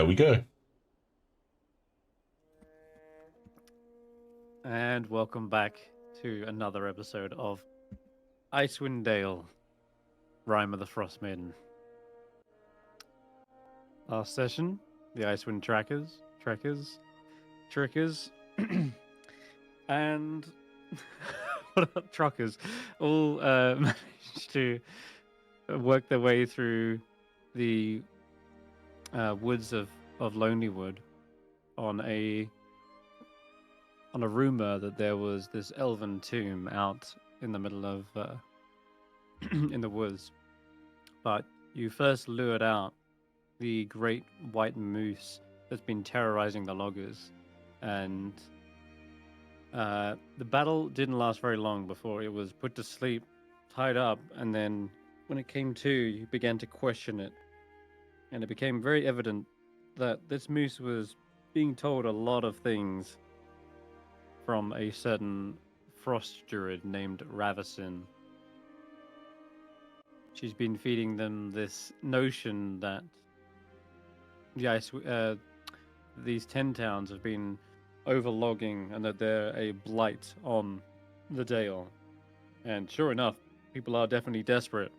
there we go. And welcome back to another episode of Icewindale, Rime of the Frostmaiden. Last session, the Icewind Trekkers, and what about truckers all managed to work their way through the woods of Lonelywood on a rumor that there was this elven tomb out in the middle of in the woods. But you first lured out the great white moose that's been terrorizing the loggers, and the battle didn't last very long before it was put to sleep, tied up, and then when it came to, you began to question it, and it became very evident that this moose was being told a lot of things from a certain frost druid named Ravison. She's been feeding them this notion that these 10 towns have been overlogging and that they're a blight on the Dale. And sure enough, people are definitely desperate.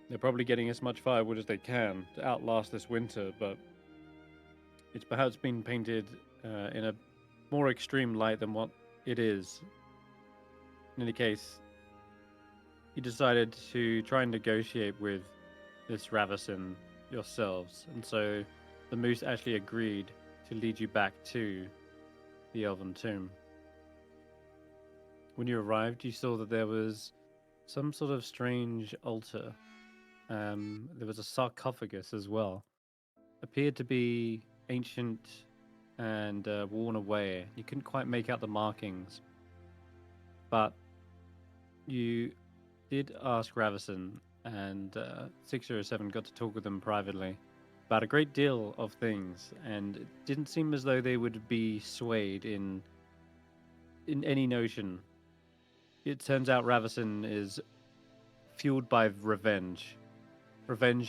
They're probably getting as much firewood as they can to outlast this winter, but it's perhaps been painted in a more extreme light than what it is. In any case, you decided to try and negotiate with this Ravison yourselves, and so the moose actually agreed to lead you back to the Elven Tomb. When you arrived, you saw that there was some sort of strange altar. There was a sarcophagus as well. Appeared to be ancient and worn away. You couldn't quite make out the markings. But you did ask Ravison, and 607 got to talk with them privately about a great deal of things, and it didn't seem as though they would be swayed in any notion. It turns out Ravison is fueled by revenge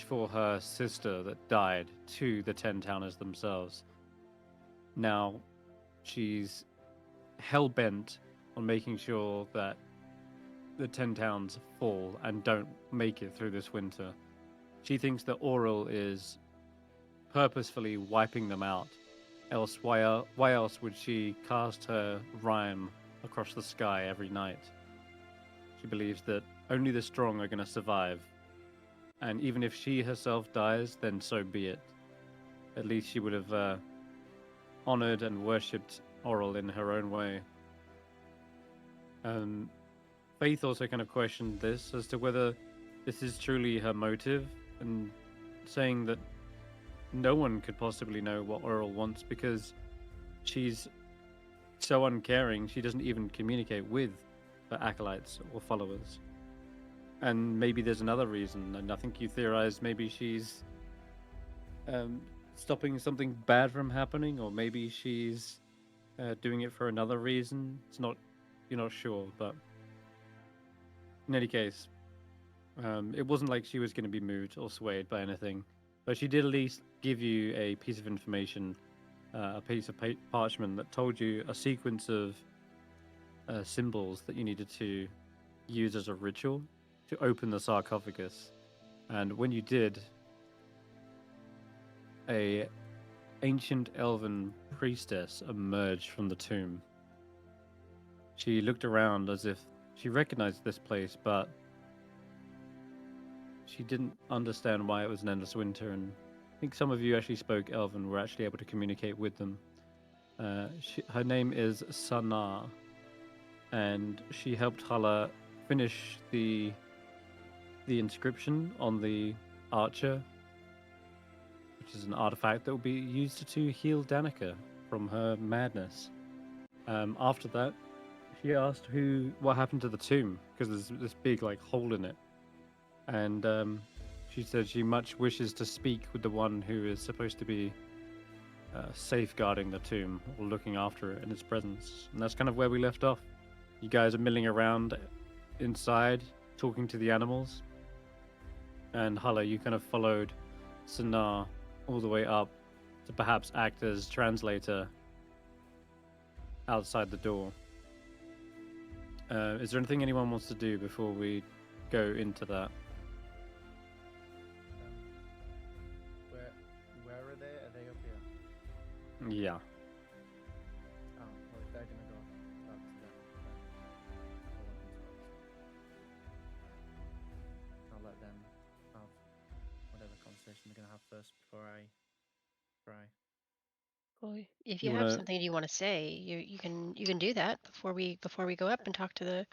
for her sister that died to the 10 towners themselves. Now she's hell-bent on making sure that the 10 towns fall and don't make it through this winter. She thinks that Auril is purposefully wiping them out. Else, why else would she cast her rime across the sky every night? She believes that only the strong are going to survive. And even if she herself dies, then so be it. At least she would have honored and worshipped Auril in her own way. Faith also kind of questioned this as to whether this is truly her motive, and saying that no one could possibly know what Auril wants because she's so uncaring, she doesn't even communicate with her acolytes or followers. And maybe there's another reason, and I think you theorized maybe she's stopping something bad from happening, or maybe she's doing it for another reason. You're not sure, but in any case, it wasn't like she was going to be moved or swayed by anything. But she did at least give you a piece of information, a piece of parchment that told you a sequence of symbols that you needed to use as a ritual to open the sarcophagus. And when you did, a ancient elven priestess emerged from the tomb. She looked around as if she recognized this place, but she didn't understand why it was an endless winter, and I think some of you actually spoke Elven, were actually able to communicate with them. Her name is Sana, and she helped Hulla finish the inscription on the archer, which is an artifact that will be used to heal Danica from her madness. After that, she asked what happened to the tomb, because there's this big hole in it, and she said she much wishes to speak with the one who is supposed to be safeguarding the tomb or looking after it in its presence. And that's kind of where we left off. You guys are milling around inside, talking to the animals, and Hulla, you kind of followed Sanar all the way up to perhaps act as translator outside the door. Is there anything anyone wants to do before we go into that? Where are they? Are they up here? Yeah. Oh, well, if they're gonna go talk to them, I'll let them have whatever conversation they're gonna have first before I try. Well, if You you have wanna- something you want to say, you can do that before we go up and talk to the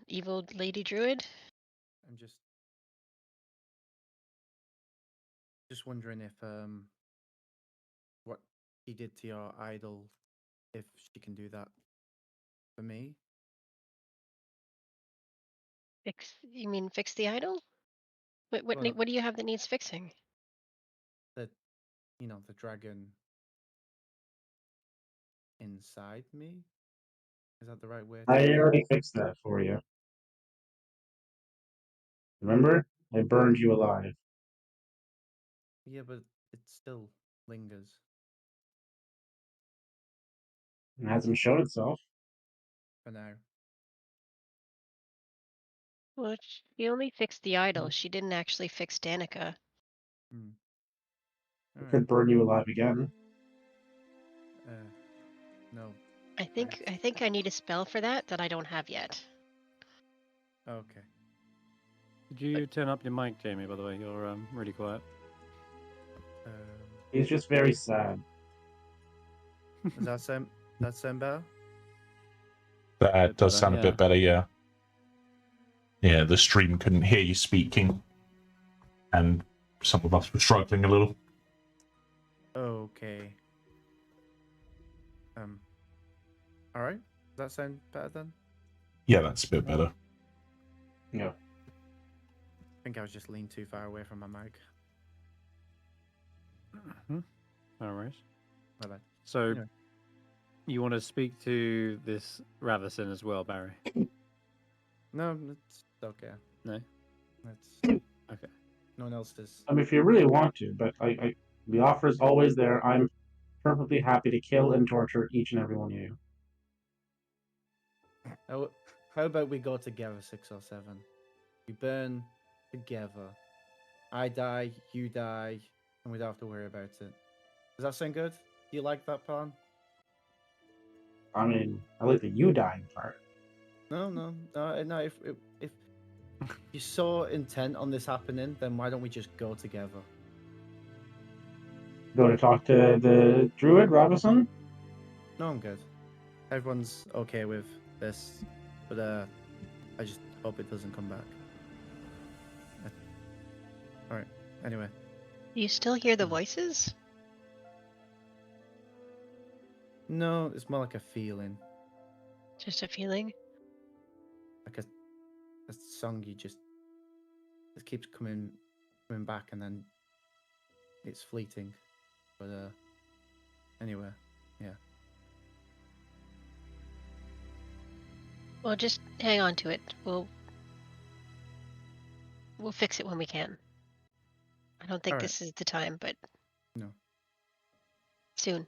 evil lady druid. I'm just wondering if what he did to your idol, if she can do that for me. You mean fix the idol? What Well, what do you have that needs fixing? the the dragon inside me. Is that the right way? I already fixed that for you. Remember? I burned you alive. Yeah, but it still lingers. It hasn't shown itself. For now. Well, she only fixed the idol. She didn't actually fix Danica. I could burn you alive again. No. I think I need a spell for that I don't have yet. Okay. Did you turn up your mic, Jamie? By the way, you're really quiet. He's just very sad. Does that sound better? That does sound a bit better, yeah. Yeah, the stream couldn't hear you speaking, and some of us were struggling a little. Okay. All right. Does that sound better then? Yeah, that's a bit better. Yeah. I think I was just leaning too far away from my mic. No worries. My bad. So, Anyway. you want to speak to this Ravison as well, Barry? No, it's okay. No? That's okay. No one else is. If you really want to, but the offer is always there. I'm perfectly happy to kill and torture each and every one of you. How about we go together, 6 or 7? We burn together. I die, you die, and we don't have to worry about it. Does that sound good? Do you like that plan? I mean, I like the you dying part. No. If you're so intent on this happening, then why don't we just go together? Go to talk to the druid, Ravison? No, I'm good. Everyone's okay with this, but I just hope it doesn't come back. All right. Anyway. Do you still hear the voices? No, it's more like a feeling. Just a feeling? Like a song it keeps coming back, and then it's fleeting. But anyway, yeah. Well, just hang on to it. We'll fix it when we can. I don't think this is the time, but no. Soon.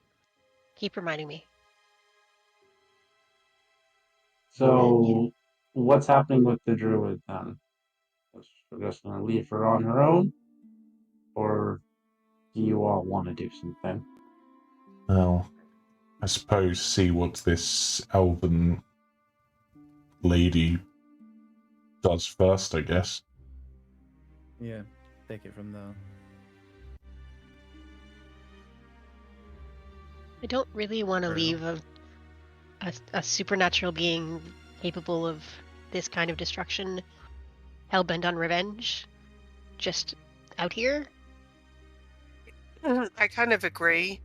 Keep reminding me. So, what's happening with the druid then? We're just going to leave her on her own? Or do you all want to do something? Well, I suppose see what this elven lady does first, I guess. Yeah, take it from there. I don't really want to leave a supernatural being capable of this kind of destruction, hellbent on revenge, just out here. I kind of agree.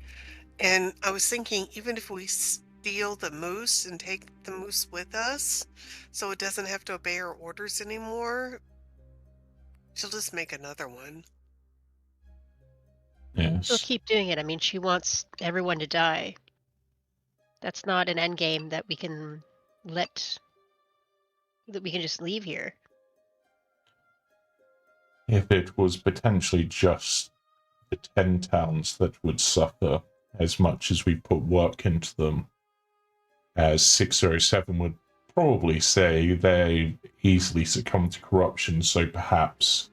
And I was thinking, even if we steal the moose and take the moose with us, so it doesn't have to obey our orders anymore, she'll just make another one. Yes. She'll keep doing it. I mean, she wants everyone to die. That's not an end game that we can just leave here. If it was potentially just the 10 towns that would suffer as much as we put work into them, as 607 would probably say they easily succumb to corruption, so perhaps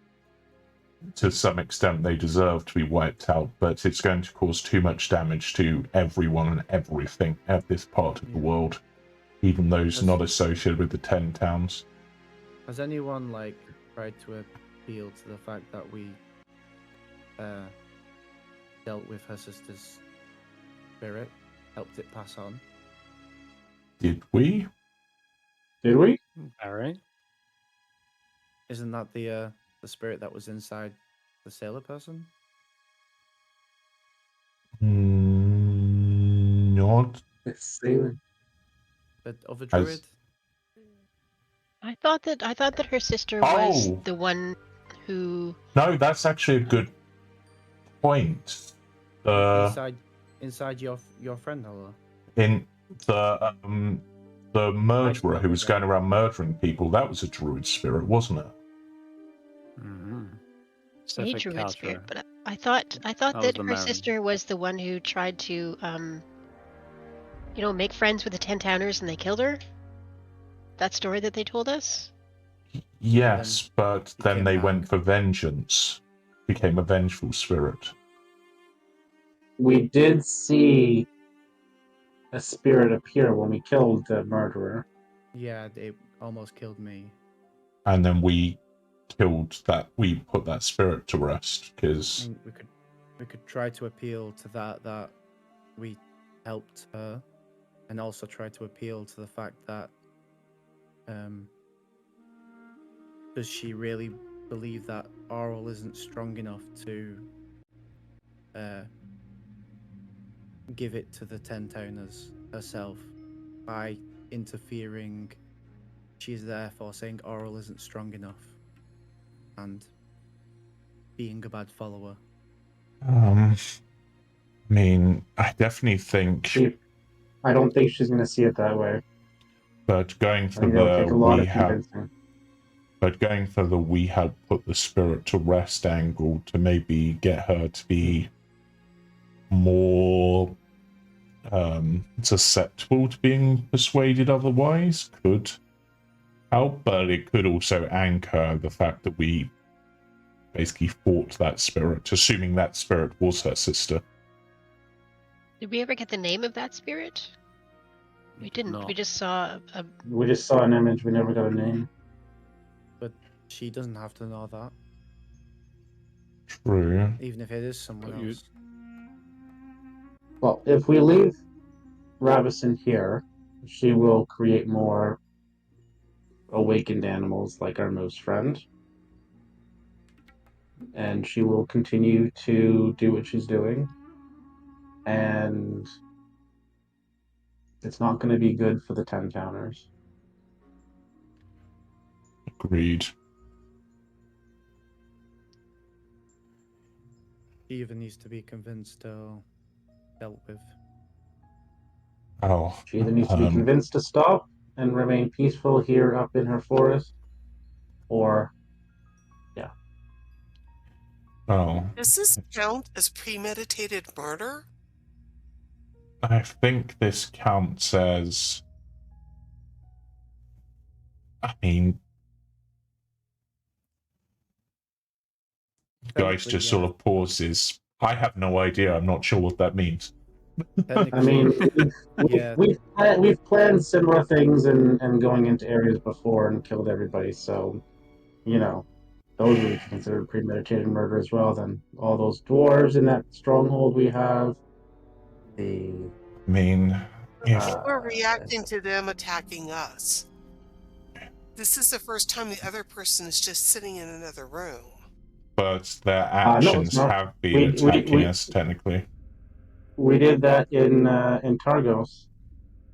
to some extent they deserve to be wiped out, but it's going to cause too much damage to everyone and everything at this part of the world, even those not associated with the 10 towns. Has anyone, like, tried to appeal to the fact that we dealt with her sister's spirit, helped it pass on? Did we? Did we? All right. Isn't that the spirit that was inside the sailor person? Not. It's sailor. The other druid? I thought that her sister was the one who. No, that's actually a good point. Inside your friend, Hulla? In the murderer who was going around murdering people, that was a druid spirit, wasn't it? Mm-hmm. A druid spirit, but I thought that her sister was the one who tried to make friends with the 10 towners and they killed her. That story that they told us? Yes, but then they went for vengeance. Became a vengeful spirit. We did see a spirit appear when we killed the murderer. Yeah, it almost killed me. And then we put that spirit to rest, because we could try to appeal to that we helped her, and also try to appeal to the fact that does she really believe that Auril isn't strong enough to give it to the 10 towners herself by interfering? She's therefore saying Auril isn't strong enough and being a bad follower. I mean, I definitely think. I don't think she's going to see it that way. But going for the we have put the spirit to rest angle to maybe get her to be more susceptible to being persuaded otherwise could help, but it could also anchor the fact that we basically fought that spirit, assuming that spirit was her sister. Did we ever get the name of that spirit? We didn't. No. We just saw We just saw an image. We never got a name. But she doesn't have to know that. True. Even if it is someone else. Well, if we leave Ravison here, she will create more awakened animals like our moose friend. And she will continue to do what she's doing. And it's not going to be good for the 10 towners. Agreed. She even needs to be convinced or dealt with. Oh. She either needs to be convinced to stop and remain peaceful here up in her forest, or yeah. Oh. Does this count as premeditated murder? I think this counts as. I mean, Geist just sort of pauses. I have no idea. I'm not sure what that means. I mean, we've planned similar things and going into areas before and killed everybody. So, those would be considered premeditated murder as well. Then all those dwarves in that stronghold we have. We're reacting to them attacking us. This is the first time the other person is just sitting in another room. But their actions have been attacking us, technically. We did that in Targos.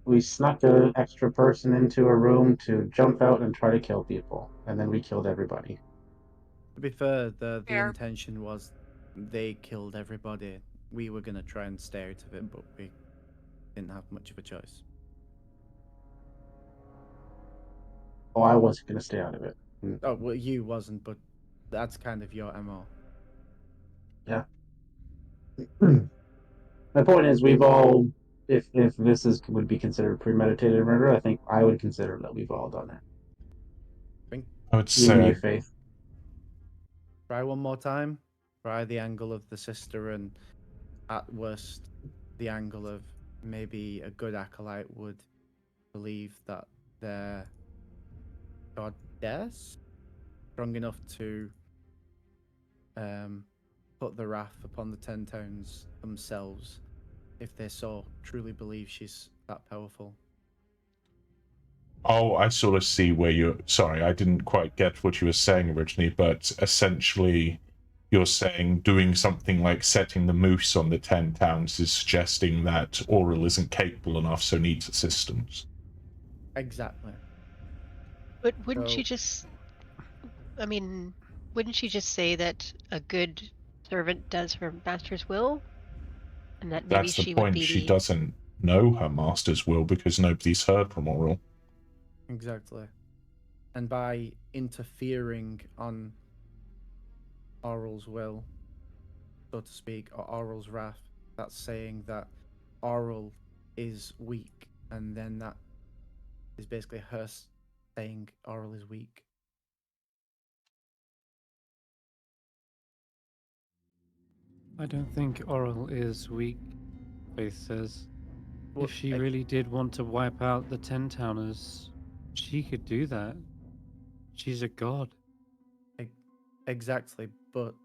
We snuck an extra person into a room to jump out and try to kill people, and then we killed everybody. To be fair, the intention was they killed everybody. We were going to try and stay out of it, but we didn't have much of a choice. Oh, I wasn't going to stay out of it. Oh, well, you wasn't, but that's kind of your MO. Yeah. My point is, we've all, if this would be considered premeditated murder, I think I would consider that we've all done it. I would Even say you, Faith. Try one more time. Try the angle of the sister, and at worst, the angle of maybe a good acolyte would believe that their goddess strong enough to put the wrath upon the 10 towns themselves if they so truly believe she's that powerful. Oh, I sort of see where you're... Sorry, I didn't quite get what you were saying originally, but essentially you're saying doing something like setting the moose on the 10 towns is suggesting that Oral isn't capable enough, so needs assistance. Exactly. But wouldn't So- she just... I mean, wouldn't she just say that a good servant does her master's will? And that maybe That's the she would point. be She the... doesn't know her master's will because nobody's heard from Oral. Exactly. And by interfering on Oral's will, so to speak, or Oral's wrath, that's saying that Oral is weak, and then that is basically her saying Oral is weak. I don't think Oral is weak, Faith says. Well, If she really did want to wipe out the 10 towners, she could do that. She's a god. Exactly, but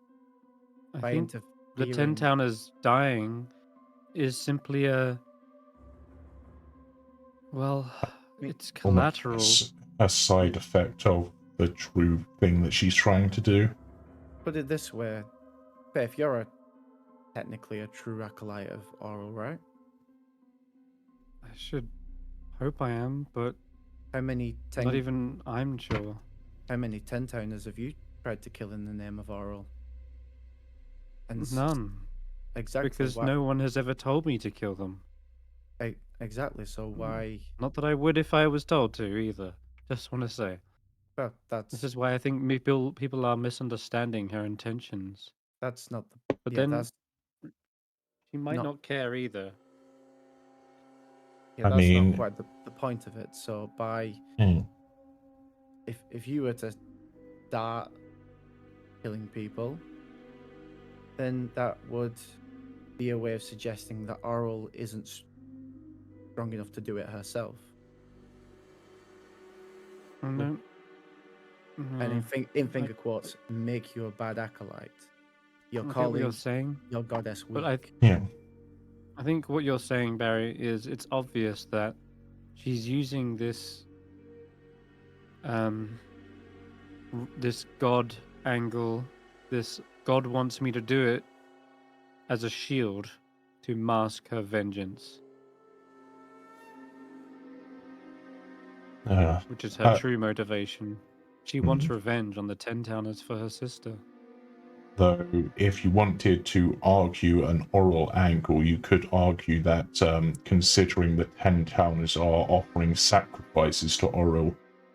I by think interfering, the 10 towners dying is simply a... Well, it's collateral. A side effect of the true thing that she's trying to do. put it this way, Faith, you're technically a true acolyte of Oral, right? I should hope I am, but How many not even I'm sure. How many 10 towners have you tried to kill in the name of Oral? And None. Exactly. Because why... no one has ever told me to kill them. Exactly. So why? Not that I would if I was told to either. Just want to say. Well, This is why I think people are misunderstanding her intentions. that's not the. But Yeah, then that's she might not care either. yeah. I That's mean- not quite the point of it. So by Mm. if you were to start killing people, then that would be a way of suggesting that Oral isn't strong enough to do it herself. No. And in finger quotes, make you a bad acolyte. You're I get calling what you're saying, your goddess weak. but Yeah. I think what you're saying, Barry, is it's obvious that she's using this this god angle, this god wants me to do it, as a shield to mask her vengeance, which is her true motivation. She wants revenge on the 10 towners for her sister. Though, if you wanted to argue an Oral angle, you could argue that considering the 10 towners are offering sacrifices to Oral,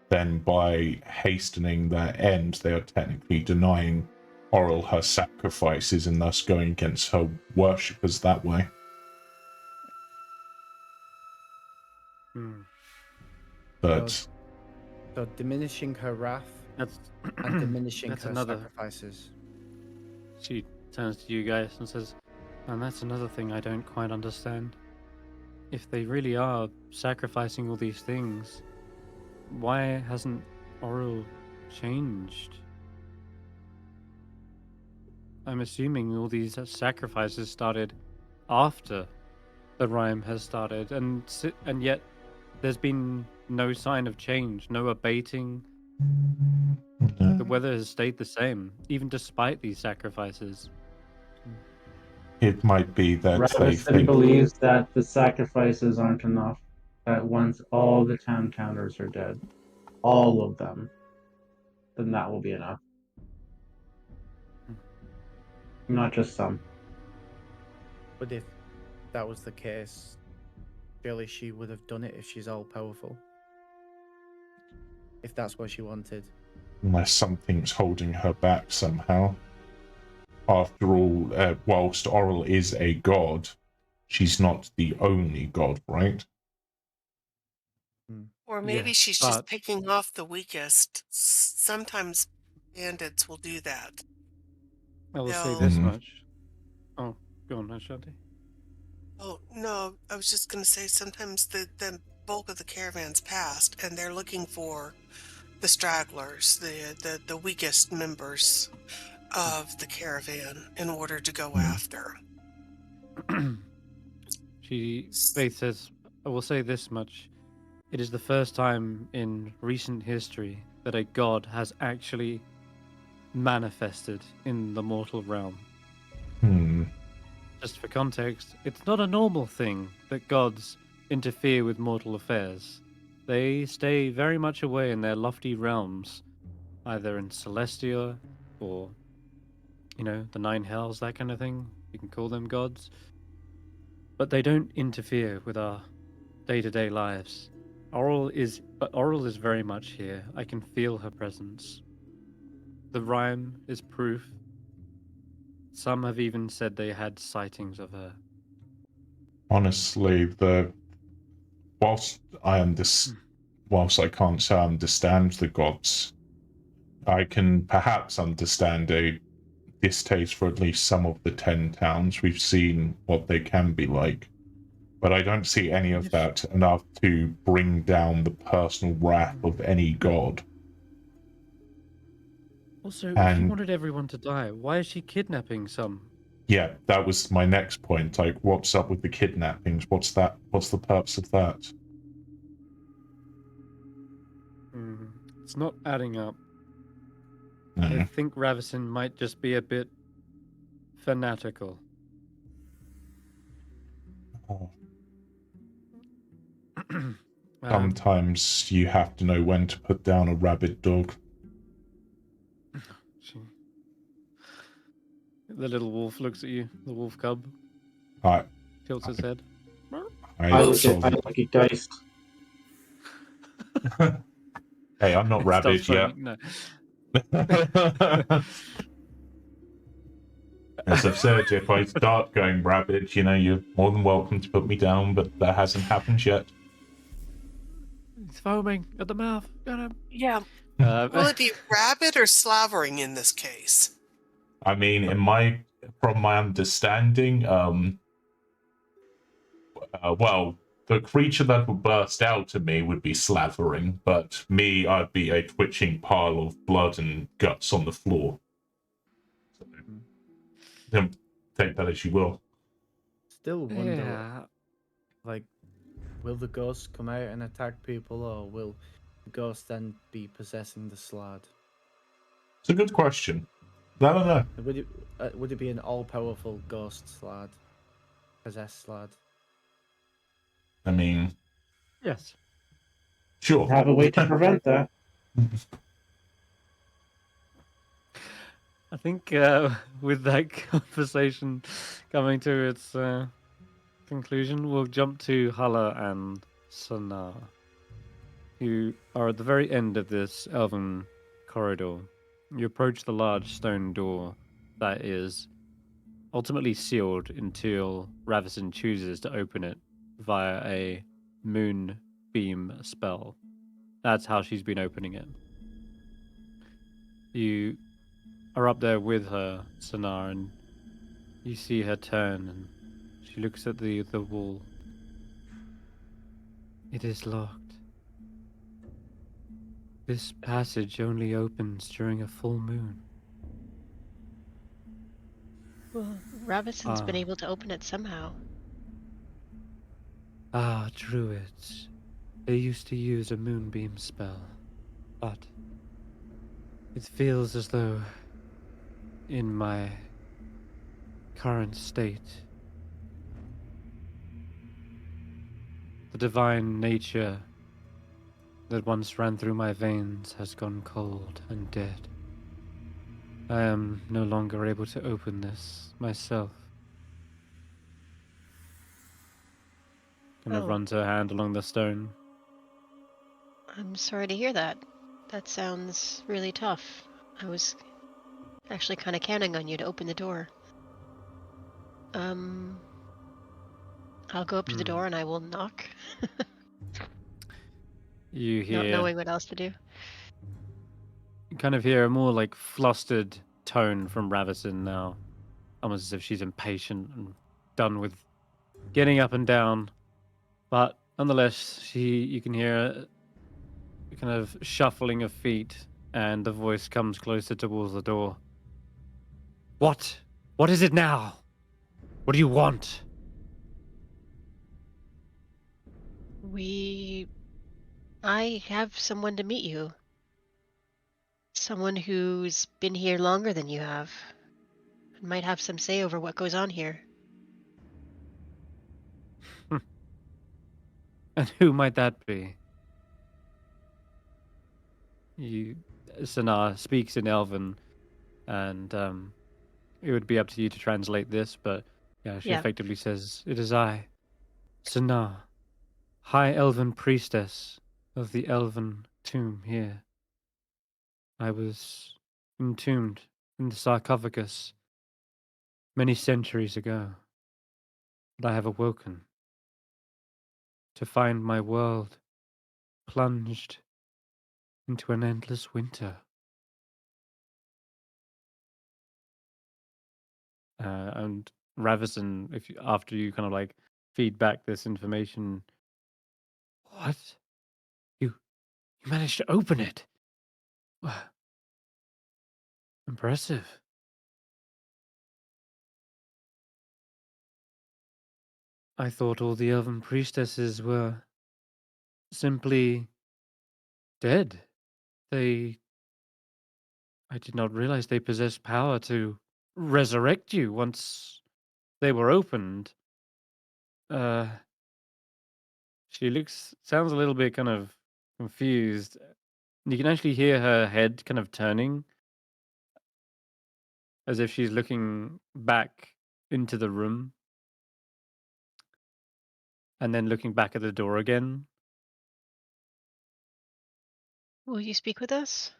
then by hastening their end, they are technically denying Oral her sacrifices and thus going against her worshippers that way. But so diminishing her wrath That's and diminishing that's her another. sacrifices. She turns to you guys and says, and that's another thing I don't quite understand. If they really are sacrificing all these things, why hasn't Oral changed? I'm assuming all these sacrifices started after the Rime has started, and yet there's been no sign of change, no abating. The weather has stayed the same, even despite these sacrifices. it might be that they Ravison think... believes that the sacrifices aren't enough. That once all the town counters are dead, all of them, then that will be enough. Not just some. But if that was the case, surely she would have done it if she's all powerful. If that's what she wanted. Unless something's holding her back somehow. After all, whilst Oral is a god, she's not the only god, right? Or maybe Yes, she's but just picking off the weakest. Sometimes bandits will do that. I will say They'll. this much. Oh, go on, Ashanti. Oh, no, I was just going to say sometimes the bulk of the caravan's passed and they're looking for the stragglers, the weakest members of the caravan in order to go after. Faith says, I will say this much. It is the first time in recent history that a god has actually manifested in the mortal realm. Just for context, it's not a normal thing that gods interfere with mortal affairs. They stay very much away in their lofty realms, either in Celestia or, the Nine Hells, that kind of thing. You can call them gods. But they don't interfere with our day-to-day lives. Oral is very much here. I can feel her presence. The Rime is proof. Some have even said they had sightings of her. Honestly, whilst I can't say I understand the gods, I can perhaps understand a distaste for at least some of the 10 towns. We've seen what they can be like. But I don't see any of that enough to bring down the personal wrath of any god. Also, if she wanted everyone to die, why is she kidnapping some? Yeah, that was my next point. Like, what's up with the kidnappings? What's that? What's the purpose of that? It's not adding up. No. I think Ravison might just be a bit fanatical. Sometimes you have to know when to put down a rabid dog. The little wolf looks at you, the wolf cub. Tilts his head. I like it, guys. Hey, I'm not rabid yet. No. As I've said, if I start going rabid, you're more than welcome to put me down, but that hasn't happened yet. He's foaming at the mouth. Got him. Yeah. Will it be rabid or slavering in this case? I mean, from my understanding, the creature that would burst out at me would be slavering, but me, I'd be a twitching pile of blood and guts on the floor. So, take that as you will. Still wonder, will the ghosts come out and attack people, or will the ghost then be possessing the slad? It's a good question. I don't know. Would it be an all-powerful ghost slad? Possessed slad? I mean... Yes. Sure. Have a way to prevent that. I think with that conversation coming to its conclusion, we'll jump to Hulla and Sanar, who are at the very end of this elven corridor. You approach the large stone door that is ultimately sealed until Ravison chooses to open it via a moon beam spell. That's how she's been opening it. You are up there with her, Sanar, and you see her turn, and she looks at the wall. It is locked. This passage only opens during a full moon. Well, Ravison's been able to open it somehow. Druids. They used to use a moonbeam spell, but it feels as though in my current state, the divine nature that once ran through my veins has gone cold and dead. I am no longer able to open this myself. Kind of runs her hand along the stone. I'm sorry to hear that. That sounds really tough. I was actually kind of counting on you to open the door. I'll go up to the door and I will knock. You Not hear, knowing what else to do. you kind of hear a more like flustered tone from Ravison now, almost as if she's impatient and done with getting up and down. But nonetheless, you can hear a kind of shuffling of feet, and the voice comes closer towards the door. What? What is it now? What do you want? I have someone to meet you. Someone who's been here longer than you have. And might have some say over what goes on here. And who might that be? Sana speaks in Elven, and it would be up to you to translate this, but yeah, she effectively says, "It is I, Sana, High Elven Priestess of the Elven Tomb here. I was entombed in the sarcophagus many centuries ago, but I have awoken to find my world plunged into an endless winter." And Ravison, after you kind of like feed back this information, what? You managed to open it? Wow, impressive. I thought all the elven priestesses were simply dead. I did not realize they possessed power to resurrect you once they were opened. Uh, sounds a little bit kind of confused. You can actually hear her head kind of turning as if she's looking back into the room and then looking back at the door again. Will you speak with us?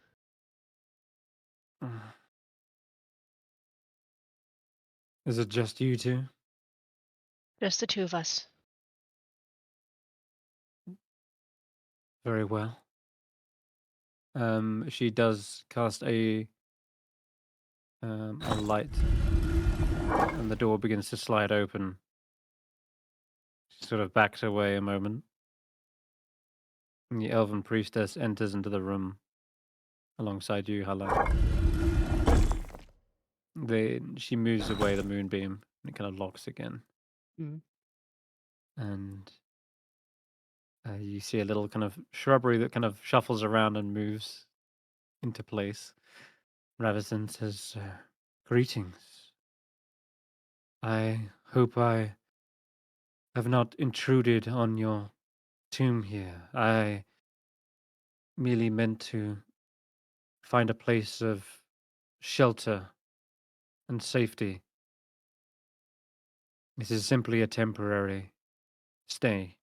Is it just you two? Just the two of us. Very well. She does cast a light, and the door begins to slide open. She sort of backs away a moment, and the elven priestess enters into the room alongside you, Hulla. She moves away the moonbeam, and it kind of locks again. And you see a little kind of shrubbery that kind of shuffles around and moves into place. Ravison says, "Greetings. I hope I have not intruded on your tomb here. I merely meant to find a place of shelter and safety. This is simply a temporary stay."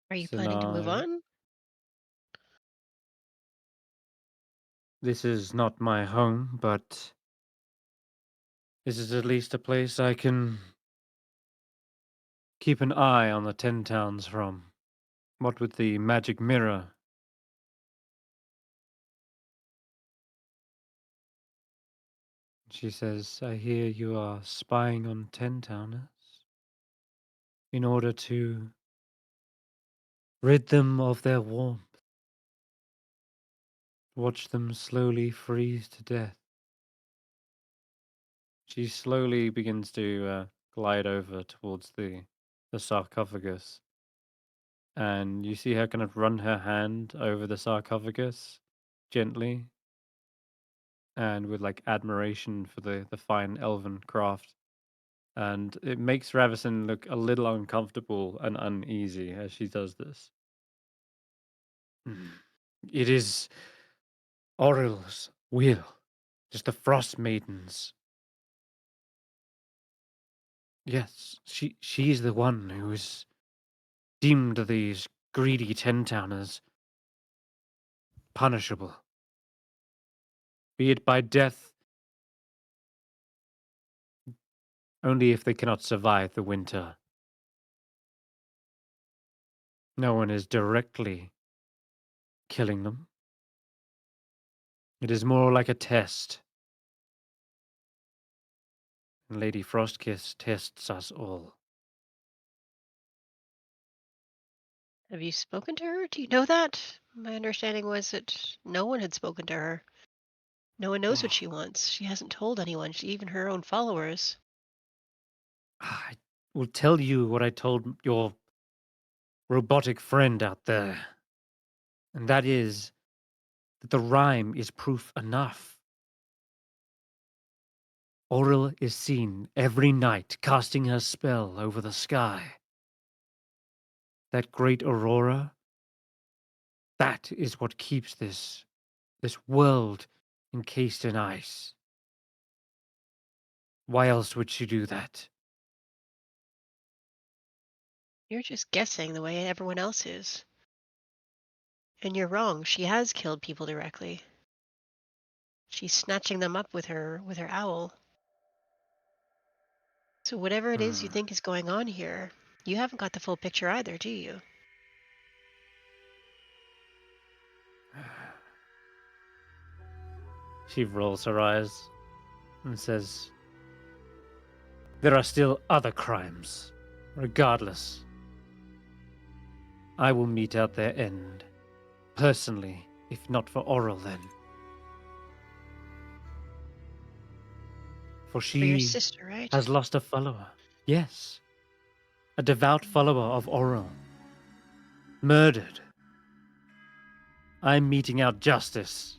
Are you So planning to move now, on? this is not my home, but this is at least a place I can keep an eye on the 10 towns from. What with the magic mirror? She says, "I hear you are spying on 10 towners in order to rid them of their warmth. Watch them slowly freeze to death." She slowly begins to glide over towards the sarcophagus, and you see her kind of run her hand over the sarcophagus gently and with like admiration for the fine elven craft. And it makes Ravison look a little uncomfortable and uneasy as she does this. "It is Oryl's will, just the Frostmaidens. Yes, she's the one who is deemed these greedy 10-towners punishable. be it by death, only if they cannot survive the winter. No one is directly killing them. It is more like a test. And Lady Frostkiss tests us all. Have you spoken to her? Do you know that? My understanding was that no one had spoken to her. No one knows what she wants. She hasn't told anyone, even her own followers. I will tell you what I told your robotic friend out there. And that is that the rhyme is proof enough. Auril is seen every night casting her spell over the sky. That great aurora, that is what keeps this world encased in ice. Why else would she do that? You're just guessing the way everyone else is. And you're wrong. She has killed people directly. She's snatching them up with her owl. So whatever it is you think is going on here, you haven't got the full picture either, do you? She rolls her eyes and says, there are still other crimes. Regardless, I will mete out their end. Personally, if not for Auril then. For For your she sister, right? has lost a follower. Yes. A devout follower of Auril. Murdered. I'm meting out justice.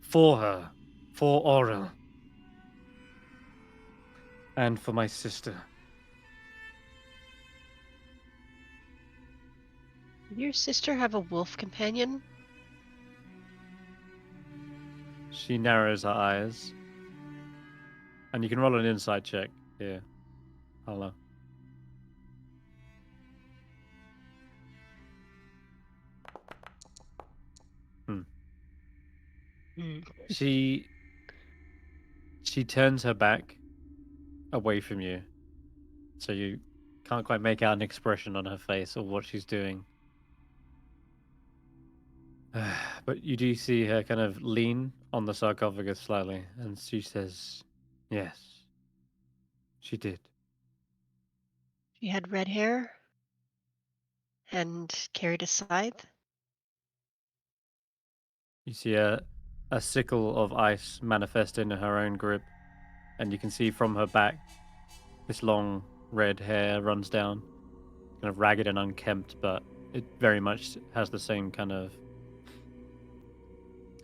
For her. For Auril. And for my sister. Did your sister have a wolf companion? She narrows her eyes. And you can roll an insight check here. Hulla. She turns her back away from you. So you can't quite make out an expression on her face or what she's doing. But you do see her kind of lean on the sarcophagus slightly, and she says, yes, she did. She had red hair and carried a scythe. You see a sickle of ice manifest in her own grip, and you can see from her back this long red hair runs down, kind of ragged and unkempt, but it very much has the same kind of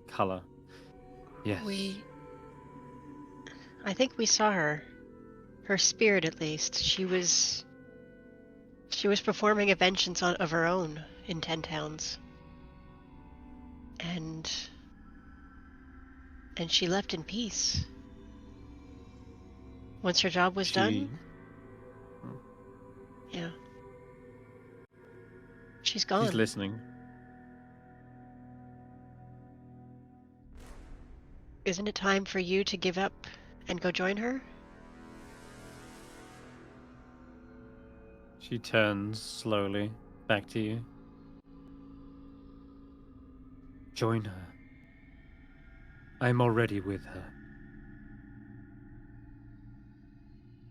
color. Yes. I think we saw her. Her spirit, at least. She was performing a vengeance of her own in 10 towns. And she left in peace. Once her job was done, yeah. She's gone. She's listening. Isn't it time for you to give up and go join her? She turns slowly back to you. Join her. I'm already with her.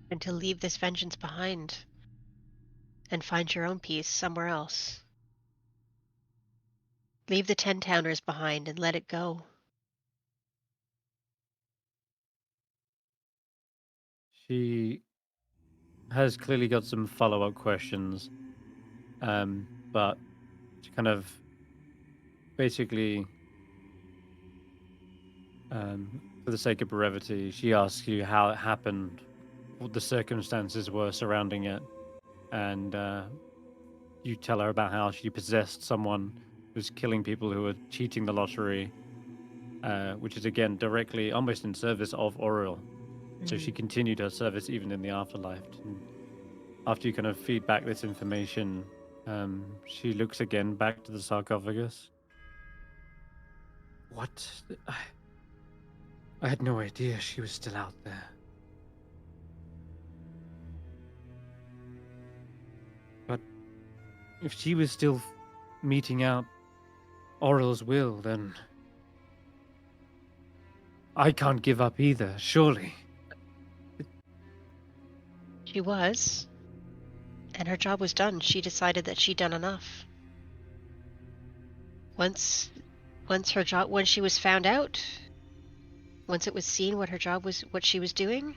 And to leave this vengeance behind and find your own peace somewhere else. Leave the 10 towners behind and let it go. She has clearly got some follow-up questions, but she kind of basically, for the sake of brevity, she asks you how it happened, what the circumstances were surrounding it, and you tell her about how she possessed someone who was killing people who were cheating the lottery, which is again directly almost in service of Auril. So she continued her service even in the afterlife. And after you kind of feed back this information, she looks again back to the sarcophagus. What? I had no idea she was still out there. But if she was still meeting out Oral's will, then I can't give up either, surely. She was. And her job was done. She decided that she'd done enough. Once her job, when she was found out, once it was seen what her job was, what she was doing,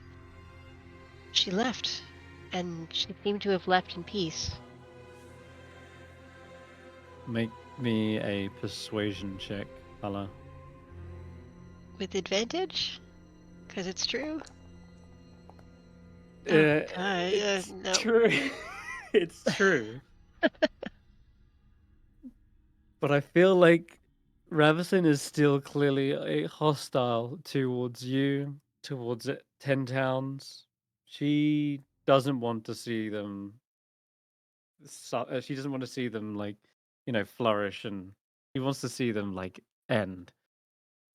she left. And she seemed to have left in peace. Make me a persuasion check, Hulla. With advantage? Because it's true? It's No. true. It's true. But I feel like Ravison is still clearly hostile towards you, towards 10 towns. She doesn't want to see them. She doesn't want to see them flourish, and she wants to see them end.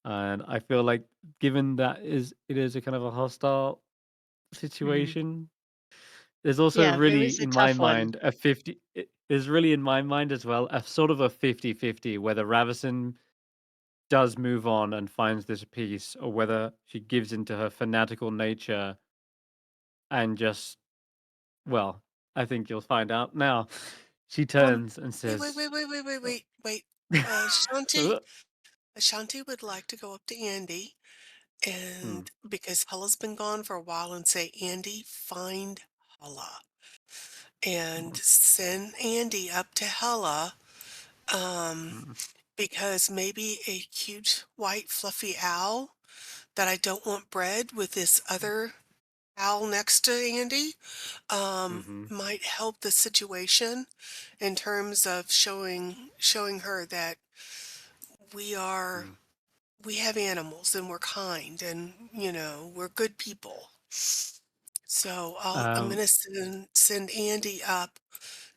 And I feel like, given that it is a kind of a hostile situation, there's also Yeah, it really was a in my tough one. mind a 50. There's really in my mind as well a sort of a 50-50 whether Ravison does move on and finds this peace, or whether she gives into her fanatical nature and just, well, I think you'll find out now. She turns and Wait, says, wait. Ashanti would like to go up to Andy, hmm, and because Hulla's been gone for a while, and say, Andy, find Hulla. And send Andy up to Hulla, hmm, because maybe a cute white fluffy owl that I don't want bred with this other owl next to Andy hmm, might help the situation in terms of showing her that we are hmm. we have animals and we're kind and we're good people. So I'm Um, gonna send Andy up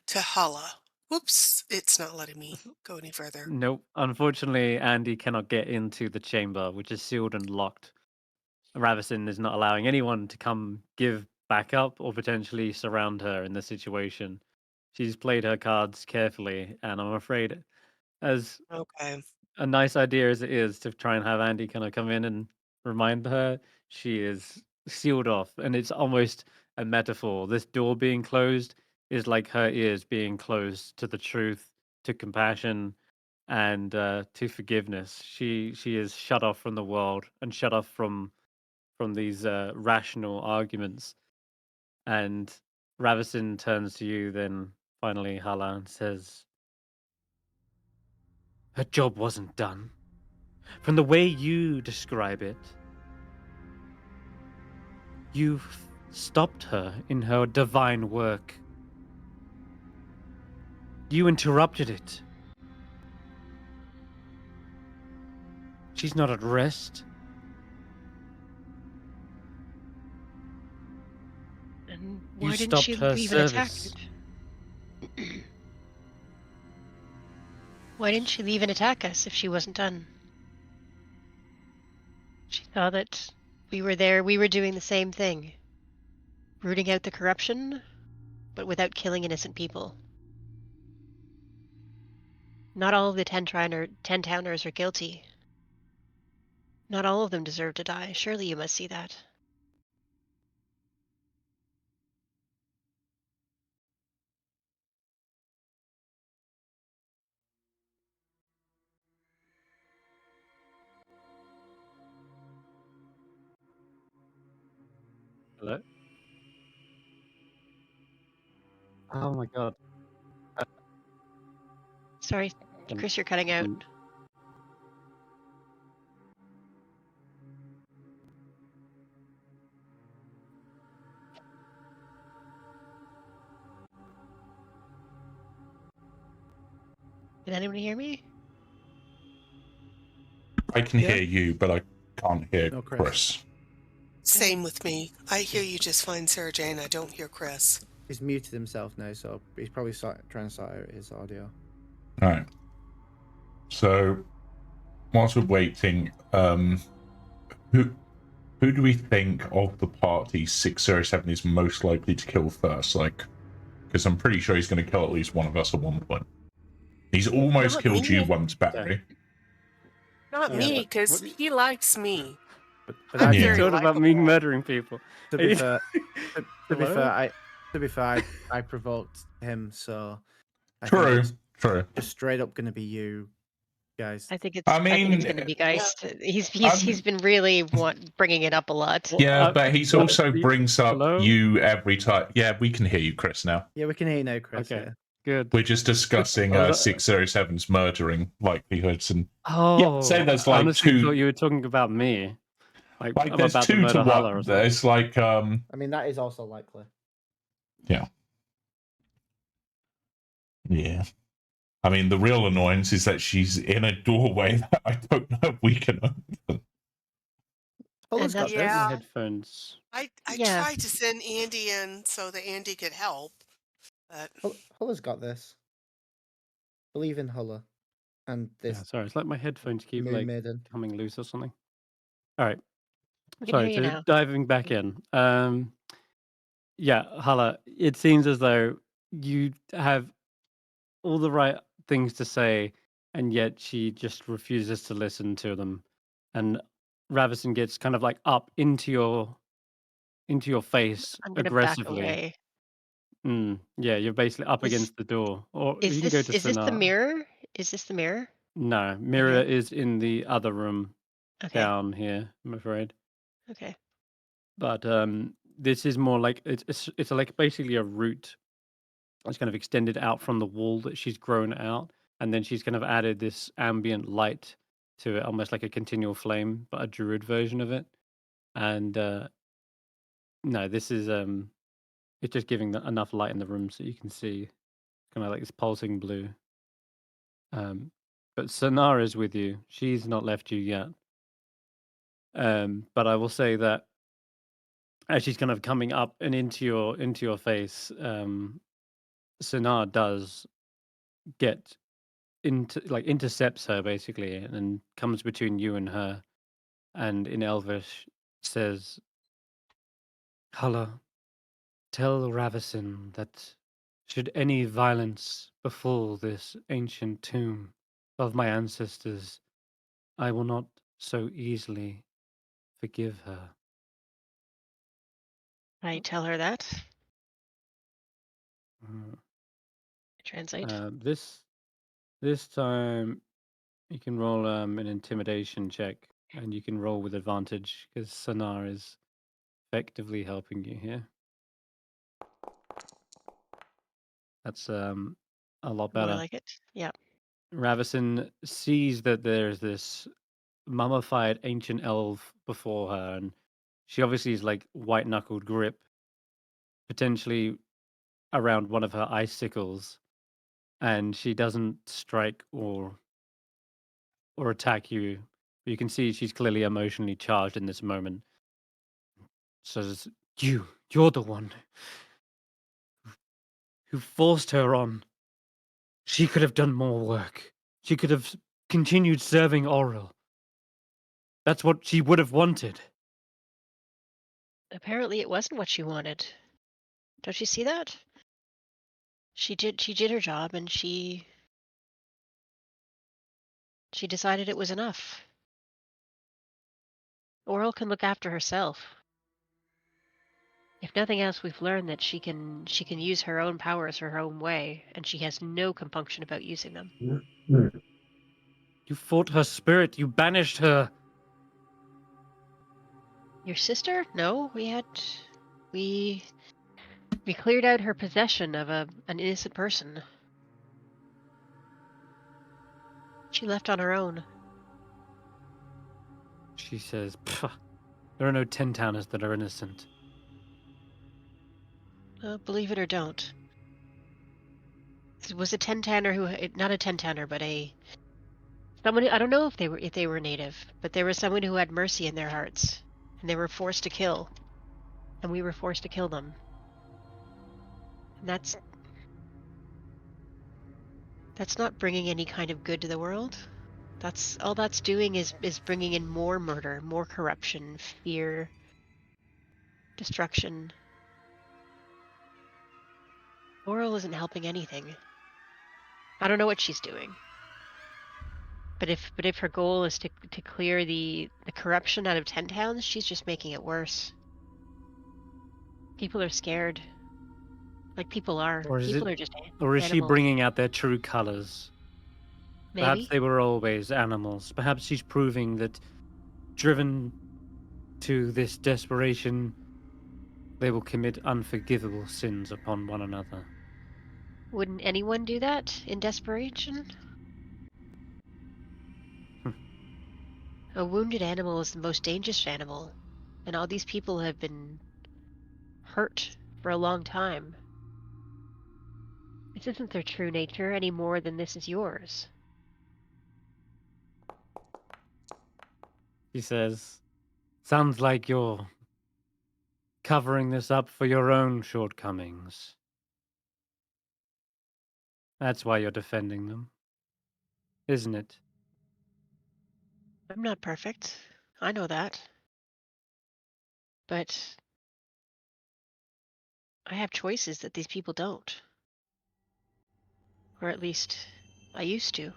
to Hulla. Whoops, it's not letting me go any further. nope. Unfortunately, Andy cannot get into the chamber, which is sealed and locked. Ravison is not allowing anyone to come give backup or potentially surround her in this situation. She's played her cards carefully, and I'm afraid, as Okay. a nice idea as it is to try and have Andy kind of come in and remind her, she is sealed off. And it's almost a metaphor. This door being closed is like her ears being closed to the truth, to compassion, and to forgiveness. She is shut off from the world and shut off from these rational arguments. And Ravison turns to you then finally, Hala, and says, her job wasn't done. From the way you describe it, you've stopped her in her divine work. You interrupted it. She's not at rest. And You why didn't she stopped her leave and attack service. it? Why didn't she leave and attack us if she wasn't done? She saw that we were there, we were doing the same thing. Rooting out the corruption, but without killing innocent people. Not all of the 10-towners are guilty. Not all of them deserve to die. Surely you must see that. Hello? Oh my god. Sorry, Can- Chris, you're cutting out. can- Did anyone hear me? I can Yeah. hear you, but I can't hear No, Chris. Chris. Same with me. I hear you just fine, Sara-Jane. I don't hear Chris. He's muted himself now, so he's probably trying to sort out his audio. Right. So whilst we're waiting, who do we think of the party 607 is most likely to kill first? Like, because I'm pretty sure he's going to kill at least one of us at one point. He's almost Not killed me. you once, Barry. Not Yeah, me, what- because he likes me. But I'm I Yeah. You very thought about me likable. murdering people. to Are you- be fair, to be Hello? fair, I provoked him, so I True, think it's true. just straight up going to be you guys. I think it's. I I think it's mean, going to be Geist. He's I'm- been really bringing it up a lot. Yeah, but he's what- also brings up hello? you every time. Yeah, we can hear you, Chris, now. Yeah, we can hear you now, Chris. Okay. Yeah. Good. We're just discussing Oh, 607's murdering likelihoods, and Oh, say there's I like honestly two- thought you were talking about me. Like I'm there's about to 2 murder to Hulla or 1. something. There's like I mean, that is also likely. Yeah. I mean, the real annoyance is that she's in a doorway that I don't know if we can open. Hulla's got that's- Yeah. Headphones. I Yeah. tried to send Andy in so that Andy could help, but this. Hulla's got this. Believe in Hulla, and this Yeah, sorry, it's like my headphones keep Moon like Maiden. coming loose or something. All right. We can Sorry, hear you so now. diving back in. Yeah, Hulla, it seems as though you have all the right things to say, and yet she just refuses to listen to them. And Ravison gets kind of like up into your face I'm going to back aggressively. away. Yeah, you're basically up Is- against the door. Or you Is can go this to is this the Sonar. mirror? Is this the mirror? No, Mirror is in the other room Okay. down here, I'm afraid. Okay. But this is more like it's like basically a root. It's kind of extended out from the wall that she's grown out, and then she's kind of added this ambient light to it, almost like a continual flame, but a druid version of it. And no, this is it's just giving enough light in the room so you can see kind of like this pulsing blue. But Sonara's with you. She's not left you yet. But I will say that as she's kind of coming up and into your face, Sonar does get intercepts her basically and comes between you and her, and in Elvish says, Hulla, tell Ravison that should any violence befall this ancient tomb of my ancestors, I will not so easily forgive her. I tell her that. Uh, Translate. This time you can roll an intimidation check, and you can roll with advantage because Sonar is effectively helping you here. That's a lot More better. like it. Yeah. Ravison sees that there's this mummified ancient elf before her, and she obviously is like white knuckled grip, potentially around one of her icicles, and she doesn't strike or attack you. You can see she's clearly emotionally charged in this moment. Says, you're the one who forced her on. She could have done more work. She could have continued serving Oral. That's what she would have wanted. Apparently, it wasn't what she wanted. Don't you see that? She did her job, and she decided it was enough. Oral can look after herself. If nothing else, we've learned that she can use her own powers her own way, and she has no compunction about using them. You fought her spirit. You banished her. Your sister? No, we cleared out her possession of an innocent person. She left on her own. She says, there are no 10-towners that are innocent. Believe it or don't. It was a 10-tanner not a 10-tanner, but someone. I don't know if they were native, but there was someone who had mercy in their hearts, and they were forced to kill, and we were forced to kill them. And that's not bringing any kind of good to the world. That's all that's doing is bringing in more murder, more corruption, fear, destruction. Oral isn't helping anything. I don't know what she's doing. But if her goal is to clear the corruption out of 10 towns, she's just making it worse. People are scared. Like people are. Or is People it- are just Or is she animals. bringing out their true colors? Perhaps Maybe. they were always animals. Perhaps she's proving that, driven to this desperation, they will commit unforgivable sins upon one another. Wouldn't anyone do that in desperation? A wounded animal is the most dangerous animal, and all these people have been hurt for a long time. This isn't their true nature any more than this is yours. He says, sounds like you're covering this up for your own shortcomings. That's why you're defending them, isn't it? I'm not perfect. I know that. But I have choices that these people don't. Or at least I used to.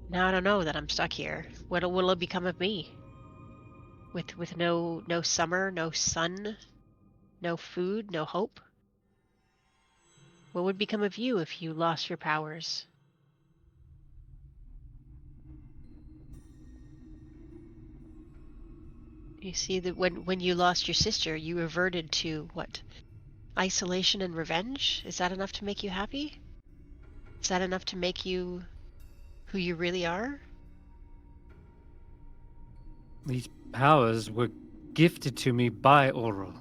Now I don't know that I'm stuck here. What'll it become of me? With no summer, no sun, no food, no hope? What would become of you if you lost your powers? You see that when you lost your sister, you reverted to what? Isolation and revenge? Is that enough to make you happy? Is that enough to make you who you really are? These powers were gifted to me by Oral.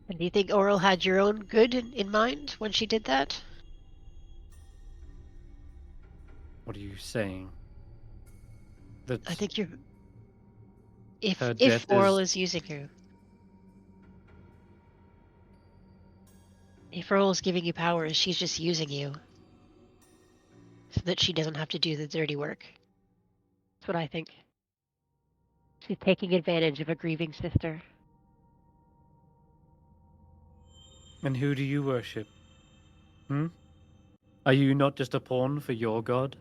And do you think Oral had your own good in mind when she did that? What are you saying? That I think you're... If her death Oral is... is using you, if Oral is giving you powers, she's just using you so that she doesn't have to do the dirty work. That's what I think. She's taking advantage of a grieving sister. And who do you worship? Are you not just a pawn for your god?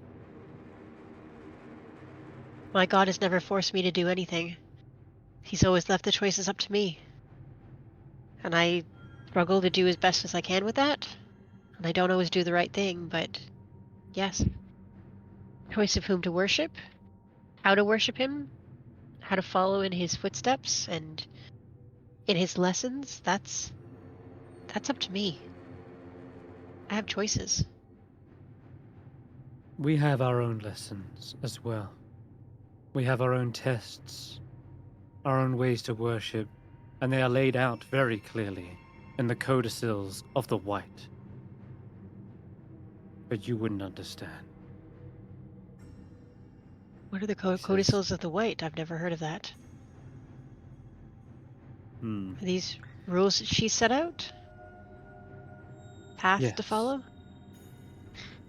My god has never forced me to do anything. He's always left the choices up to me. And I struggle to do as best as I can with that. And I don't always do the right thing, but yes. Choice of whom to worship, how to worship him, how to follow in his footsteps and in his lessons, that's up to me. I have choices. We have our own lessons as well. We have our own tests, our own ways to worship, and they are laid out very clearly in the codicils of the White. But you wouldn't understand. What are the He says- codicils of the White? I've never heard of that. Are these rules that she set out? Paths to Yes. follow?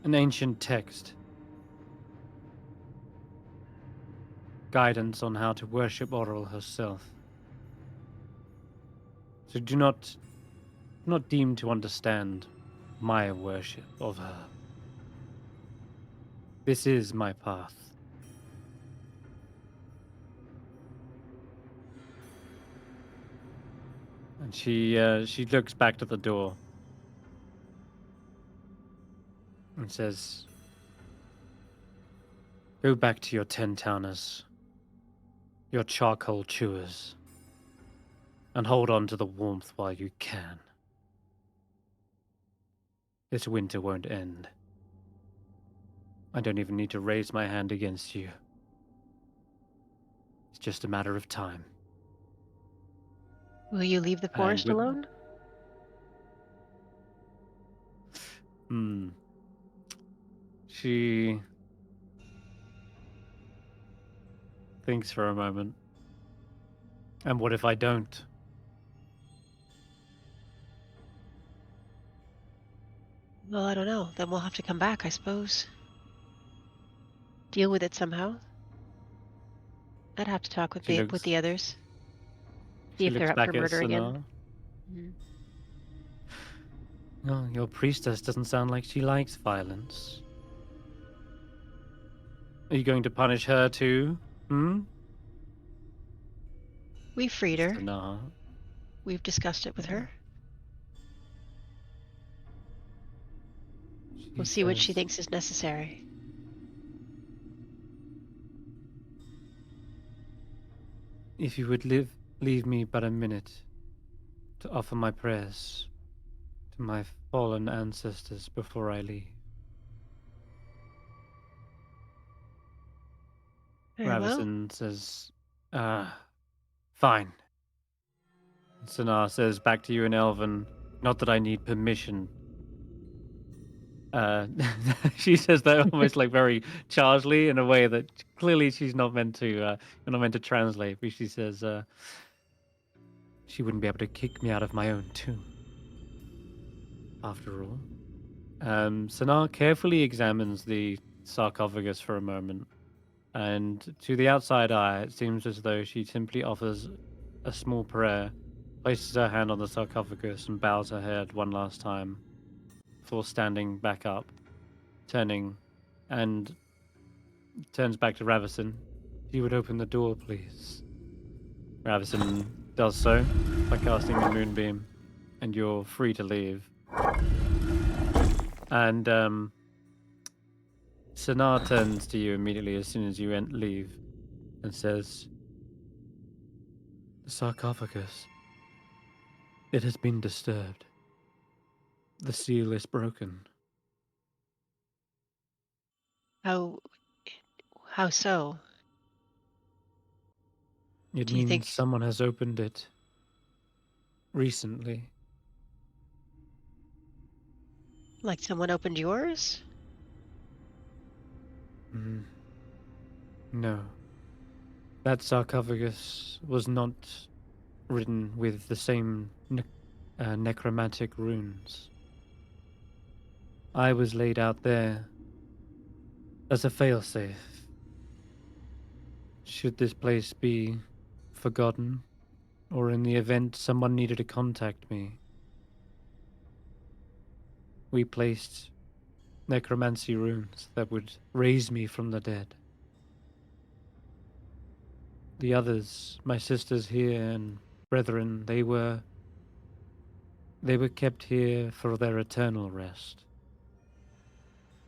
An ancient text. Guidance on how to worship Oral herself. So do not deem to understand my worship of her. This is my path. And she looks back to the door and says, go back to your 10-towners, your charcoal chewers, and hold on to the warmth while you can. This winter won't end. I don't even need to raise my hand against you. It's just a matter of time. Will you leave the forest with- alone? She thinks for a moment. And what if I don't? Well, I don't know. Then we'll have to come back, I suppose. Deal with it somehow. I'd have to talk with She the others. See She if they're looks up for back at murder again. Sanar. Mhm. Oh, your priestess doesn't sound like she likes violence. Are you going to punish her too? Hmm? We freed her. Sanar. We've discussed it with her. We'll see what she thinks is necessary. If you would leave me but a minute to offer my prayers to my fallen ancestors before I leave. Very well. Ravison says, fine. Sanar says back to you in Elven, not that I need permission. She says that almost like very chargely in a way that clearly she's not meant to translate. But she says she wouldn't be able to kick me out of my own tomb. After all, Sanar carefully examines the sarcophagus for a moment, and to the outside eye, it seems as though she simply offers a small prayer, places her hand on the sarcophagus, and bows her head one last time before standing back up, turning, and turns back to Ravison. If you would open the door, please. Ravison does so by casting a moonbeam, and you're free to leave. And Sanar turns to you immediately as soon as you leave and says, "The sarcophagus, it has been disturbed. The seal is broken." How so? It Do you means think someone has opened it recently. like someone opened yours? No. That sarcophagus was not written with the same necromantic runes. I was laid out there as a failsafe. Should this place be forgotten, or in the event someone needed to contact me, we placed necromancy runes that would raise me from the dead. The others, my sisters here and brethren, they were kept here for their eternal rest.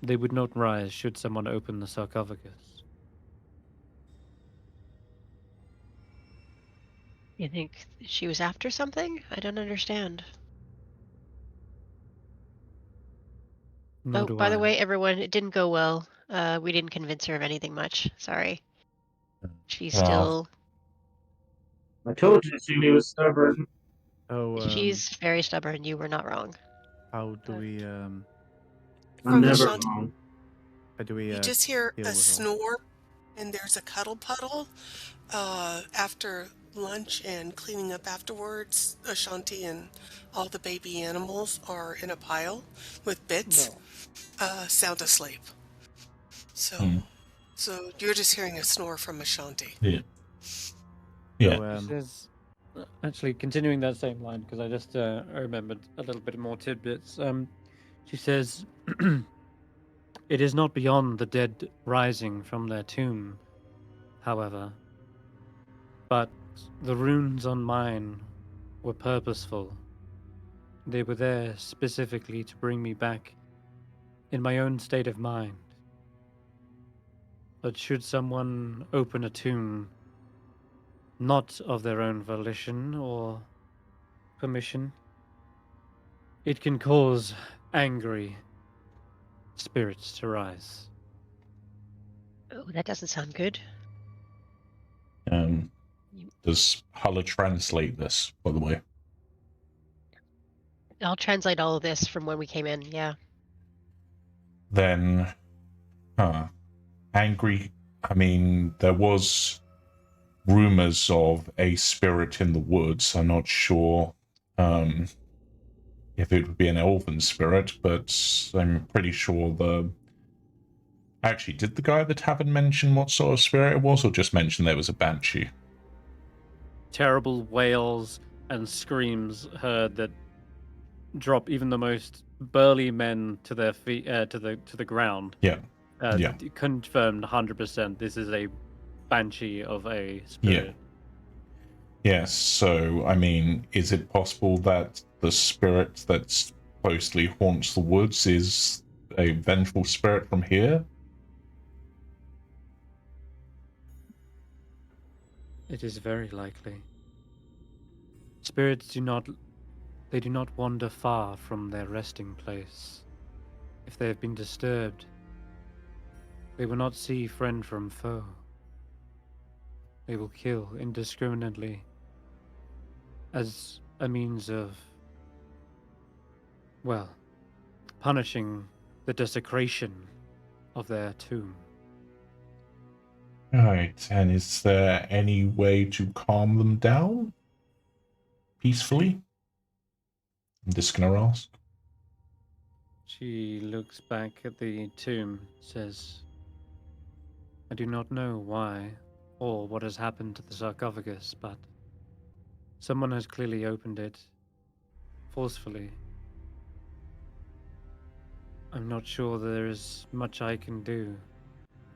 They would not rise should someone open the sarcophagus. You think she was after something? I don't understand. Nor Oh, do by the I. way, everyone, it didn't go well. We didn't convince her of anything much. Sorry. She's still... I told you she was stubborn. Oh, She's very stubborn. You were not wrong. how do we I'm From never Ashanti, wrong. how do we you just hear deal a with her? snore, and there's a cuddle puddle. After lunch and cleaning up afterwards, Ashanti and all the baby animals are in a pile with bits, sound asleep. So you're just hearing a snore from Ashanti. Yeah. So, She says, actually, continuing that same line, because I just remembered a little bit more tidbits. She says, "It is not beyond the dead rising from their tomb, however, but the runes on mine were purposeful. They were there specifically to bring me back in my own state of mind. But should someone open a tomb, not of their own volition or permission, it can cause angry spirits to rise." Oh, that doesn't sound good. Does Hulla translate this, by the way? I'll translate all of this from when we came in, yeah. Then, angry. I mean, there was rumors of a spirit in the woods. I'm not sure if if it would be an elven spirit, but I'm pretty sure the... Actually, did the guy at the tavern mention what sort of spirit it was, or just mention there was a banshee? Terrible wails and screams heard that drop even the most burly men to their feet, to the ground. Yeah. Confirmed 100%. This is a banshee of a spirit. Yes, so, I mean, is it possible that the spirit that supposedly haunts the woods is a vengeful spirit from here? It is very likely. Spirits do not wander far from their resting place. If they have been disturbed, they will not see friend from foe. They will kill indiscriminately as a means of, well, punishing the desecration of their tomb. Right, and is there any way to calm them down? Peacefully? I'm just gonna ask. She looks back at the tomb, says, I do not know why or what has happened to the sarcophagus, but someone has clearly opened it forcefully. I'm not sure there is much I can do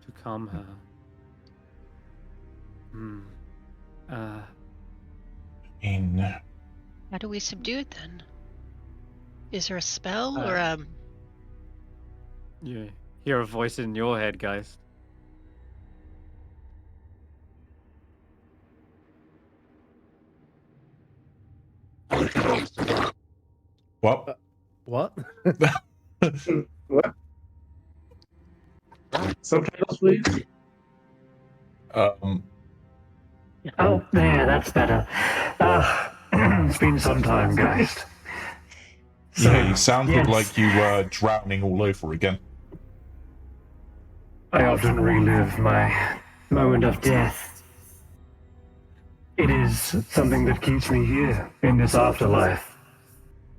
to calm her. How do we subdue it then? Is there a spell or You hear a voice in your head, guys. What? What? What? Subtitles, please. Oh, there, that's better. It's been some time, guys. So, Yeah, you sounded yes, like you were drowning all over again. I often relive my moment of death. It is something that keeps me here in this afterlife,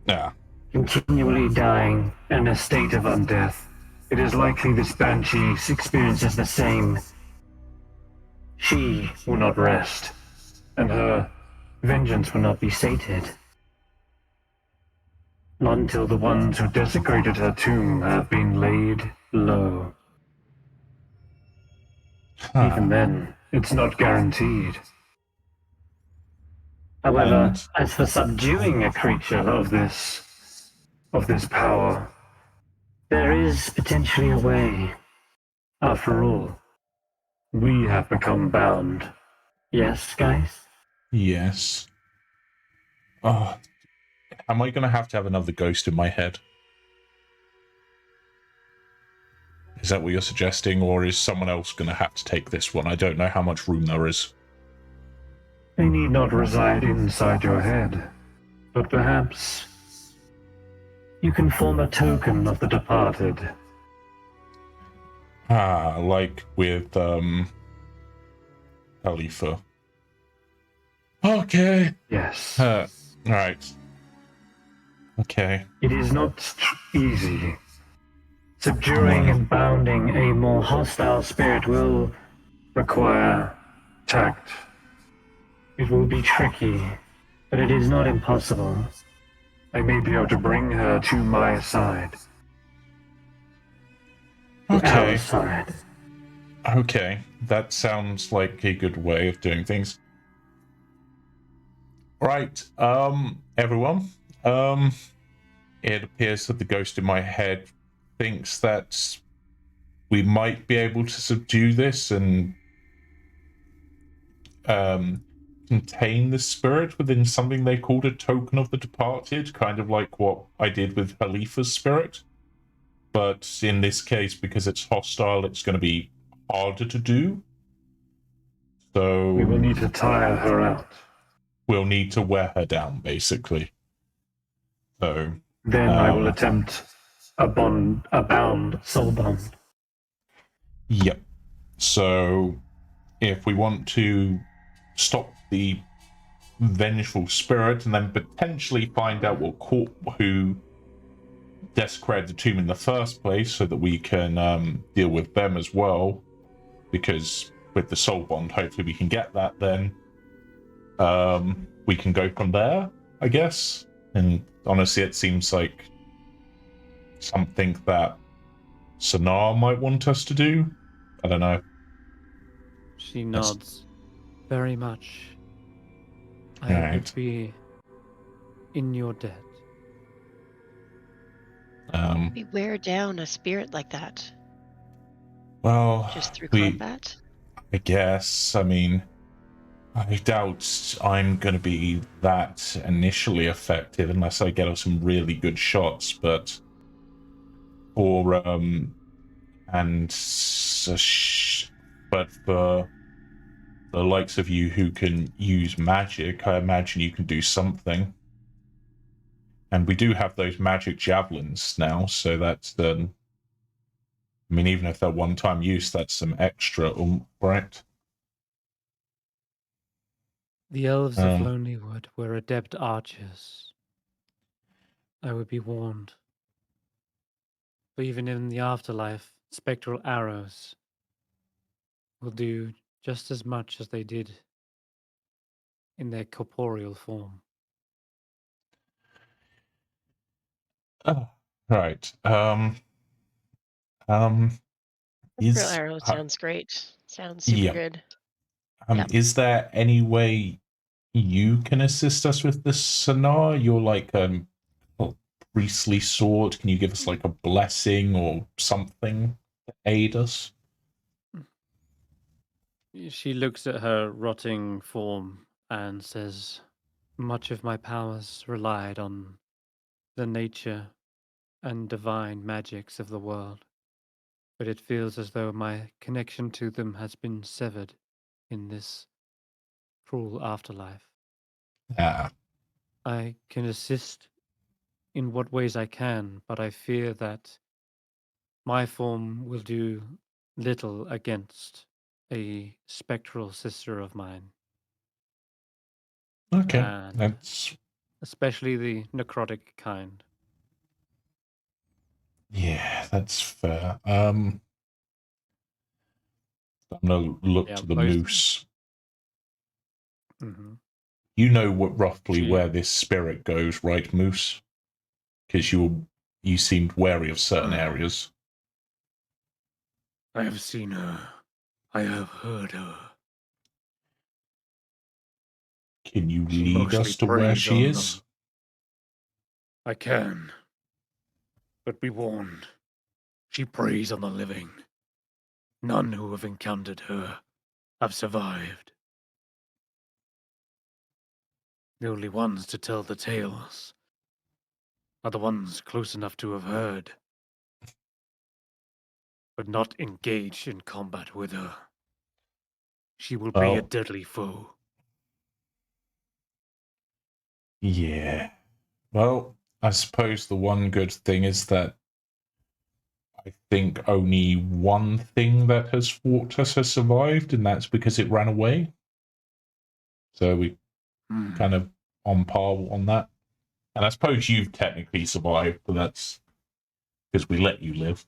Yeah. continually dying in a state of undeath. It is likely this banshee experiences the same. She will not rest, and her vengeance will not be sated. Not until the ones who desecrated her tomb have been laid low. Even then, it's not guaranteed. However, as for subduing a creature of this power, there is potentially a way. After all, we have become bound. Yes, guys? Yes. Oh, am I going to have another ghost in my head? Is that what you're suggesting, or is someone else going to have to take this one? I don't know how much room there is. They need not reside inside your head, but perhaps you can form a token of the departed. Ah, like with, Khalifa. Okay. Yes. Right. Okay. It is not easy. Subduing and bounding a more hostile spirit will require tact. It will be tricky, but it is not impossible. I may be able to bring her to my side. Okay. Our side. Okay. That sounds like a good way of doing things. Right. Everyone. It appears that the ghost in my head thinks that we might be able to subdue this and contain the spirit within something they called a token of the departed, kind of like what I did with Khalifa's spirit. But in this case, because it's hostile, it's going to be harder to do. So We will need to tire her out. We'll need to wear her down, basically. So then I will attempt a bound soul bond. Yep. So if we want to stop the vengeful spirit, and then potentially find out who desecrated the tomb in the first place, so that we can deal with them as well. Because with the soul bond, hopefully we can get that. Then we can go from there, I guess. And honestly, it seems like something that Sonar might want us to do. I don't know. She nods very much. I Right. would be in your debt. We wear down a spirit like that. Well, Just through combat? I guess. I mean, I doubt I'm going to be that initially effective unless I get some really good shots, but for the likes of you who can use magic, I imagine you can do something. And we do have those magic javelins now, so that's I mean, even if they're one-time use, that's some extra right? The elves of Lonelywood were adept archers. I would be warned. But even in the afterlife, spectral arrows will do just as much as they did in their corporeal form. Right. Real arrow sounds great. Sounds super good. Is there any way you can assist us with this sonar? You're like a priestly sword. Can you give us like a blessing or something to aid us? She looks at her rotting form and says, much of my powers relied on the nature and divine magics of the world, but it feels as though my connection to them has been severed in this cruel afterlife. I can assist in what ways I can, but I fear that my form will do little against a spectral sister of mine. Okay, and that's especially the necrotic kind. Yeah, that's fair. I'm gonna look to the moose. Mm-hmm. You know roughly where this spirit goes, right, Moose? Because you seemed wary of certain areas. I have seen her. I have heard her. Can you lead us to where she is? I can. But be warned, she preys on the living. None who have encountered her have survived. The only ones to tell the tales are the ones close enough to have heard, but not engaged in combat with her. She will be a deadly foe. Yeah. Well, I suppose the one good thing is that I think only one thing that has fought us has survived, and that's because it ran away. So we kind of on par on that. And I suppose you've technically survived, but that's because we let you live.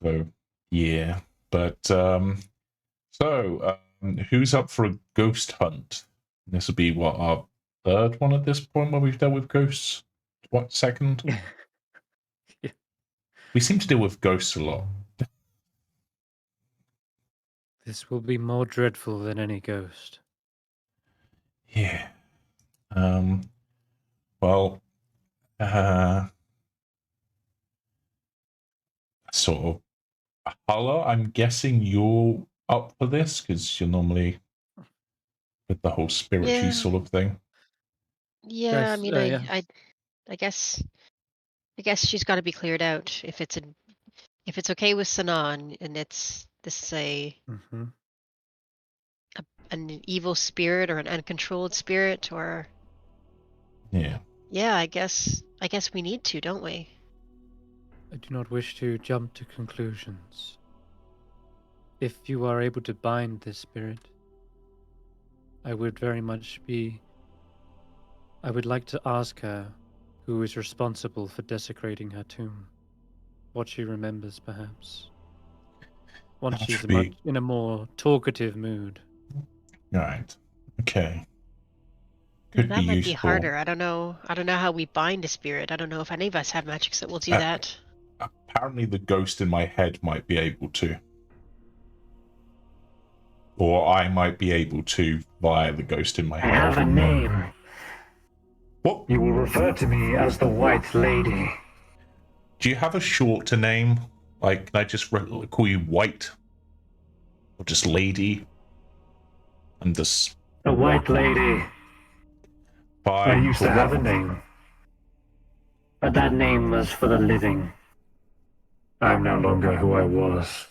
So, yeah. But, who's up for a ghost hunt? This will be, what, our third one at this point where we've dealt with ghosts? What, second? Yeah. We seem to deal with ghosts a lot. This will be more dreadful than any ghost. Yeah. Well, sort of. Hulla, I'm guessing you're up for this because you're normally with the whole spiritual sort of thing. Yeah, Guys, I mean, I guess she's got to be cleared out if it's okay with Sanan and this is an evil spirit or an uncontrolled spirit or I guess we need to, don't we? I do not wish to jump to conclusions. if you are able to bind this spirit, I would very much be. I would like to ask her who is responsible for desecrating her tomb. What she remembers, perhaps. Once That she's should be- in a more talkative mood. Right. Okay. Could that might be useful. harder. I don't know how we bind a spirit. I don't know if any of us have magics that will do that. Apparently the ghost in my head might be able to. Or I might be able to via the ghost in my I head. have a name. What? You will refer to me as the White Lady. Do you have a shorter name? Like, can I just call you White? Or just Lady? And this... The White Lady. I used to have a name. But that name was for the living. I'm no longer who I was.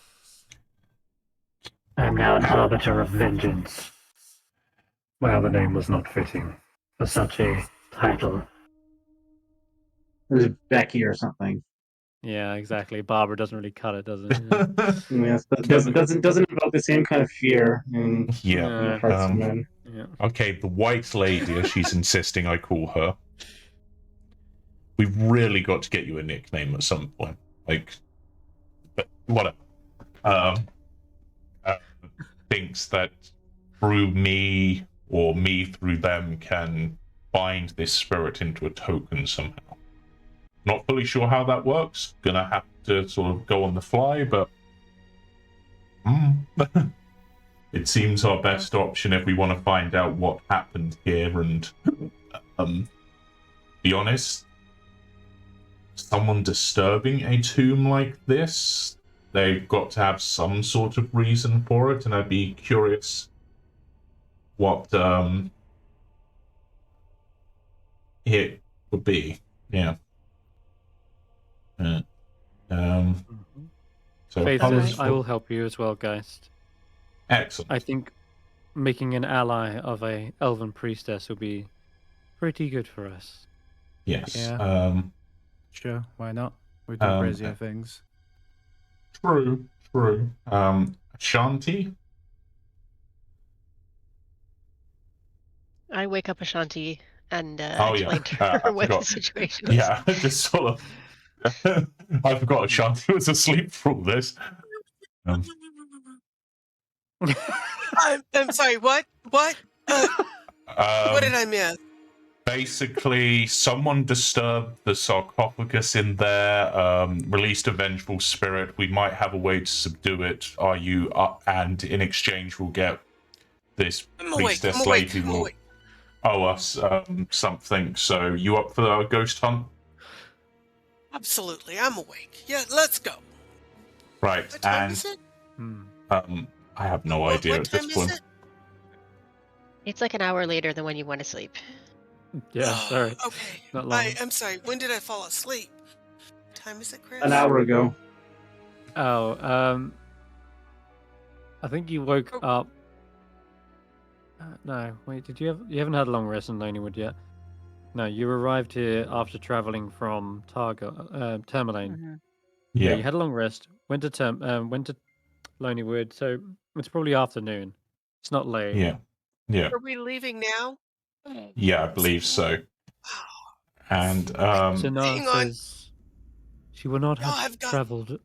I'm now an arbiter of vengeance. My other name was not fitting for such a title. It was Becky or something. Yeah, exactly. Barbara doesn't really cut it, does it? Yes, doesn't invoke the same kind of fear in Yeah. the hearts of men. Yeah. Okay, the White Lady, as she's insisting I call her. We've really got to get you a nickname at some point. Like, but whatever. Thinks that through me or me through them can bind this spirit into a token somehow. Not fully sure how that works. Gonna have to sort of go on the fly, but it seems our best option if we want to find out what happened here and be honest, someone disturbing a tomb like this, they've got to have some sort of reason for it, and I'd be curious what it would be. Yeah. So Faith apologies says, I will help you as well, Geist. Excellent. I think making an ally of a elven priestess will be pretty good for us. Yes. Yeah. Sure, why not? We've done crazier things. True. Ashanti? I wake up Ashanti and Oh, yeah. explain to her I what forgot. the situation is. Yeah, just sort of. I forgot Ashanti was asleep for all this. I'm sorry, what? What? What did I miss? Basically, someone disturbed the sarcophagus in there, released a vengeful spirit. We might have a way to subdue it. Are you up? And in exchange, we'll get this priestess lady will owe us something. So, you up for the ghost hunt? Absolutely, I'm awake. Yeah, let's go. Right, What time and is it? I have no idea at this point. It's like an hour later than when you went to sleep. Yeah, sorry. Okay. Not long. I'm sorry. When did I fall asleep? What time is it, Chris? An hour ago. Oh, I think you woke up. No, wait. Did you have? You haven't had a long rest in Lonelywood yet. No, you arrived here after traveling from Tourmaline. Mm-hmm. Yeah, you had a long rest. Went to Lonelywood, so it's probably afternoon. It's not late. Yeah. Are we leaving now? Yeah, I believe so. And Senrith says she will not have traveled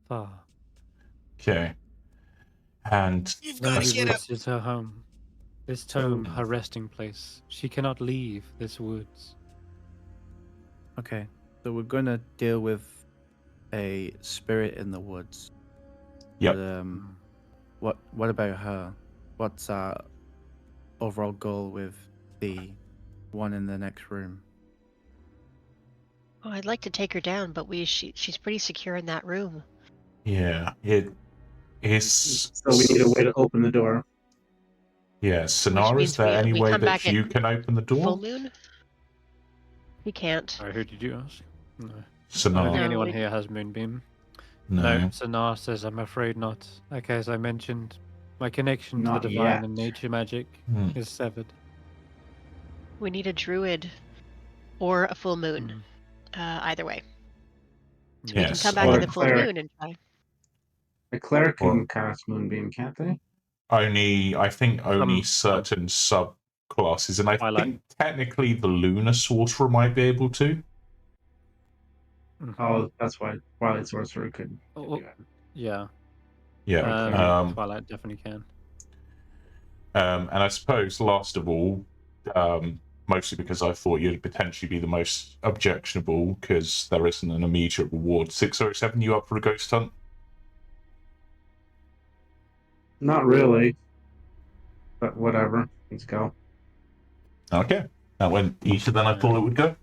far. Okay. And You've got to get up. Lonelywood is her home. This tomb, her resting place. She cannot leave this woods. Okay, so we're gonna deal with a spirit in the woods. Yep. But, what about her? What's our overall goal with the one in the next room? Oh, I'd like to take her down, but she's pretty secure in that room. yeah, it is. So we need a way to open the door. Yeah, Sonara, is there any way that you can open the door? Full moon? We can't. Sorry, who did you ask? No. Sonara. I don't think No, anyone we- here has moonbeam. No. Sonara says, I'm afraid not. Like as I mentioned, my connection to Not the divine yet. and nature magic is severed. We need a druid or a full moon. Either way. So we can Yes, come back or in a the full cleric. moon and try. A cleric can Or cast Moonbeam, can't they? I think only Some certain subclasses, and I Twilight. think technically the Lunar Sorcerer might be able to. Mhm. Oh, that's why Twilight Sorcerer could Oh, do that. yeah. Yeah. Twilight definitely can. And I suppose last of all, mostly because I thought you'd potentially be the most objectionable because there isn't an immediate reward. 607, you up for a ghost hunt? Not really. But whatever. Let's go. Okay. That went easier than I thought it would go.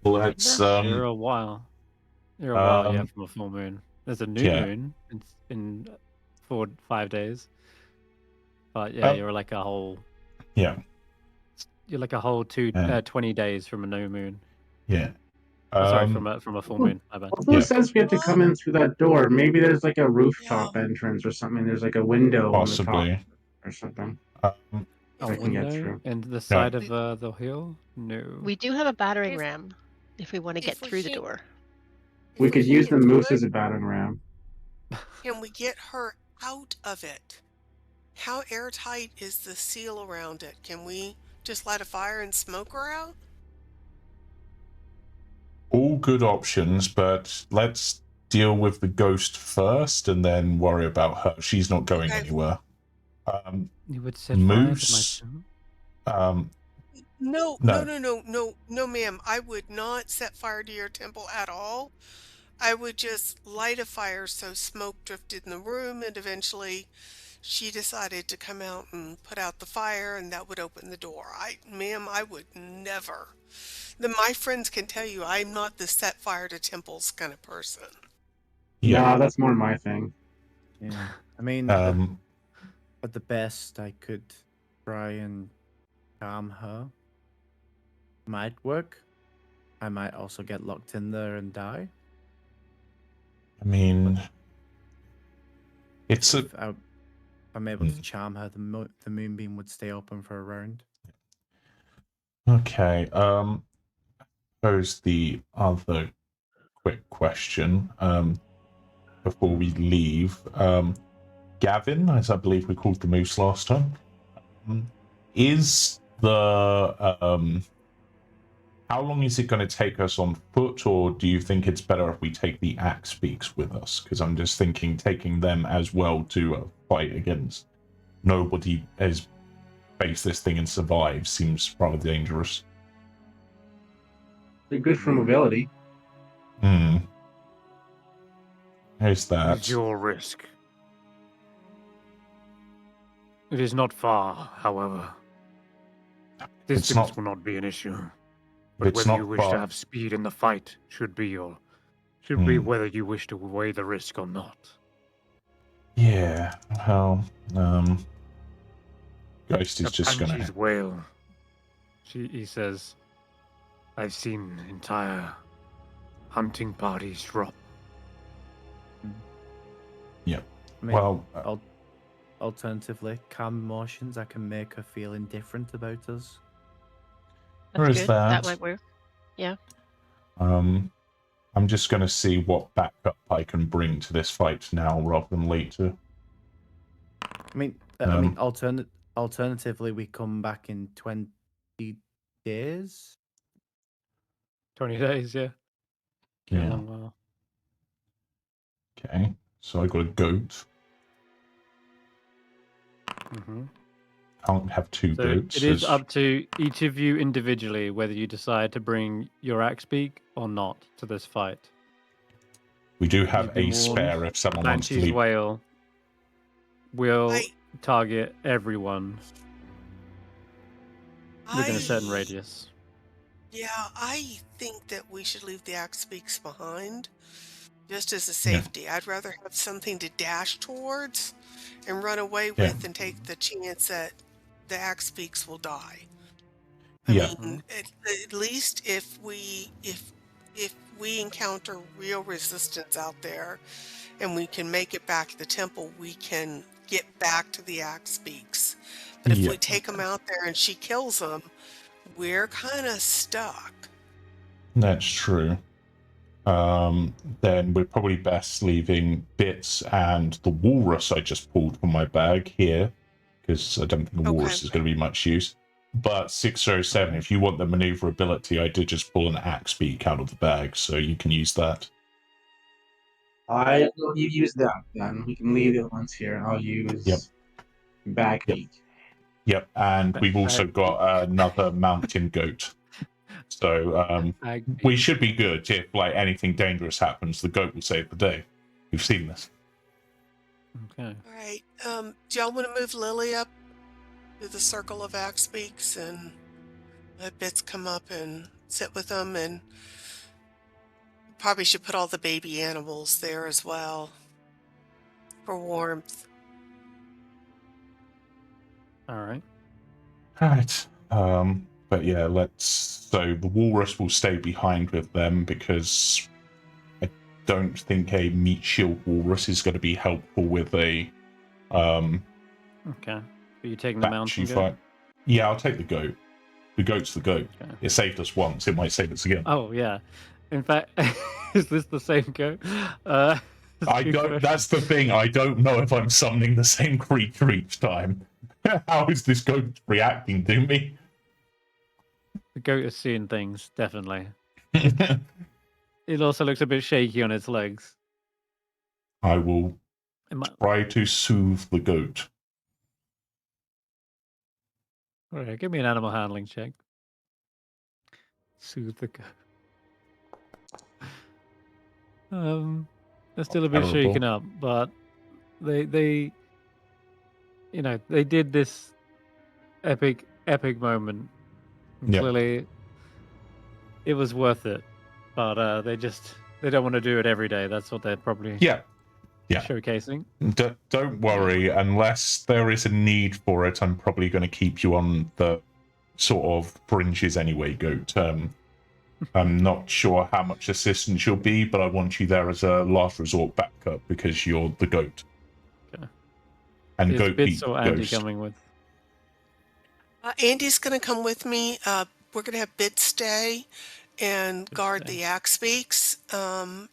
Let's You're a while. You're a while, yeah, from a full moon. There's a new moon in 4-5 days. But yeah, you're like a whole. Yeah. You're like a whole 20 days from a new moon. Yeah. Sorry, from a full moon. My bad. Also, it says we have to come in through that door. Maybe there's like a rooftop entrance or something. There's like a window possibly on the top or something. A I can get window through. in the side of the hill? No. We do have a battering ram if we want to get through the door. We could use the moose as a battering ram. Can we get her out of it? How airtight is the seal around it? Can we just light a fire and smoke her out? all good options, but let's deal with the ghost first and then worry about her. She's not going anywhere. You would set Moose. No, ma'am. I would not set fire to your temple at all. I would just light a fire so smoke drifted in the room, and eventually she decided to come out and put out the fire, and that would open the door. Ma'am, I would never. My friends can tell you I'm not the set fire to temples kind of person. Yeah, that's more my thing. Yeah, I mean, at the best, I could try and calm her. Might work. I might also get locked in there and die. I mean, it's if I'm able to charm her, the moonbeam would stay open for a round. Okay. Pose the other quick question before we leave. Gavin, as I believe we called the moose last time, is the how long is it going to take us on foot, or do you think it's better if we take the axe beaks with us? Because I'm just thinking taking them as well to fight against nobody has faced this thing and survived seems rather dangerous. They're good for mobility. Here's that. It's your risk. It is not far, however. Distance will not be an issue. But whether you wish to have speed in the fight should be whether you wish to weigh the risk or not. Yeah, well, Ghost is just gonna wail. He says, I've seen entire hunting parties drop. Yeah. I mean, well, alternatively, calm emotions. I can make her feel indifferent about us. That's good. That might work. Yeah. I'm just going to see what backup I can bring to this fight now rather than later. I mean, alternatively, we come back in 20 days. 20 days, yeah. Yeah. A long while. Okay, so I got a goat. Mm-hmm. Can't have two goats. It is up to each of you individually whether you decide to bring your axe beak or not to this fight. We do have a spare if someone wants to leave. Banshee's Wail will target everyone within a certain radius. Yeah, I think that we should leave the axe beaks behind, just as a safety. Yeah. I'd rather have something to dash towards and run away with and take the chance that the axe beaks will die. I mean, at least if we encounter real resistance out there and we can make it back to the temple, we can get back to the axe beaks. But if we take them out there and she kills them, we're kind of stuck. That's true. then we're probably best leaving Bits and the walrus I just pulled from my bag here, because I don't think the walrus is going to be much use. But 607, if you want the maneuverability, I did just pull an axe beak out of the bag, so you can use that. I will use that then. We can leave the other ones here. I'll use backbeat. Yep, and we've also got another mountain goat. So we should be good. If like anything dangerous happens, the goat will save the day. We've seen this. Okay. All right. Do y'all want to move Lily up to the circle of axe beaks and let Bits come up and sit with them? And probably should put all the baby animals there as well for warmth. All right. All right. But yeah, so the walrus will stay behind with them because I don't think a meat shield walrus is going to be helpful with a Okay. Are you taking the mountain goat? Fight. Yeah, I'll take the goat. The goat's the goat. Okay. It saved us once. It might save us again. Oh yeah. In fact, is this the same goat? I don't. That's the thing. I don't know if I'm summoning the same creature each time. How is this goat reacting to me? The goat is seeing things, definitely. It also looks a bit shaky on its legs. I will try to soothe the goat. All right, give me an animal handling check. Soothe the goat. They're still a bit shaken up, but they they did this epic moment. And clearly, it was worth it. But they don't want to do it every day. That's what they're probably showcasing. Don't worry, unless there is a need for it, I'm probably going to keep you on the sort of fringes anyway, goat. I'm not sure how much assistance you'll be, but I want you there as a last resort backup because you're the goat. Okay. And is goat Bits or Andy ghost. coming with? Andy's going to come with me. We're going to have Bits stay and guard the axe beaks and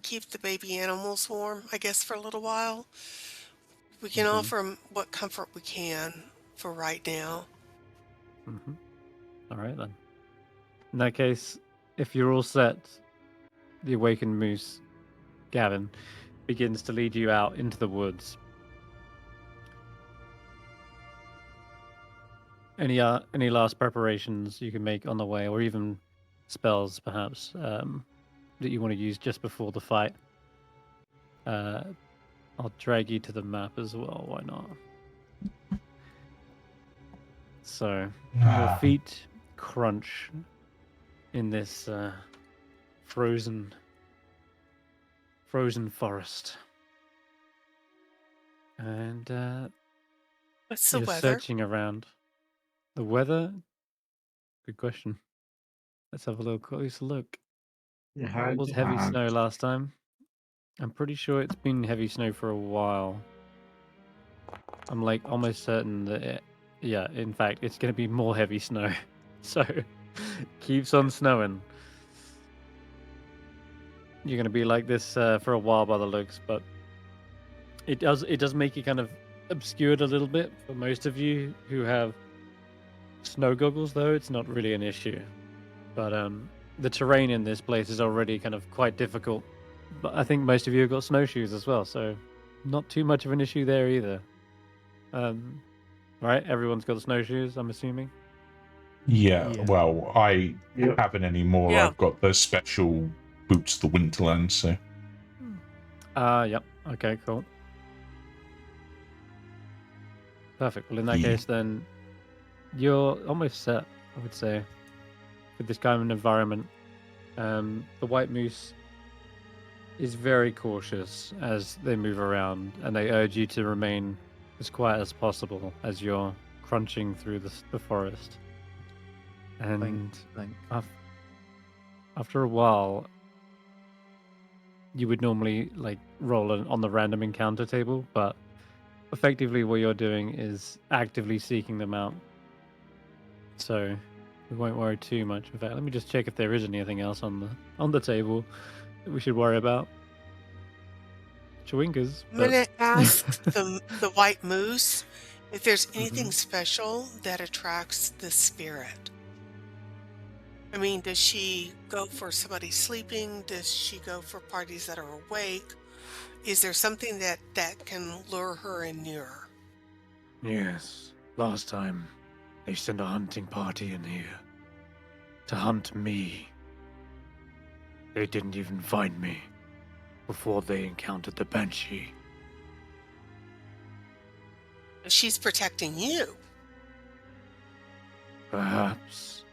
keep the baby animals warm, I guess, for a little while. We can offer them what comfort we can for right now. All right, then. In that case, if you're all set, the awakened moose, Gavin, begins to lead you out into the woods. Any last preparations you can make on the way, or even spells, perhaps, that you want to use just before the fight? I'll drag you to the map as well. Why not? So, your feet crunch in this frozen forest, and What's the you're weather? searching around. The weather? Good question. Let's have a little closer look. It was heavy snow last time. I'm pretty sure it's been heavy snow for a while. I'm like almost certain that in fact, it's going to be more heavy snow. So, keeps on snowing. You're going to be like this for a while by the looks, but it does make it kind of obscured a little bit for most of you who have snow goggles, though. It's not really an issue. But the terrain in this place is already kind of quite difficult. But I think most of you have got snowshoes as well, so not too much of an issue there either. Right? Everyone's got snowshoes, I'm assuming? Yeah, well, I haven't anymore. Yeah. I've got the special boots, the Winterland, so... Yep. Okay, cool. Perfect. Well, in that case, then, you're almost set, I would say, with this kind of environment. The white moose is very cautious as they move around, and they urge you to remain as quiet as possible as you're crunching through the forest. And after a while, you would normally like roll on the random encounter table, but effectively what you're doing is actively seeking them out. So we won't worry too much. In fact, let me just check if there is anything else on the table that we should worry about. Chewingas. I'm going to ask the white moose if there's anything special that attracts the spirit. I mean, does she go for somebody sleeping? Does she go for parties that are awake? Is there something that can lure her in nearer? Yes. Last time, they sent a hunting party in here to hunt me. They didn't even find me before they encountered the Banshee. She's protecting you. Perhaps.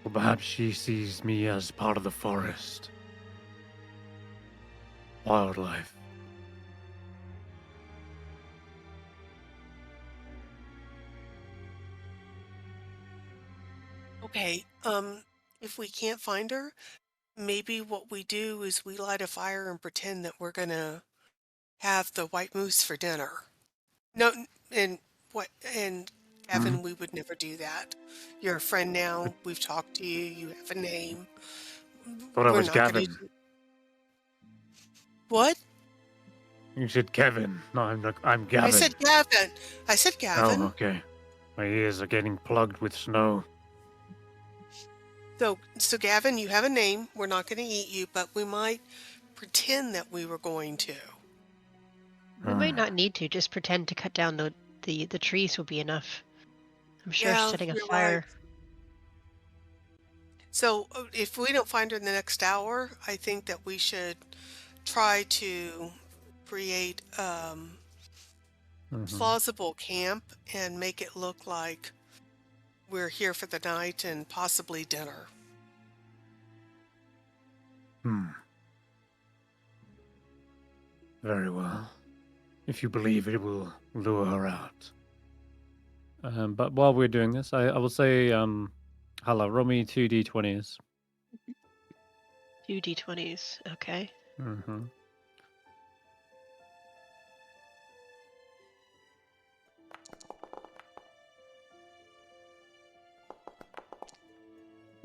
Or perhaps she sees me as part of the forest. Wildlife. Okay, if we can't find her, maybe what we do is we light a fire and pretend that we're gonna have the white moose for dinner. No, and Kevin, we would never do that. You're a friend now. We've talked to you. You have a name. Thought I We're was not gonna Gavin. do- What? You said Kevin. No, I'm Gavin. I said Gavin. I said Gavin. Oh, okay. My ears are getting plugged with snow. So Gavin, you have a name. We're not going to eat you, but we might pretend that we were going to. We might not need to. Just pretend to cut down the trees will be enough. I'm sure setting a you're fire. right. So if we don't find her in the next hour, I think that we should try to create plausible camp and make it look like we're here for the night and possibly dinner. Very well. If you believe it will lure her out. But while we're doing this, I will say, Hulla, roll me 2 d20s. 2 d20s. Okay.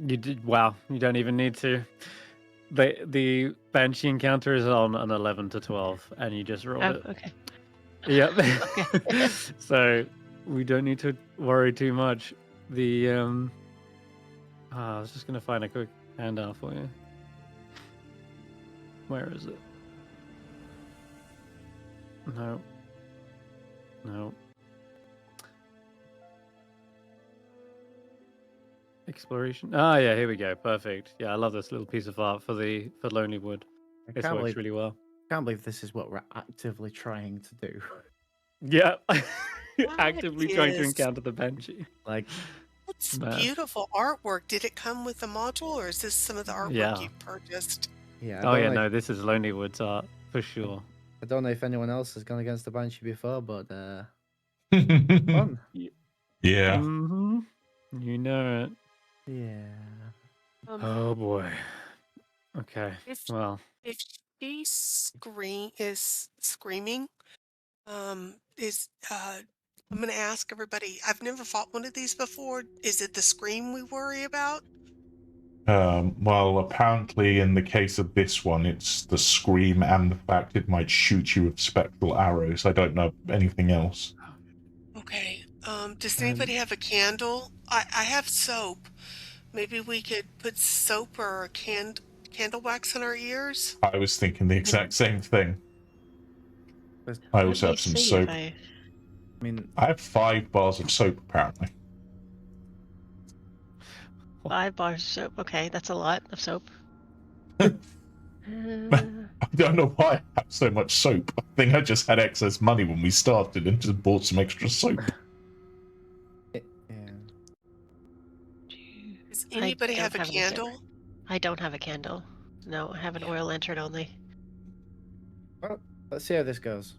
You did wow. You don't even need to. The Banshee encounter is on an 11 to 12, and you just rolled it. Okay. Yep. So we don't need to worry too much. I was just gonna find a quick handout for you. Where is it? No. Exploration. Yeah, here we go. Perfect. Yeah, I love this little piece of art for Lonely Wood. This works really well. Can't believe this is what we're actively trying to do. Yeah. Actively trying to encounter the Banshee. Like, it's beautiful artwork. Did it come with the module, or is this some of the artwork you purchased? Yeah. No, this is Lonely Wood's art for sure. I don't know if anyone else has gone against the Banshee before, but fun. Yeah. You know it. Yeah. Oh boy. Okay. If she is screaming, I'm gonna ask everybody. I've never fought one of these before. Is it the scream we worry about? Well, apparently in the case of this one, it's the scream and the fact it might shoot you with spectral arrows. I don't know anything else. Okay. Does anybody have a candle? I have soap. Maybe we could put soap or candle wax in our ears. I was thinking the exact same thing. I also have some soap. I have 5 bars of soap, apparently. 5 bars of soap. Okay, that's a lot of soap. I don't know why I have so much soap. I think I just had excess money when we started and just bought some extra soap. Does anybody have a candle? I don't have a candle. No, I have an oil lantern only. Well, let's see how this goes.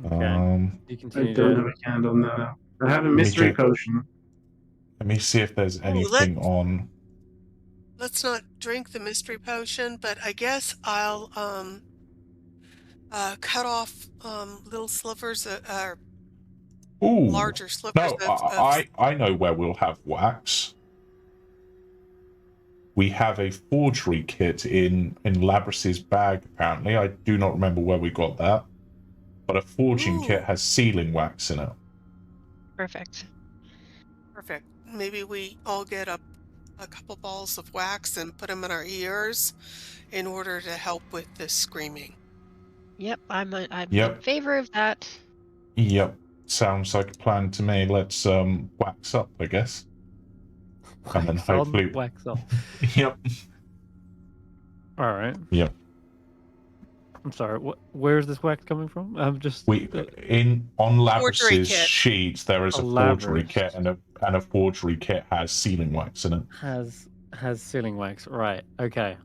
Okay. You I continue don't have a candle, no. I have a mystery potion. Let me see if there's anything on. Let's not drink the mystery potion, but I guess I'll cut off little slivers, Ooh. larger slippers No, of I know where we'll have wax. We have a forgery kit in Labrys's bag, apparently. I do not remember where we got that. But a forging kit has sealing wax in it. Perfect. Perfect. Maybe we all get a couple balls of wax and put them in our ears in order to help with the screaming. Yep, I'm in favor of that. Yep. Sounds like a plan to me. Let's wax up, I guess. And then hopefully wax off. Yep. All right. Yep. I'm sorry. Where is this wax coming from? I'm just on Labrys's sheets there is a forgery kit, and a forgery kit has sealing wax in it. Has sealing wax, right? Okay.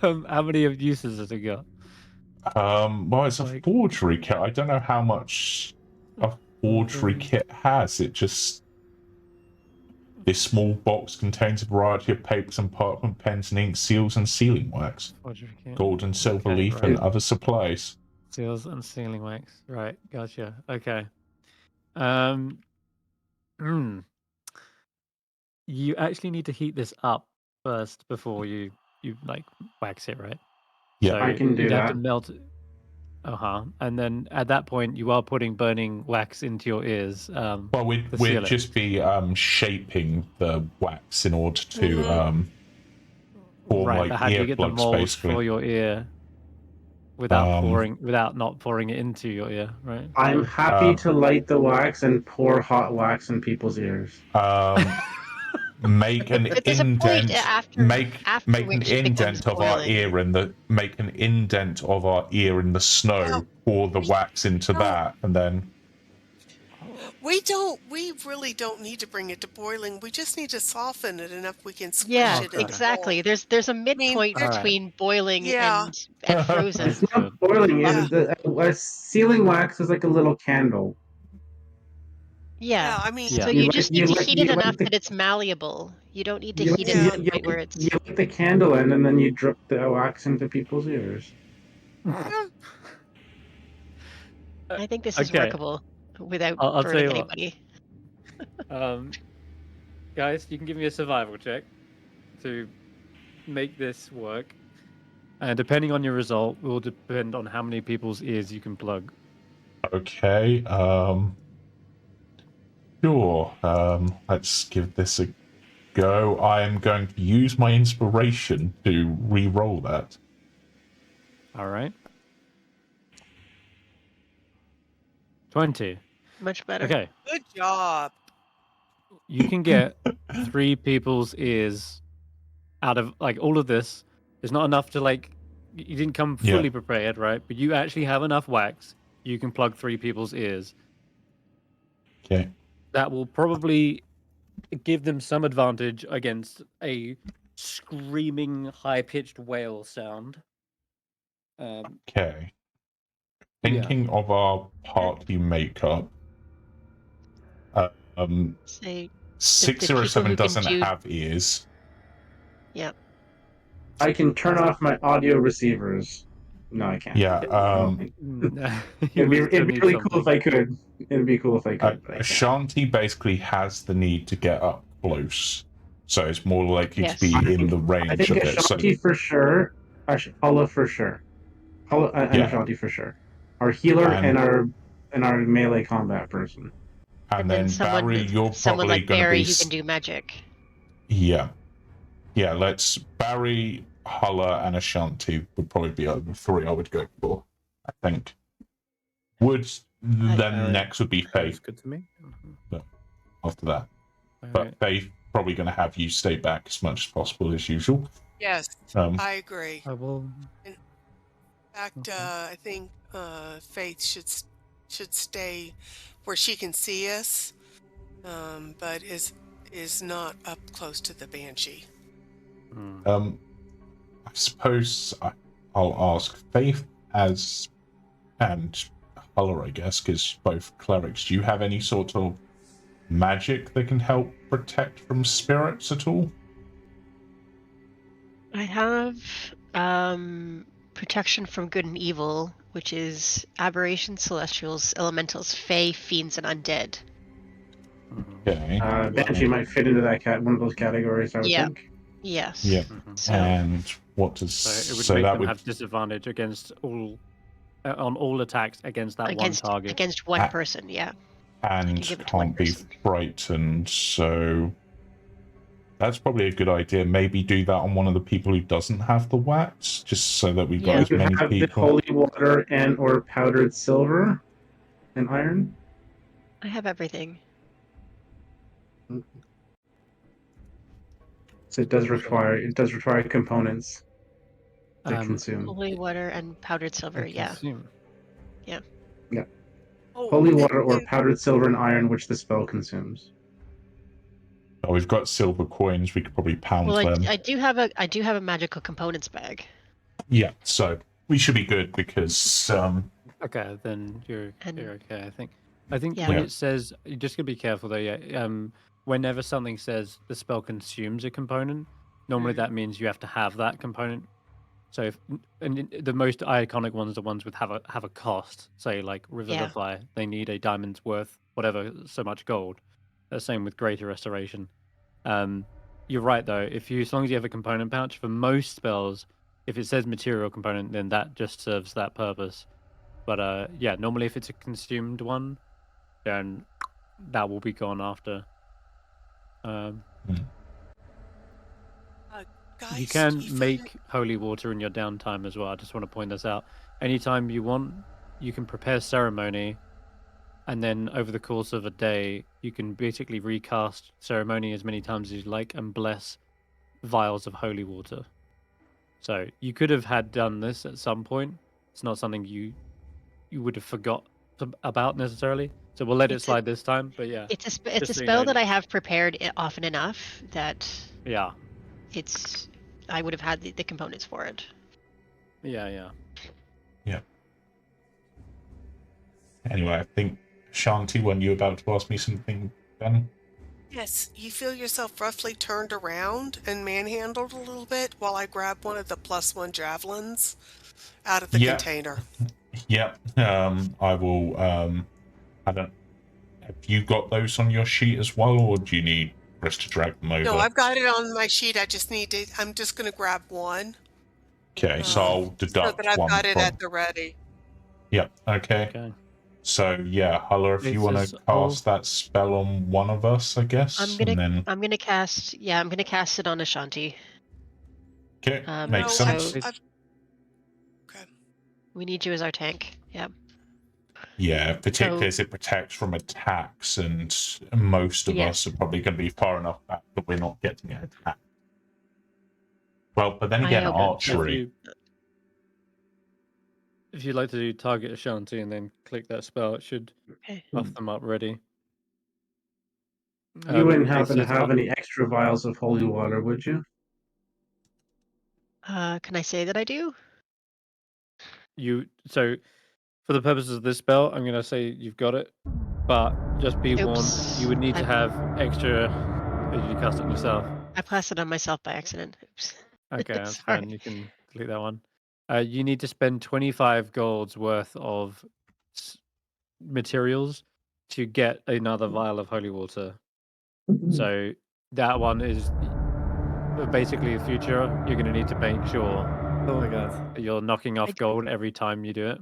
How many uses has it got? Well, it's a forgery kit. I don't know how much a forgery kit has. It just this small box contains a variety of papers and parchment, pens and ink, seals and sealing wax, gold and silver leaf, and other supplies. Seals and sealing wax. Right, gotcha. Okay. You actually need to heat this up first before you like wax it, right? Yeah, so I can do you'd that. have to melt it. And then at that point, you are putting burning wax into your ears. Well, we'd just be shaping the wax in order to form right, but how do you get the earplugs, mold basically. for your ear without not pouring it into your ear, right? I'm happy to light the wax and pour hot wax in people's ears. Make an indent. Make an indent of our boiling. ear in the. Make an indent of our ear in the snow. Pour the wax into that, and then. We really don't need to bring it to boiling. We just need to soften it enough we can squish it. Yeah, exactly. There's a midpoint between boiling and frozen. It's not boiling. A sealing wax is like a little candle. Yeah. I mean, so you just need to heat it enough that it's malleable. You don't need to heat it to the point where it's. You light the candle in, and then you drip the wax into people's ears. I think this is workable without burning anybody. Guys, you can give me a survival check to make this work. And depending on your result, will depend on how many people's ears you can plug. Okay. Sure. Let's give this a go. I am going to use my inspiration to re-roll that. All right. 20. Much better. Okay. Good job. You can get 3 people's ears out of all of this. It's not enough to you didn't come fully prepared, right? But you actually have enough wax. You can plug 3 people's ears. Okay. That will probably give them some advantage against a screaming, high-pitched wail sound. Okay. Thinking of our party makeup. 607 doesn't have ears. Yep. I can turn off my audio receivers. No, I can't. Yeah. It'd be really cool if I could. It'd be cool if I could. Ashanti basically has the need to get up close, so it's more likely to be in the range I think of it. Ashanti for sure. Hulla for sure. Hulla and Ashanti for sure. Our healer and our melee combat person. And then Barry, you're someone probably like going to Barry be. who can do magic. Yeah. Let's Barry, Hulla, and Ashanti would probably be the 3 I would go for. I think. Next would be Faith. Good to me. No, after that, but Faith probably going to have you stay back as much as possible as usual. Yes, I agree. I will. In fact, I think Faith should stay where she can see us, but is not up close to the Banshee. I suppose I'll ask Faith and Hulla, I guess, because both clerics. Do you have any sort of magic that can help protect from spirits at all? I have protection from good and evil, which is aberrations, celestials, elementals, fae, fiends, and undead. Okay. Banshee might fit into that one of those categories, I would Yeah. think. Yes. Yep. So And what does So it would so make that them would have disadvantage against all on all attacks against that one target. against one Ah. person, yeah. and give it to one can't be person. frightened. So that's probably a good idea. Maybe do that on one of the people who doesn't have the wax, just so that we've got Yeah. as You many have the people. holy water and or powdered silver and iron. I have everything. So it does require components to consume. Holy water and powdered silver, to yeah. consume. Oh, Holy water or and powdered silver and iron, which the spell consumes. Oh, we've got silver coins. We could probably pound Well, them. I do have a magical components bag. Yeah, so we should be good because Okay, then you're And- okay. I think Yeah. when Yeah. it says, you're just gonna be careful though. Yeah. Whenever something says the spell consumes a component, normally that means you have to have that component. So the most iconic ones are the ones with have a cost. Say like Revivify, they need a diamond's worth, whatever, so much gold. The same with Greater Restoration. You're right though. As long as you have a component pouch for most spells, if it says material component, then that just serves that purpose. But yeah, normally if it's a consumed one, then that will be gone after. You guys, can you make holy water in your downtime as well. I just want to point this out. Anytime you want, you can prepare ceremony, and then over the course of a day, you can basically recast ceremony as many times as you like and bless vials of holy water. So you could have done this at some point. It's not something you would have forgot about necessarily. So we'll let it slide this time. But yeah, It's a just spell so you know that I have prepared often enough that yeah, I would have had the components for it. yeah. anyway, I think Shanti, when you were about to ask me something, Ben? Yes, you feel yourself roughly turned around and manhandled a little bit while I grab one of the +1 javelins out of the container. Yep. I will. I don't. Have you got those on your sheet as well, or do you need us to drag them over? No, I've got it on my sheet. I just need to. I'm just going to grab one. Okay, so I'll So deduct that I've one got it from. at the ready. Yep. Okay. Okay. So yeah, Hulla, if you This want is to all- cast that spell on one of us, I guess, I'm gonna and then I'm gonna cast it on Ashanti. okay, makes No, sense. Okay. We need you as our tank. Yeah. Yeah, particularly So- as it protects from attacks, and most of Yes. us are probably going to be far enough back that we're not getting attacked. Well, but then again, hope not. archery. If you'd like to do target Ashanti and then click that spell, it should Okay. buff them up ready. You wouldn't it happen to says have any extra vials of holy water, would you? Can I say that I do? So for the purposes of this spell, I'm gonna say you've got it, but just be warned, Oops. you would need to have extra. Did you cast it on yourself? I passed it on myself by accident. Oops. Okay, that's Sorry. fine. You can delete that one. You need to spend 25 golds worth of materials to get another vial of holy water. So that one is basically the future. You're going to need to make sure Oh my god. that you're knocking off gold every time you do it.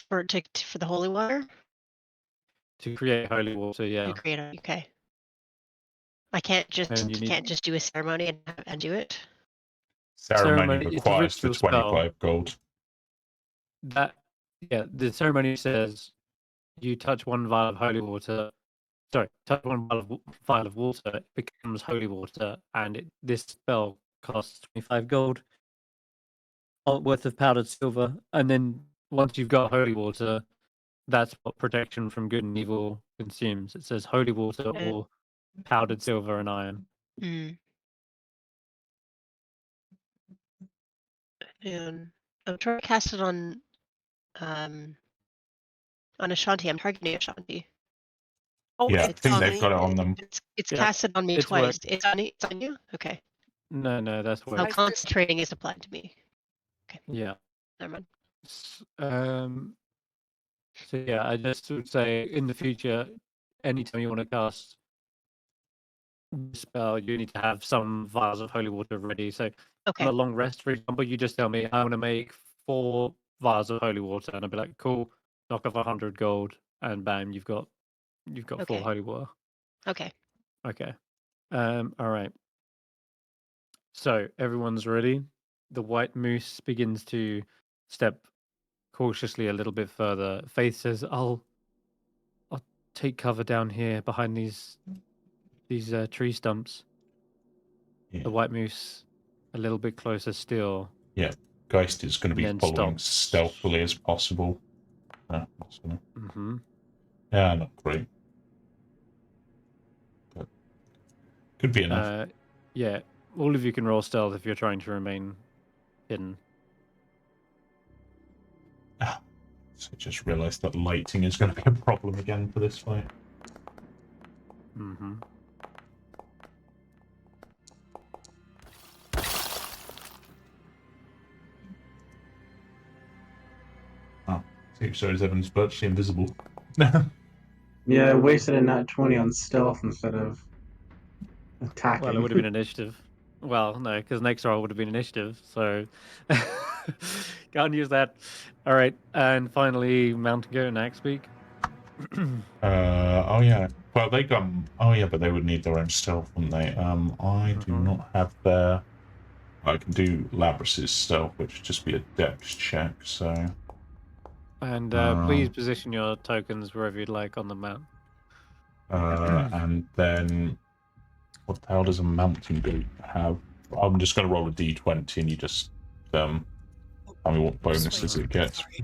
For the holy water? To create holy water, yeah. To create it. Okay. I can't just And you need- do a ceremony and do it. Ceremony it's a requires the ritual spell. 25 gold. The ceremony says you touch one vial of holy water. Sorry, touch one vial of water, it becomes holy water, and this spell costs 25 gold worth of powdered silver. And then once you've got holy water, that's what protection from good and evil consumes. It says holy water or powdered silver and iron. And I'm trying to cast it on Ashanti. I'm targeting Ashanti. Oh, Yeah, I it's think on they've me. got it on them. It's Yeah, casted on me it's twice. worked. It's on you? Okay. No, that's So what. concentrating is applied to me. Yeah. Never mind. So yeah, I just would say in the future, anytime you want to cast this spell, you need to have some vials of holy water ready. So Okay. on a long rest, for example, you just tell me I want to make 4 vials of holy water, and I'll be like, cool, knock off 100 gold, and bam, you've got 4 Okay. holy water. Okay. Okay. All right. So everyone's ready. The white moose begins to step cautiously a little bit further. Faith says, I'll take cover down here behind these tree stumps." Yeah. The white moose a little bit closer still. Yeah. Geist is going to be And then following stops. stealthily as possible. Mm-hmm. Yeah, not great. But could be enough. Yeah, all of you can roll stealth if you're trying to remain hidden. So I just realised that lighting is going to be a problem again for this fight. Mm-hmm. Oh, 607's virtually invisible. Yeah, I wasted a nat 20 on stealth instead of attacking. Well, it would have been initiative. Well, no, because next roll would have been initiative, so can't use that. All right, and finally, Mountain Goat and Axebeak. Oh yeah. Well, they got. Oh yeah, but they would need their own stealth, wouldn't they? I do not have their. I can do Labrys's stealth, which would just be a dex check. So. And please position your tokens wherever you'd like on the map. And then, what the hell does a mountain goat have? I'm just going to roll a d20, and you just tell me what bonuses it gets. Sorry.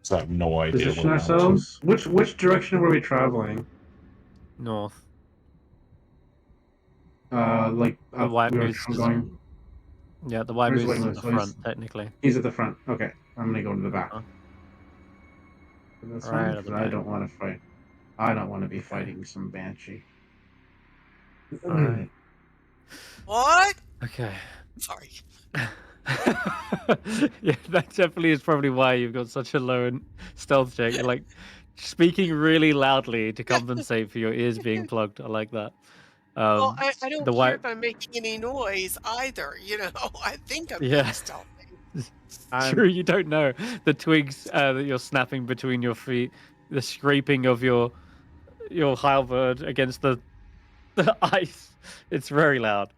So I have no idea. Position ourselves. Which direction were we traveling? North. Like The white we were moose is- going. Yeah, the white Where's moose is White at Moose? the front, technically. He's at the front. Okay, I'm gonna go to the back. Uh-huh. That's Right fine, at the 'cause I back. don't want to fight. I don't want to be fighting some banshee. All right. What? Okay. Sorry. Yeah, that definitely is probably why you've got such a low stealth check. You're like speaking really loudly to compensate for your ears being plugged. I like that. Well, I don't the care white, if I'm making any noise either. You know, I think I'm Yeah. being stealthy. True, you don't know the twigs that you're snapping between your feet, the scraping of your halberd against the ice. It's very loud.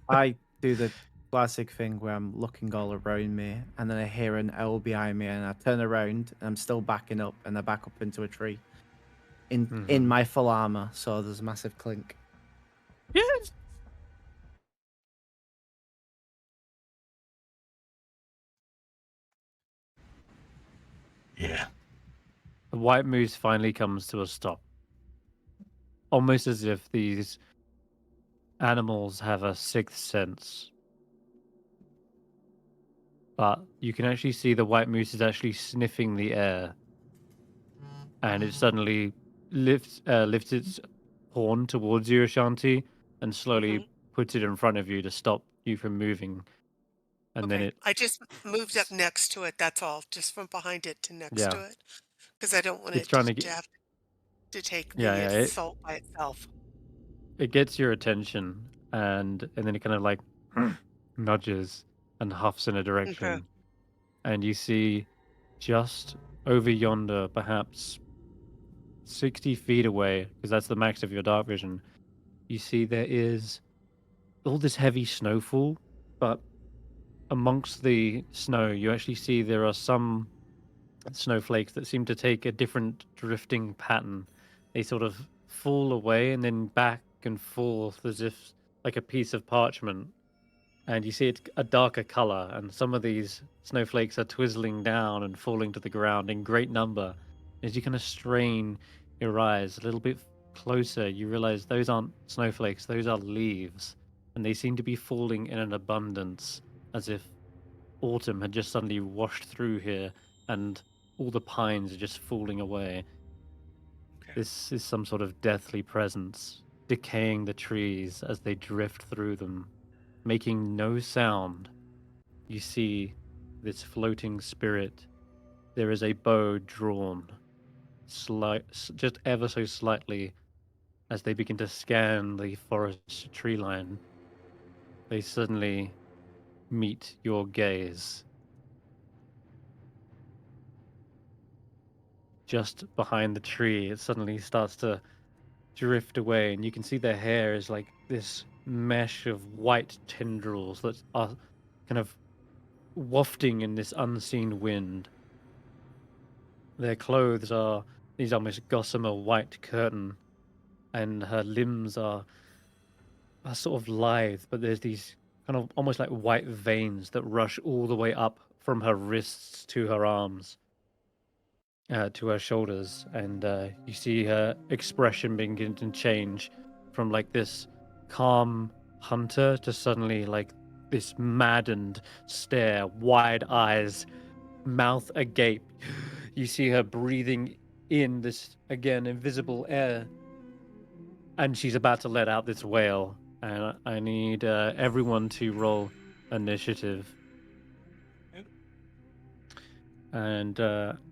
I do the classic thing where I'm looking all around me, and then I hear an owl behind me, and I turn around, and I'm still backing up, and I back up into a tree, in my full armor. So there's a massive clink. Yes. Yeah. The white moose finally comes to a stop, almost as if these animals have a sixth sense. But you can actually see the white moose is actually sniffing the air, and it suddenly lifts its horn towards you, Ashanti, and slowly puts it in front of you to stop you from moving. And then I just moved up next to it. That's all, just from behind it to next to it, because I don't want it's it trying to have to take the Yeah, assault by itself. it gets your attention, and then it kind of like nudges and huffs in a direction, Okay. and you see just over yonder, perhaps 60 feet away, because that's the max of your dark vision, you see there is all this heavy snowfall, but amongst the snow, you actually see there are some snowflakes that seem to take a different drifting pattern. They sort of fall away and then back and forth as if like a piece of parchment. And you see it's a darker color, and some of these snowflakes are twizzling down and falling to the ground in great number. As you kind of strain your eyes a little bit closer, you realize those aren't snowflakes, those are leaves, and they seem to be falling in an abundance, as if autumn had just suddenly washed through here and all the pines are just falling away. This is some sort of deathly presence, decaying the trees as they drift through them, making no sound. You see this floating spirit, there is a bow drawn, just ever so slightly, as they begin to scan the forest tree line. They suddenly meet your gaze. Just behind the tree, it suddenly starts to drift away, and you can see their hair is like this mesh of white tendrils that are kind of wafting in this unseen wind. Their clothes are these almost gossamer white curtain, and her limbs are sort of lithe, but there's these kind of almost like white veins that rush all the way up from her wrists to her arms, to her shoulders, and you see her expression begin to change from like this calm hunter to suddenly like this maddened stare, wide eyes, mouth agape. You see her breathing in this again invisible air, and she's about to let out this wail. And I need everyone to roll initiative. And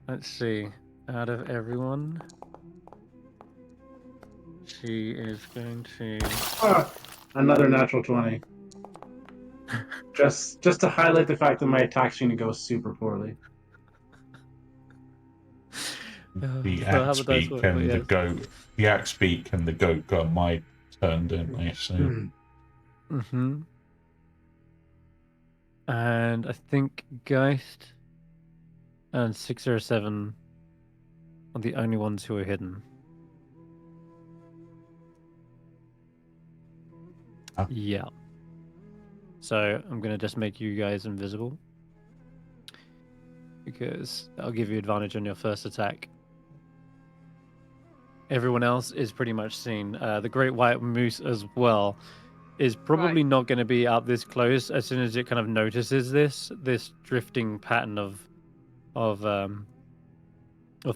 let's see, out of everyone, she is going to. Another natural 20. just to highlight the fact that my attack's going to go super poorly. The So how axe the dice beak work, and but the yes. goat. The axe beak and the goat got my turn, didn't they? So Mm-hmm. And I think Geist and 607 are the only ones who are hidden. Ah. Yeah. So I'm going to just make you guys invisible, because that'll give you advantage on your first attack. Everyone else is pretty much seen. The great white moose as well is probably not going to be up this close. As soon as it kind of notices this drifting pattern of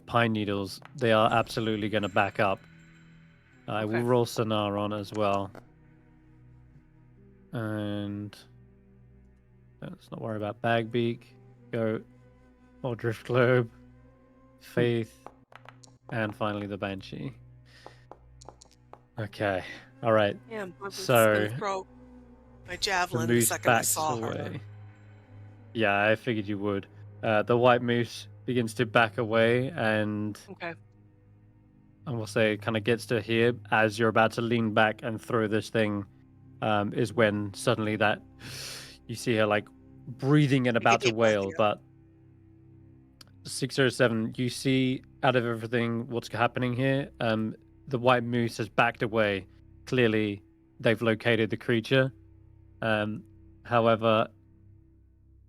pine needles, they are absolutely going to back up. I will roll sonar on as well, and let's not worry about Bagbeak, Goat, or Drift Globe, Faith, and finally the Banshee. Okay, all right. Yeah, I was So gonna throw my the javelin the moose second I backs saw her. away. Yeah, I figured you would. The white moose begins to back away, and we'll say kind of gets to here as you're about to lean back and throw this thing. Is when suddenly that you see her like breathing and about to wail, but 607, you see out of everything what's happening here. The white moose has backed away. Clearly, they've located the creature. However,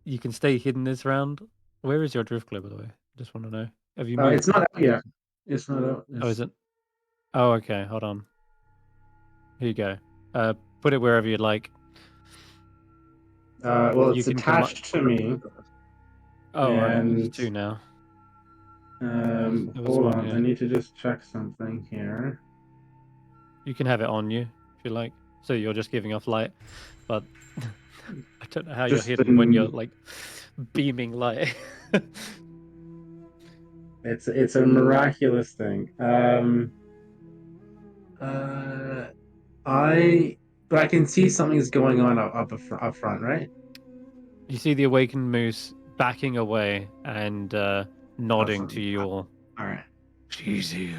you can stay hidden this round. Where is your drift globe, by the way? Just want to know. Have you moved? It's not out yet. It's not out. Oh, is it? Oh, okay. Hold on. Here you go. Put it wherever you'd like. Well, it's attached to me. Oh, all right. There's two now. Hold on. I need to just check something here. You can have it on you if you like. So you're just giving off light, but I don't know how you're hidden when you're like beaming light. It's a miraculous thing. But I can see something's going on up front, right? You see the awakened moose backing away and nodding to you all. All right. She's here.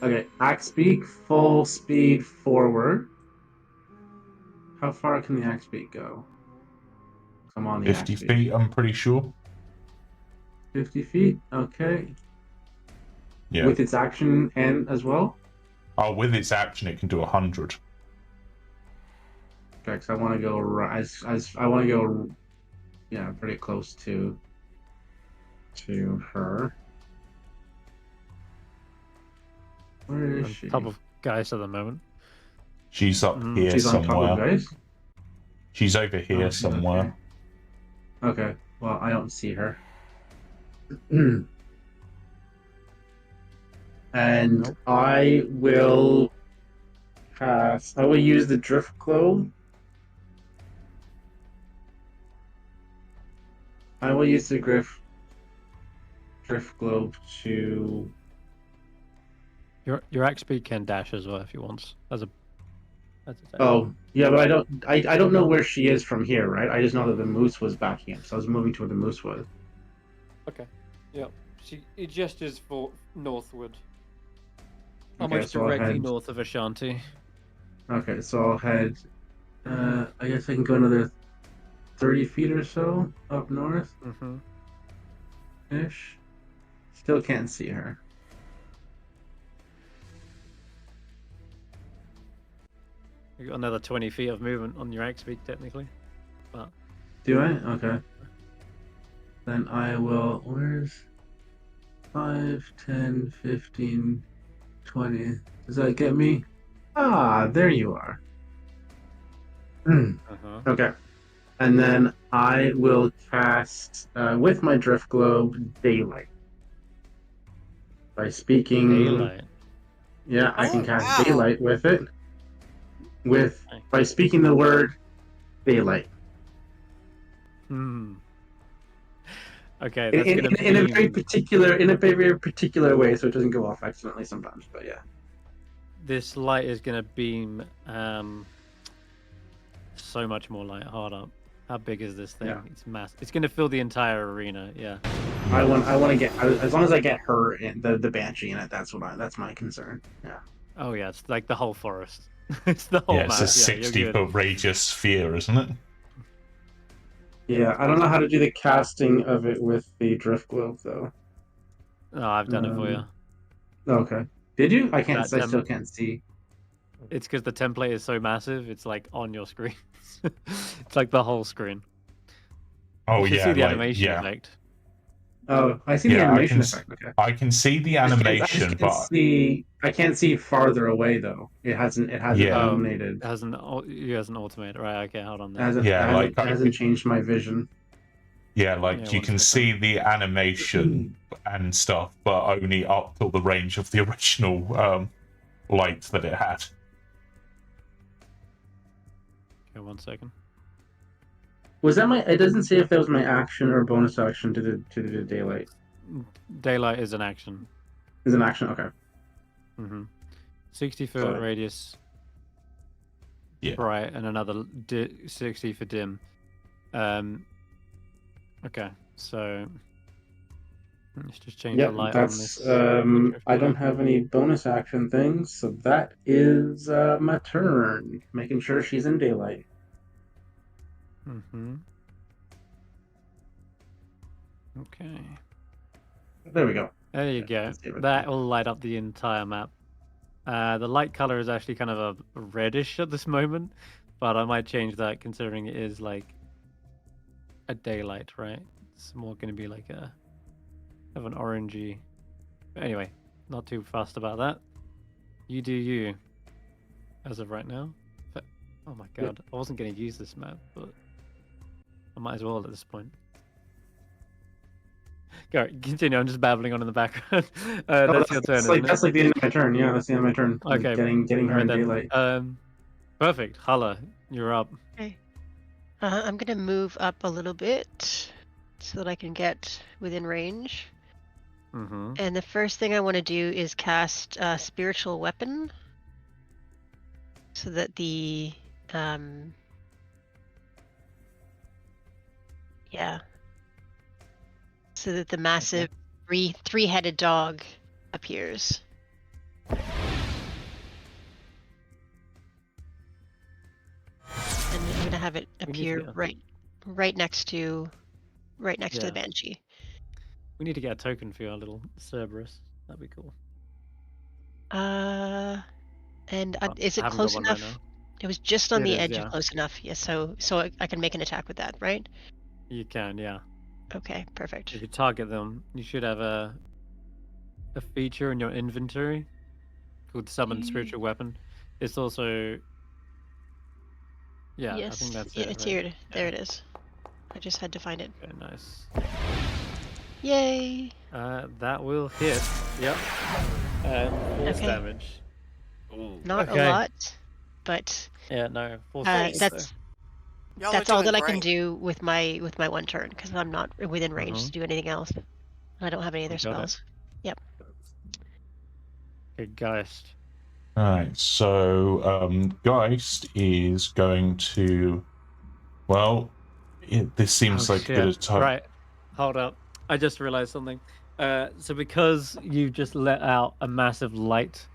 Okay. Axe beak, full speed forward. How far can the axe beak go? Come on, the 50 feet, I'm pretty sure. 50 feet. Okay. Yeah. With its action and as well. Oh, with its action, it can do 100. Okay, because I want to go I want to go, yeah, pretty close to her. Where is she? Top of Geist at the moment. She's up here She's somewhere. on top of Geist? She's over here somewhere. Okay. Well, I don't see her. And nope. I will use the drift globe I will use the drift globe to. Your axe speed can dash as well if he wants. As a Oh, yeah, but I don't know where she is from here, right? I just know that the moose was backing up, so I was moving to where the moose was. Okay. Yeah. It gestures for northward. Okay, Almost so I'll directly head. north of Ashanti. Okay, so I'll head. I guess I can go another 30 feet or so up north Mm-hmm. ish. Still can't see her. You got another 20 feet of movement on your axe speed, technically. But Do I? Okay. Then I will. Where's 5, 10, 15, 20? Does that get me? Ah, there you are. Okay. And then I will cast, with my Drift Globe, Daylight. By speaking. Daylight. Yeah, I can Oh, cast wow. Daylight with it. By speaking the word Daylight. Okay, that's in, gonna in a very beam. particular way, so it doesn't go off accidentally sometimes. But yeah, This light is gonna beam so much more light. Hold up. How big is this thing? Yeah. It's massive. It's gonna fill the entire arena. Yeah. I want to get, as long as I get her in the banshee in it. That's my concern. Yeah. Oh yeah, it's like the whole forest. It's the whole Yeah, map. it's a Yeah, you're good. 60-foot radius sphere, isn't it? Yeah, I don't know how to do the casting of it with the Drift Globe though. Oh, I've done it for you. Okay. Did you? I That still can't see. It's because the template is so massive. It's like on your screen. It's like the whole screen. Oh, You should yeah. see the like, animation yeah. effect. Oh, I see the animation effect. Okay. I can see the animation, but I can't see farther away though. It hasn't Yeah. illuminated. It hasn't automated. Right, okay, hold on It there. hasn't changed my vision. Yeah, Yeah, you one can second. see the animation and stuff, but only up till the range of the original light that it had. Okay, 1 second. Was that my? It doesn't say if that was my action or bonus action to do daylight. Daylight is an action. Is an action? Okay. 60-foot Sorry. radius. Yeah. Bright, and another 60 for dim. Okay, so let's just change the light on this. I don't have any bonus action things, so that is my turn. Making sure she's in daylight. Okay. There we go. There you go. That will light up the entire map. The light color is actually kind of a reddish at this moment, but I might change that considering it is like a daylight, right? It's more going to be like a of an orangey. But anyway, not too fast about that. You do you. As of right now. But, oh my god, I wasn't going to use this map, but I might as well at this point. Go, continue. I'm just babbling on in the background. That's your turn. That's like the end of my turn. Yeah, that's the end of my turn. Okay. Getting her in daylight. Perfect. Hulla, you're up. Okay. I'm gonna move up a little bit so that I can get within range. And the first thing I want to do is cast Spiritual Weapon, so that the so that the massive three-headed dog appears. And I'm gonna have it appear right next to the Banshee. We need to get a token for your little Cerberus. That'd be cool. And is it close enough? Right, it was just on the edge yeah. of close enough. Yeah, so I can make an attack with that, right? You can, yeah. Okay, perfect. If you target them, you should have a feature in your inventory called Summon Spiritual Weapon. It's also yes, I think that's it's right? here. There it is. I just had to find it. Okay, nice. Yay! That will hit. Yep. Force damage. Ooh. Not a lot, but yeah, no. Force Y'all That's are all doing that I can great. do with my one turn because I'm not within range to do anything else. And I don't have any other You got it. spells. Yep. Okay, Geist. Alright, so Geist is going to. Well, this seems like a good time. Right, hold up. I just realized something. So because you just let out a massive light,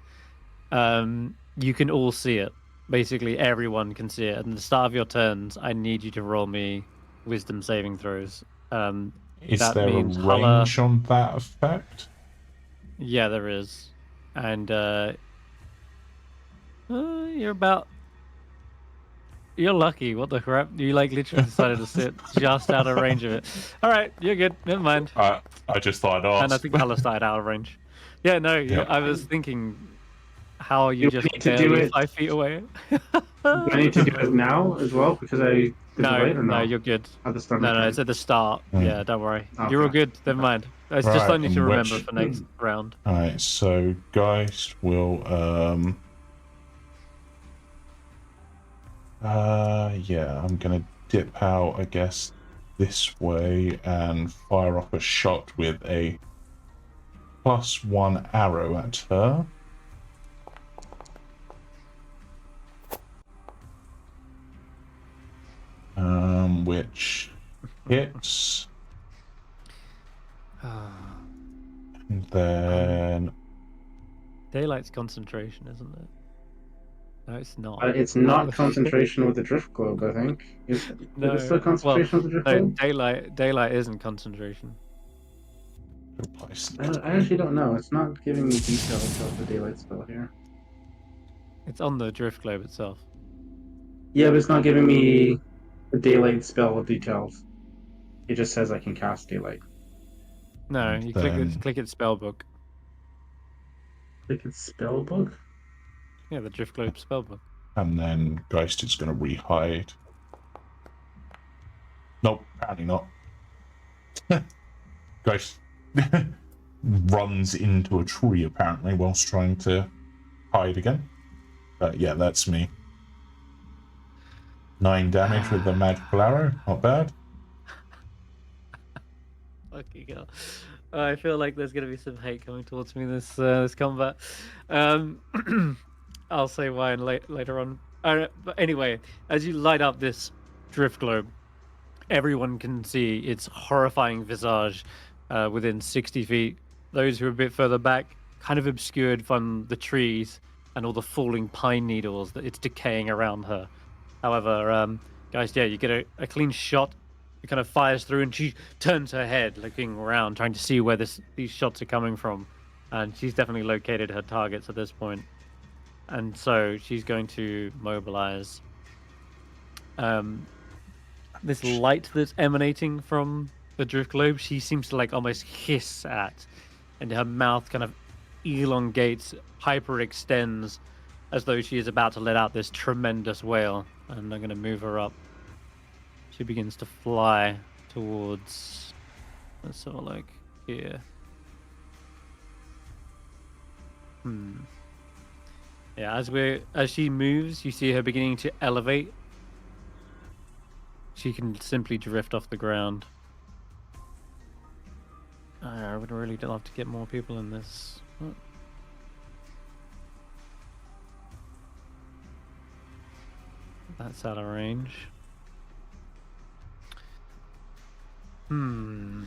you can all see it. Basically, everyone can see it. At the start of your turns, I need you to roll me wisdom saving throws. Is That there a means Hulla. range on that effect? Yeah, there is. And you're about. You're lucky. What the crap? You like literally decided to sit just out of range of it. All right, you're good. Never mind. I just thought I'd And I ask. think Hulla started out of range. Yeah, no, Yep. I was thinking, how are you Do I just need to do barely it? 5 feet away? Do I need to do it now as well because I did the light or No, no? you're good. At the start No, of the no, turn. it's at the start. Yeah, don't worry. Okay. You're all good. Never mind. It's just Right, something to in remember which- for next round. Alright, so Geist will yeah, I'm gonna dip out, I guess, this way and fire off a shot with a +1 arrow at her. Which hits. And then Daylight's concentration, isn't it? No, it's not. It's not concentration with the drift globe, I think. Is it still concentration with the drift no, globe? daylight isn't concentration. replace I actually don't know. It's not giving me details of the daylight spell here. It's on the drift globe itself. Yeah, but it's not giving me the daylight spell details. It just says I can cast daylight. No, And you then- click it spellbook. Click its spell book. Yeah, the drift globe spellbook. And then Geist is going to rehide. Nope, apparently not. Geist runs into a tree, apparently, whilst trying to hide again. But yeah, that's me. 9 damage with the magical arrow. Not bad. Fucking hell. I feel like there's gonna be some hate coming towards me this combat. I'll say why later on. But anyway, as you light up this drift globe, everyone can see its horrifying visage within 60 feet. Those who are a bit further back, kind of obscured from the trees and all the falling pine needles that it's decaying around her. However, guys, yeah, you get a clean shot. It kind of fires through, and she turns her head, looking around, trying to see where these shots are coming from. And she's definitely located her targets at this point. And so she's going to mobilize this light that's emanating from the drift globe. She seems to like almost hiss at, and her mouth kind of elongates, hyperextends, as though she is about to let out this tremendous wail. And I'm going to move her up. She begins to fly towards, let's sort of like here. Yeah, as she moves, you see her beginning to elevate. She can simply drift off the ground. I would really love to get more people in this. Oh. That's out of range. Friend.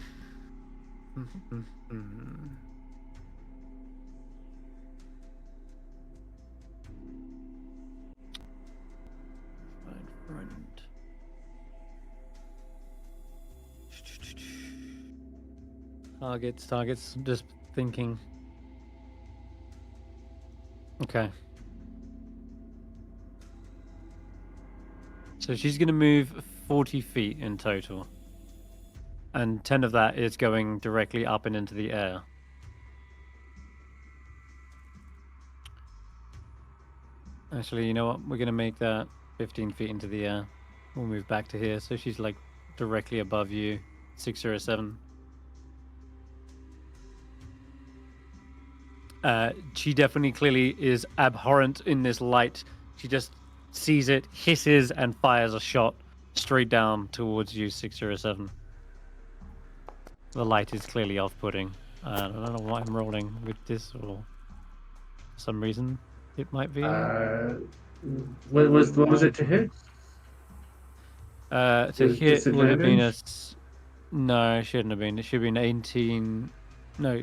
Targets. Just thinking. Okay. So she's going to move 40 feet in total. And 10 of that is going directly up and into the air. Actually, you know what? We're going to make that 15 feet into the air. We'll move back to here. So she's like directly above you. 607. She definitely clearly is abhorrent in this light. She just sees it, hisses, and fires a shot straight down towards you, 607. The light is clearly off-putting. I don't know why I'm rolling with this, or for some reason it might be. What was it to hit? To With hit would have been a... disadvantage? No, it shouldn't have been. It should have been 18... No.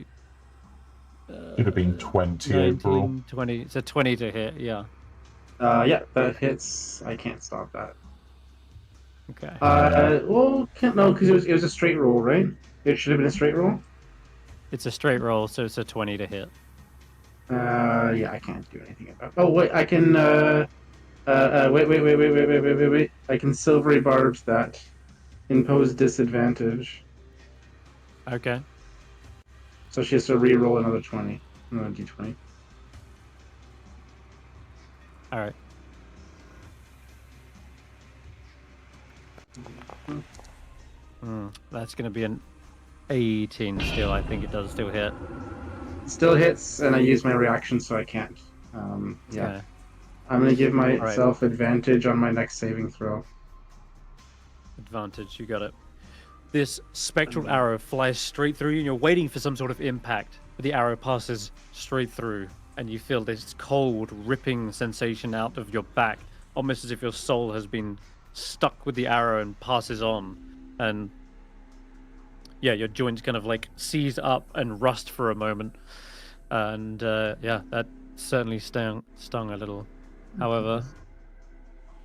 Should have been 20 overall. 19, 20. It's a 20 to hit, yeah. Yeah, that hits. I can't stop that. Okay. Well, no, because it was a straight roll, right? It should have been a straight roll. It's a straight roll, so it's a 20 to hit. Yeah, I can't do anything about. Oh wait, I can. Wait. I can silvery barbs that. Impose disadvantage. Okay. So she has to re-roll another 20, another d20. All right. That's going to be an 18 still. I think it does still hit. Still hits, and I use my reaction, so I can't. Yeah. Okay. I'm going to give myself advantage on my next saving throw. Advantage, you got it. This spectral arrow flies straight through you, and you're waiting for some sort of impact, but the arrow passes straight through, and you feel this cold, ripping sensation out of your back, almost as if your soul has been stuck with the arrow and passes on. And yeah, your joints kind of like seize up and rust for a moment. And yeah, that certainly stung a little. However,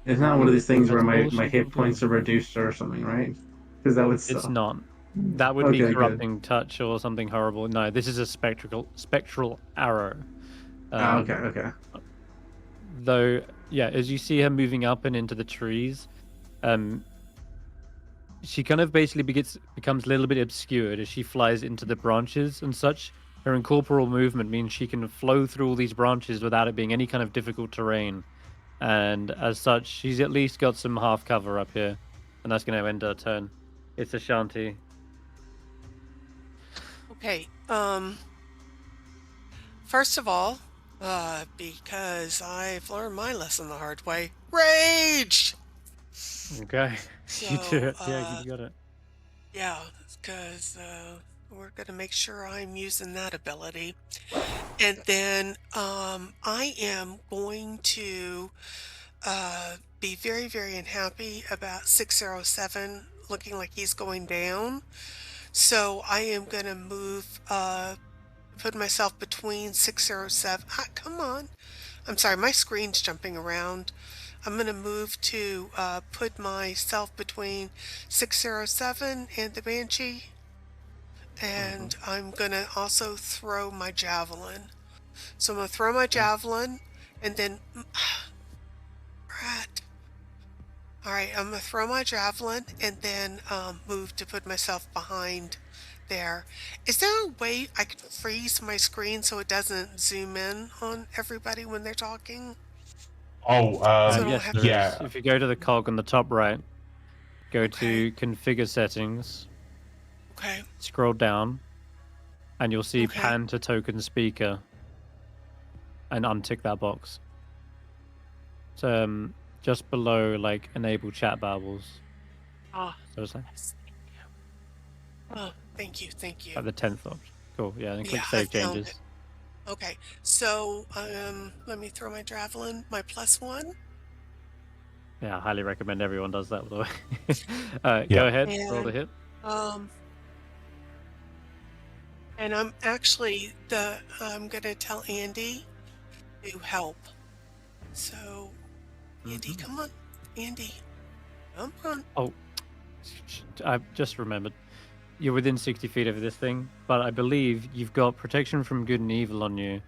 it's not one of these things where that's all my she hit can points do. are reduced or something, right? Because that would suck. It's not. That would be Okay, corrupting touch or something horrible. No, this is a spectral arrow. Okay. Though, yeah, as you see her moving up and into the trees, she kind of basically becomes a little bit obscured as she flies into the branches and such. Her incorporeal movement means she can flow through all these branches without it being any kind of difficult terrain. And as such, she's at least got some half cover up here. And that's going to end her turn. It's Ashanti. Okay. First of all, because I've learned my lesson the hard way, rage. Okay. So, You do it. Yeah, you got it. Yeah, because we're gonna make sure I'm using that ability, and then I am going to be very, very unhappy about 607 looking like he's going down. So I am gonna move, put myself between 607. Come on. I'm sorry, my screen's jumping around. I'm going to move to put myself between 607 and the Banshee. And I'm going to also throw my javelin. So I'm going to throw my javelin and then... Rat. Alright, I'm going to throw my javelin and then move to put myself behind there. Is there a way I can freeze my screen so it doesn't zoom in on everybody when they're talking? Oh, So Yes, there yeah. is. If you go to the cog on the top right, go to configure settings, Okay. scroll down, and you'll see Okay. pan to token speaker, and untick that box. So just below like enable chat babbles. Ah, So it's like yes, thank you. Oh, thank you. at the 10th option. Cool, yeah, then click Yeah, save I found changes. it. Okay, so let me throw my javelin, my +1. Yeah, I highly recommend everyone does that, by the way. Yeah. Go ahead, roll the And hit. and I'm actually I'm gonna tell Andy to help. So Andy, come on. Andy. Come on. Oh, I've just remembered. You're within 60 feet of this thing, but I believe you've got protection from good and evil on you.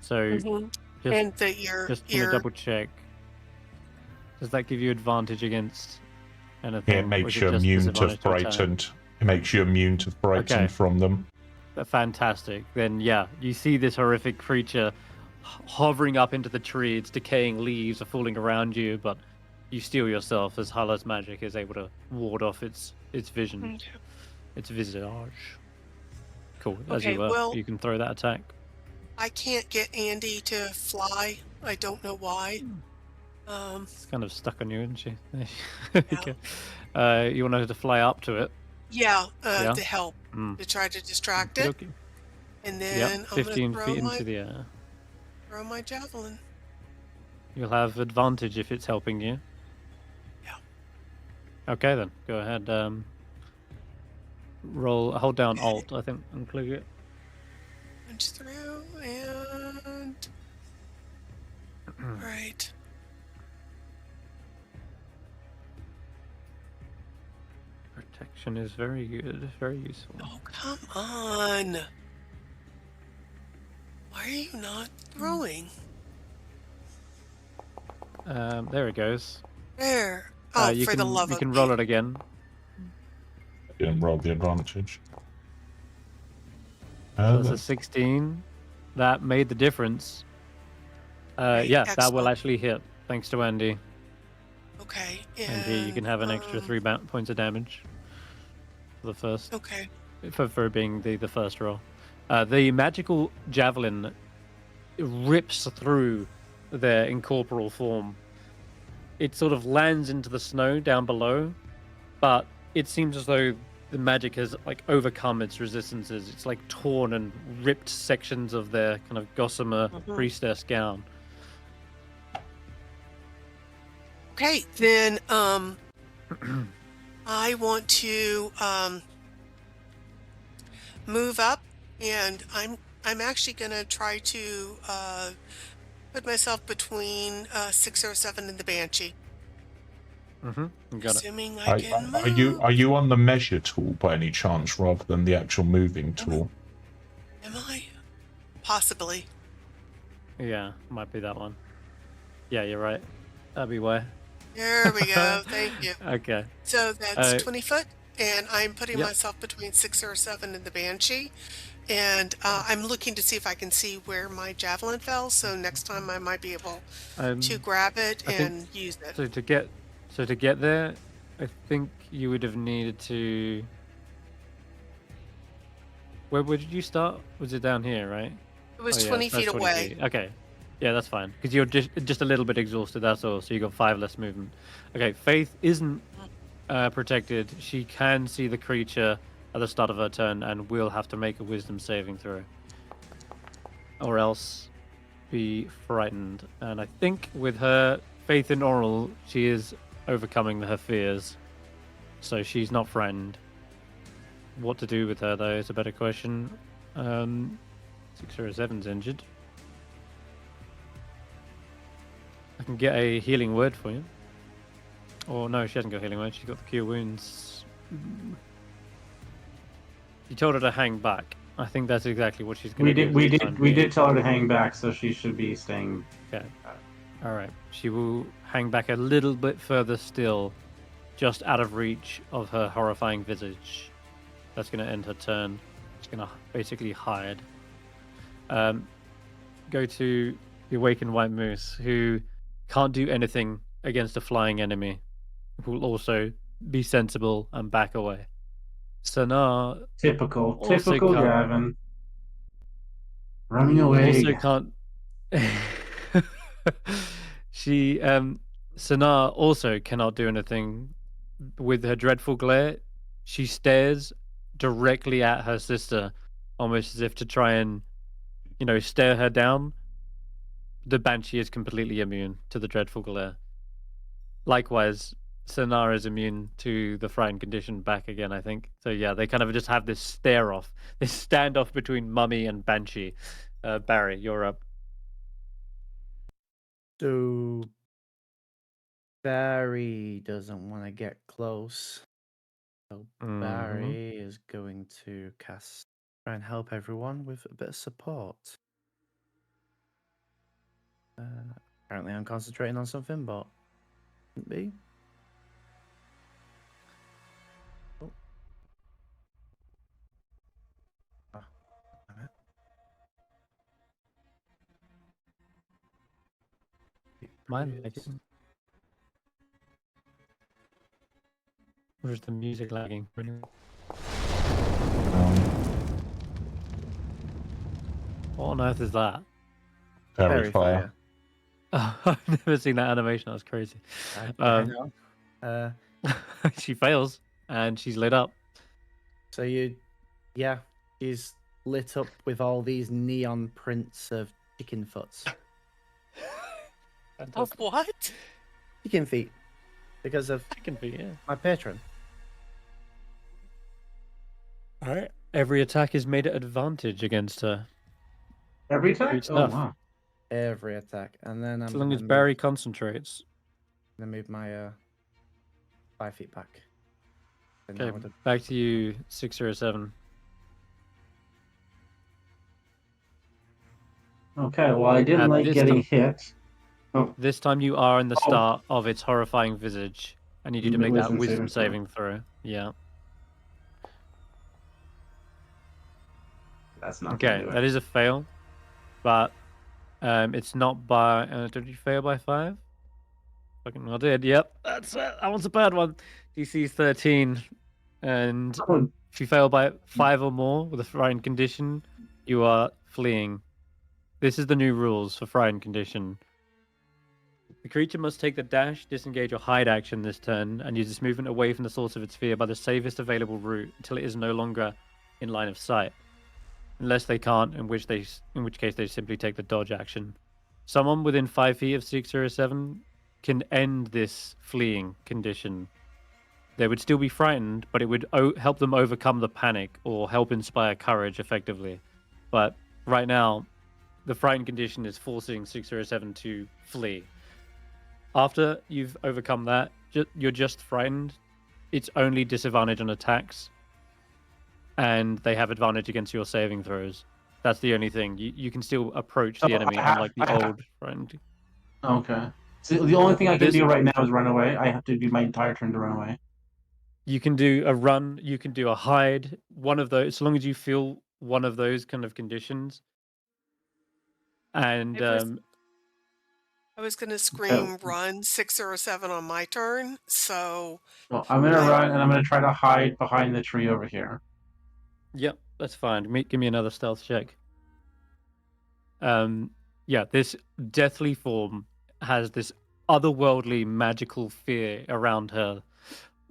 So Mhm. just, And that your just want to ear. double check. Does that give you advantage against anything? It or makes is you it just immune to disadvantage attack? frightened. It makes you immune to frightened Okay. from them. Fantastic. Then yeah, you see this horrific creature hovering up into the tree. Its decaying leaves are falling around you, but you steel yourself as Hulla's magic is able to ward off its vision, Okay. its visage. Cool. As Okay, you were, well- you can throw that attack. I can't get Andy to fly. I don't know why. It's kind of stuck on you, isn't she? Yeah. Okay. You want her to fly up to it? Yeah, Yeah? to help, to try to distract it. Okay. And Yep, then I'm 15 gonna feet into the air. throw my javelin. You'll have advantage if it's helping you. Yeah. Okay then, go ahead. Hold down Alt, I think, and click it. Punch through and right. Protection is very good, very useful. Oh, come on. Why are you not throwing? There it goes. There. Oh, you for can, the love you of can me. roll it again. Didn't roll the advantage. So that's a 16. That made the difference. Right, yeah, that will excellent. actually hit, thanks to Andy. Okay. And here you can have an extra 3 points of damage for the first. Okay. For being the first roll. The magical javelin rips through their incorporeal form. It sort of lands into the snow down below, but it seems as though the magic has like overcome its resistances. It's like torn and ripped sections of their kind of gossamer priestess gown. Okay, then I want to move up, and I'm actually gonna try to put myself between 607 and the Banshee. Got Assuming I can move. Are you on the measure tool by any chance, rather than the actual moving tool? Am I? Possibly. it. Yeah, might be that one. Yeah, you're right. That'd be why. There we go. Thank you. Okay. So that's 20 foot, and I'm putting Yep. myself between 607 and the Banshee. And I'm looking to see if I can see where my javelin fell, so next time I might be able to grab it I and use it. So to get there, I think you would have needed to. Where did you start? Was it down here, right? It was Oh, yeah, 20 that's feet 20 away. feet. Okay. Yeah, that's fine. Because you're just a little bit exhausted, that's all. So you got 5 less movement. Okay, Faith isn't protected. She can see the creature at the start of her turn and will have to make a wisdom saving throw. Or else be frightened. And I think with her faith in Oral, she is overcoming her fears. So she's not frightened. What to do with her, though, is a better question. 607's injured. I can get a healing word for you. Or no, she hasn't got a healing word. She's got the cure wounds. You told her to hang back. I think that's exactly what she's going to do. We did tell her to hang back, so she should be staying. Okay. All right. She will hang back a little bit further still, just out of reach of her horrifying visage. That's going to end her turn. She's going to basically hide. Go to the awakened white moose, who can't do anything against a flying enemy. Will also be sensible and back away. Sanar Typical also Gavin. Running away. Also can't. She Sanar also cannot do anything with her dreadful glare. She stares directly at her sister, almost as if to try and, stare her down. The Banshee is completely immune to the dreadful glare. Likewise, Sanar is immune to the frightened condition back again, I think. So yeah, they kind of just have this stare-off, this standoff between Mummy and Banshee. Barry, you're up. So Barry doesn't want to get close. So Barry is going to try and help everyone with a bit of support. Apparently I'm concentrating on something, but shouldn't be. Oh. Damn it. Mine, I didn't. Or is the music lagging? What on earth is that? Fairy fire. Oh, I've never seen that animation. That was crazy. I know. She fails, and she's lit up. So she's lit up with all these neon prints of chicken foots. Of what? Chicken feet. Because of Chicken feet, yeah. my patron. All right. Every attack is made at advantage against her. Every attack? Great Oh, stuff. wow. Every attack. And then As long as Barry concentrates. I'm gonna move my 5 feet back. So Okay, now we're back to you, 607. Okay, well, I didn't And like this getting time- hit. Oh, This time you are in the Oh. start of its horrifying visage. I need you to make that Wisdom wisdom saving saving throw. Yeah. that's not Okay, gonna do that it. is a fail, but it's not by. Did you fail by 5? Fucking well did. Yep, that one's a bad one. DC is 13, and Oh, if you fail by 5 or more with a frightened condition, you are fleeing. This is the new rules for frightened condition. The creature must take the dash, disengage, or hide action this turn, and use its movement away from the source of its fear by the safest available route until it is no longer in line of sight. Unless they can't, in which case they simply take the dodge action. Someone within 5 feet of 607 can end this fleeing condition. They would still be frightened, but it would help them overcome the panic or help inspire courage effectively. But right now, the frightened condition is forcing 607 to flee. After you've overcome that, you're just frightened. It's only disadvantage on attacks, and they have advantage against your saving throws. That's the only thing. You can still approach the enemy, unlike the old friend. Okay. So the only thing I can This- do right now is run away. I have to do my entire turn to run away. You can do a run, you can do a hide, one of those, as long as you feel one of those kind of conditions. And I was going to scream run 607 on my turn, so... Well, I'm going to run, and I'm going to try to hide behind the tree over here. Yep, that's fine. Give me another stealth check. Yeah, this deathly form has this otherworldly magical fear around her.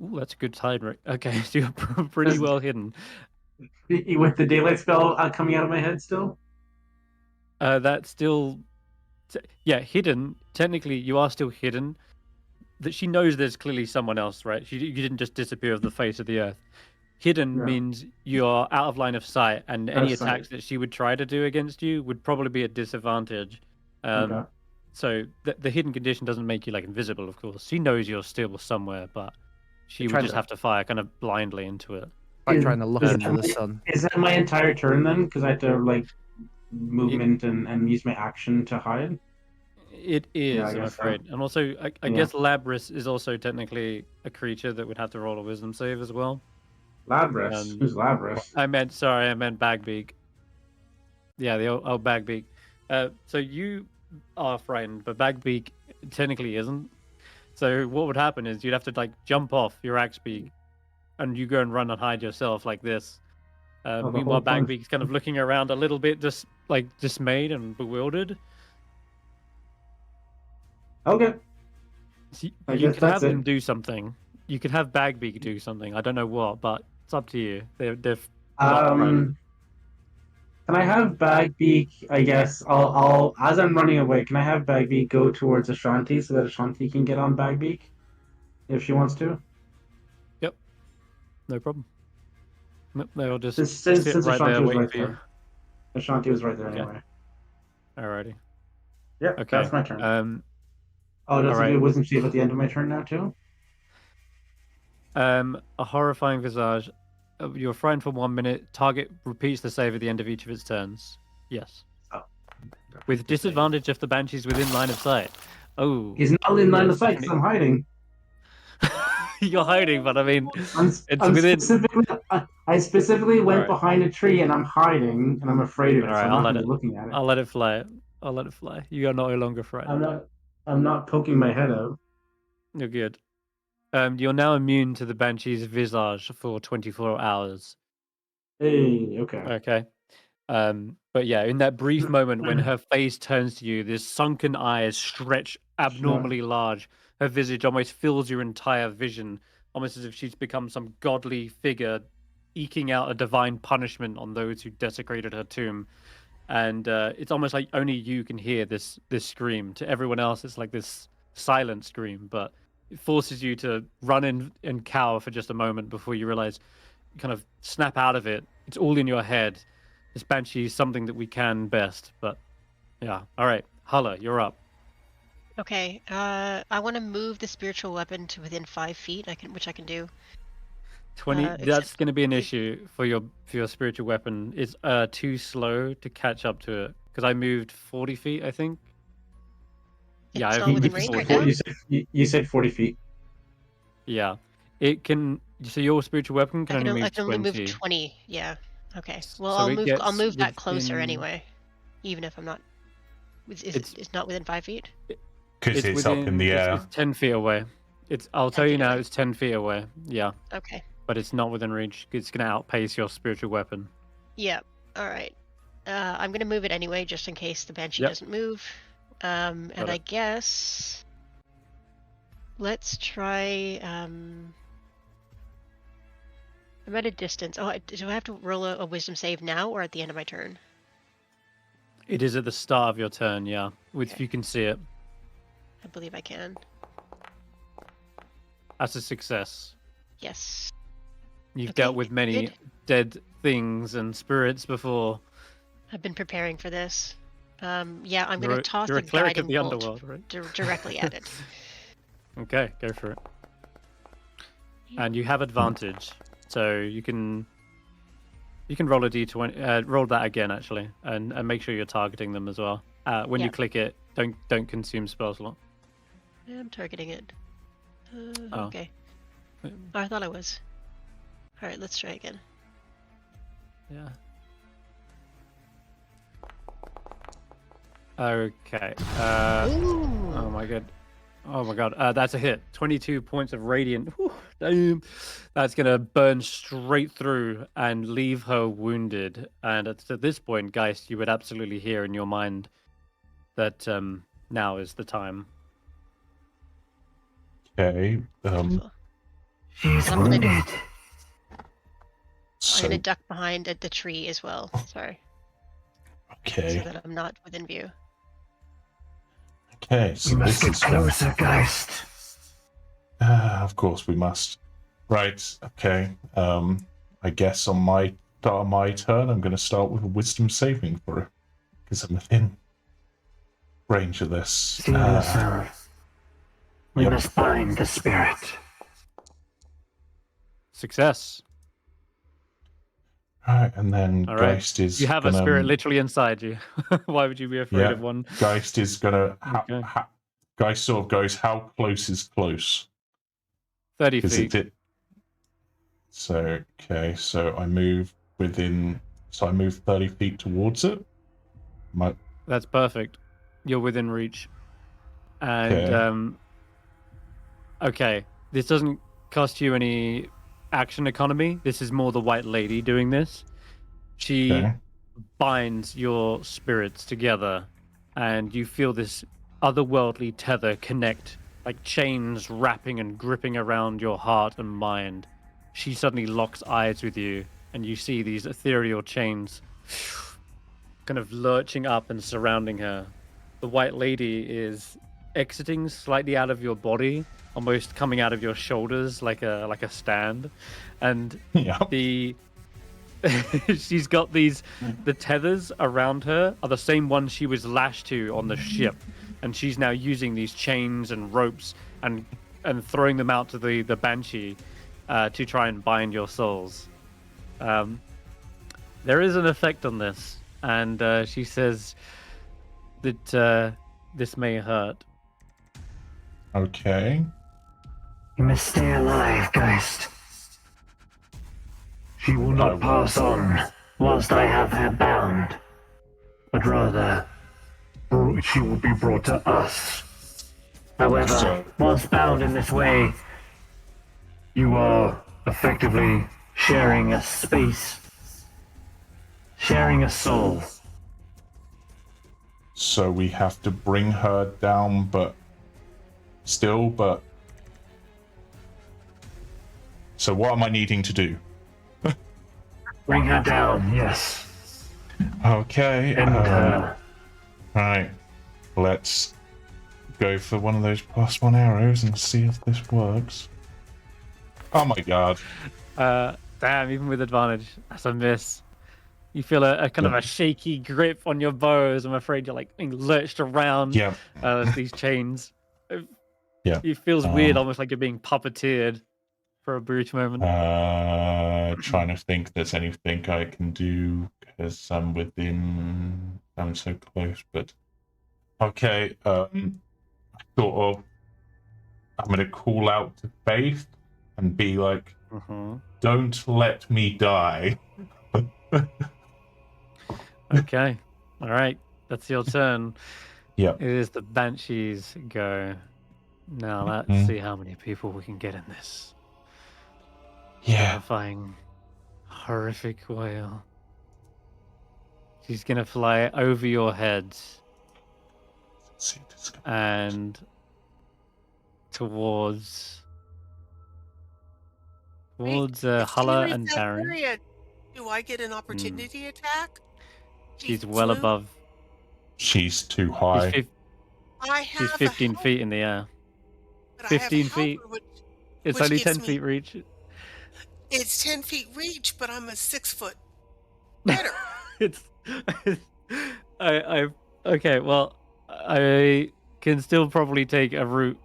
Ooh, that's a good hide rate. Okay, so you're pretty well hidden. With the daylight spell coming out of my head still? That's still... Yeah, hidden. Technically, you are still hidden. That she knows there's clearly someone else, right? You didn't just disappear off the face of the earth. Hidden means you're out of line of sight, and any attacks that she would try to do against you would probably be at disadvantage. Okay. So the hidden condition doesn't make you like invisible, of course. She knows you're still somewhere, but she would just have to fire kind of blindly into it. like trying to look into the sun. Is that my entire turn then? Because I have to like movement and use my action to hide. It is, Yeah, I I'm guess so. afraid. And also, I guess Labris is also technically a creature that would have to roll a wisdom save as well. Labris? Who's Labris? I meant Bagbeak. Yeah, the old Bagbeak. So you are frightened, but Bagbeak technically isn't. So what would happen is you'd have to like jump off your axe beak, and you go and run and hide yourself like this. Meanwhile, Bagbeak's kind of looking around a little bit, just like dismayed and bewildered. Okay. So you could have them do something. You could have Bagbeak do something. I don't know what, but it's up to you. They're Can I have Bagbeak? I guess I'll as I'm running away. Can I have Bagbeak go towards Ashanti so that Ashanti can get on Bagbeak if she wants to? Yep. No problem. They'll just Since sit right Ashanti there, was wait right for you. there. Ashanti was right there Okay. anyway. Alrighty. Yeah. Okay. That's my turn. Does it alright. do a wisdom save at the end of my turn now too? A horrifying visage. You're frightened for 1 minute. Target repeats the save at the end of each of its turns. Yes. Oh. With disadvantage if the banshee's within line of sight. Oh. He's not in line of sight because I'm hiding. You're hiding, but I mean, I specifically went behind a tree and I'm hiding and I'm afraid of it. Alright, so I'm not gonna be looking at it. I'll let it fly. I'll let it fly. You are no longer frightened. I'm not poking my head out. You're good. You're now immune to the banshee's visage for 24 hours. Hey, okay. Okay. But yeah, in that brief moment when her face turns to you, this sunken eyes stretch abnormally large. Her visage almost fills your entire vision, almost as if she's become some godly figure eking out a divine punishment on those who desecrated her tomb. And it's almost like only you can hear this scream. To everyone else, it's like this silent scream, but it forces you to run in and cower for just a moment before you realize you kind of snap out of it. It's all in your head. This banshee is something that we can best, but yeah. All right, Hulla, you're up. Okay. I want to move the spiritual weapon to within 5 feet. which I can do. 20. That's going to be an issue for your spiritual weapon. It's too slow to catch up to it because I moved 40 feet, I think. It's Yeah, not within range right now? You said 40 feet. Yeah, it can. So your spiritual weapon can only move I can only 20. move 20. Yeah. Okay. Well, So I'll move that closer within- anyway, even if I'm not. It's not within 5 feet. Because it's up in the air. It's 10 feet away. I'll tell you now. It's 10 feet away. Yeah. Okay. But it's not within reach. It's going to outpace your spiritual weapon. Yeah. All right. I'm gonna move it anyway, just in case the banshee doesn't move. And I guess let's try. I'm at a distance. Oh, do I have to roll a wisdom save now or at the end of my turn? It is at the start of your turn. Yeah, if you can see it. I believe I can. That's a success. Yes. You've dealt with many dead things and spirits before. I've been preparing for this. Yeah, I'm going to toss You're the a cleric guiding of the bolt underworld, right? directly at it. Okay, go for it. And you have advantage, so you can roll a d20. Roll that again, actually, and make sure you're targeting them as well. When you click it, don't consume spell slot. Yeah, I'm targeting it. Okay. Oh, I thought I was. All right, let's try again. Yeah. Okay. Oh my god. Oh my god. That's a hit. 22 points of radiant. Whew, damn. That's gonna burn straight through and leave her wounded. And at this point, Geist, you would absolutely hear in your mind that now is the time. Okay. She's wounded. So, I'm gonna duck behind the tree as well. Sorry. okay. So that I'm not within view. Okay. So We must this get is closer, Geist. Of course we must. Right. Okay. I guess on my turn, I'm going to start with a wisdom saving throw because I'm within range of this. See yourself. We must bind the spirit. Success. Right, and then All right. Geist is. You have a spirit literally inside you. Why would you be afraid of one? Geist is gonna. Okay. Geist sort of goes. How close is close? 30 feet. So okay. So I move within. So I move 30 feet towards it. That's perfect. You're within reach. And okay. This doesn't cost you any action economy. This is more the White Lady doing this. She binds your spirits together, and you feel this otherworldly tether connect, like chains wrapping and gripping around your heart and mind. She suddenly locks eyes with you, and you see these ethereal chains kind of lurching up and surrounding her. The White Lady is exiting slightly out of your body, almost coming out of your shoulders like a stand, and she's got the tethers around her are the same ones she was lashed to on the ship, and she's now using these chains and ropes and throwing them out to the banshee to try and bind your souls. There is an effect on this, and she says that this may hurt. Okay. You must stay alive, Geist. She will not pass on whilst I have her bound, but rather she will be brought to us. However, whilst bound in this way, you are effectively sharing a space, sharing a soul So we have to bring her down, but still, but... So what am I needing to do? Bring her down, yes. Okay. End her. Right. Let's go for one of those +1 arrows and see if this works. Oh my god. Damn, even with advantage, that's a miss. You feel a kind of a shaky grip on your bows. I'm afraid you're like being lurched around these chains. It feels weird, almost like you're being puppeteered for a brief moment. Trying to think there's anything I can do because I'm so close, but okay. I'm gonna call out to Faith and be like, don't let me die. Okay. All right. That's your turn. Yep. It is the Banshees go. Now let's see how many people we can get in this. Terrifying, horrific wail. She's gonna fly over your heads and towards Hulla and Darren. Do I get an opportunity attack? She's well above. She's too high. She's 15 feet in the air. 15 feet. It's only 10 feet reach. It's 10 feet reach, but I'm a 6 foot better. Okay, well, I can still probably take a route.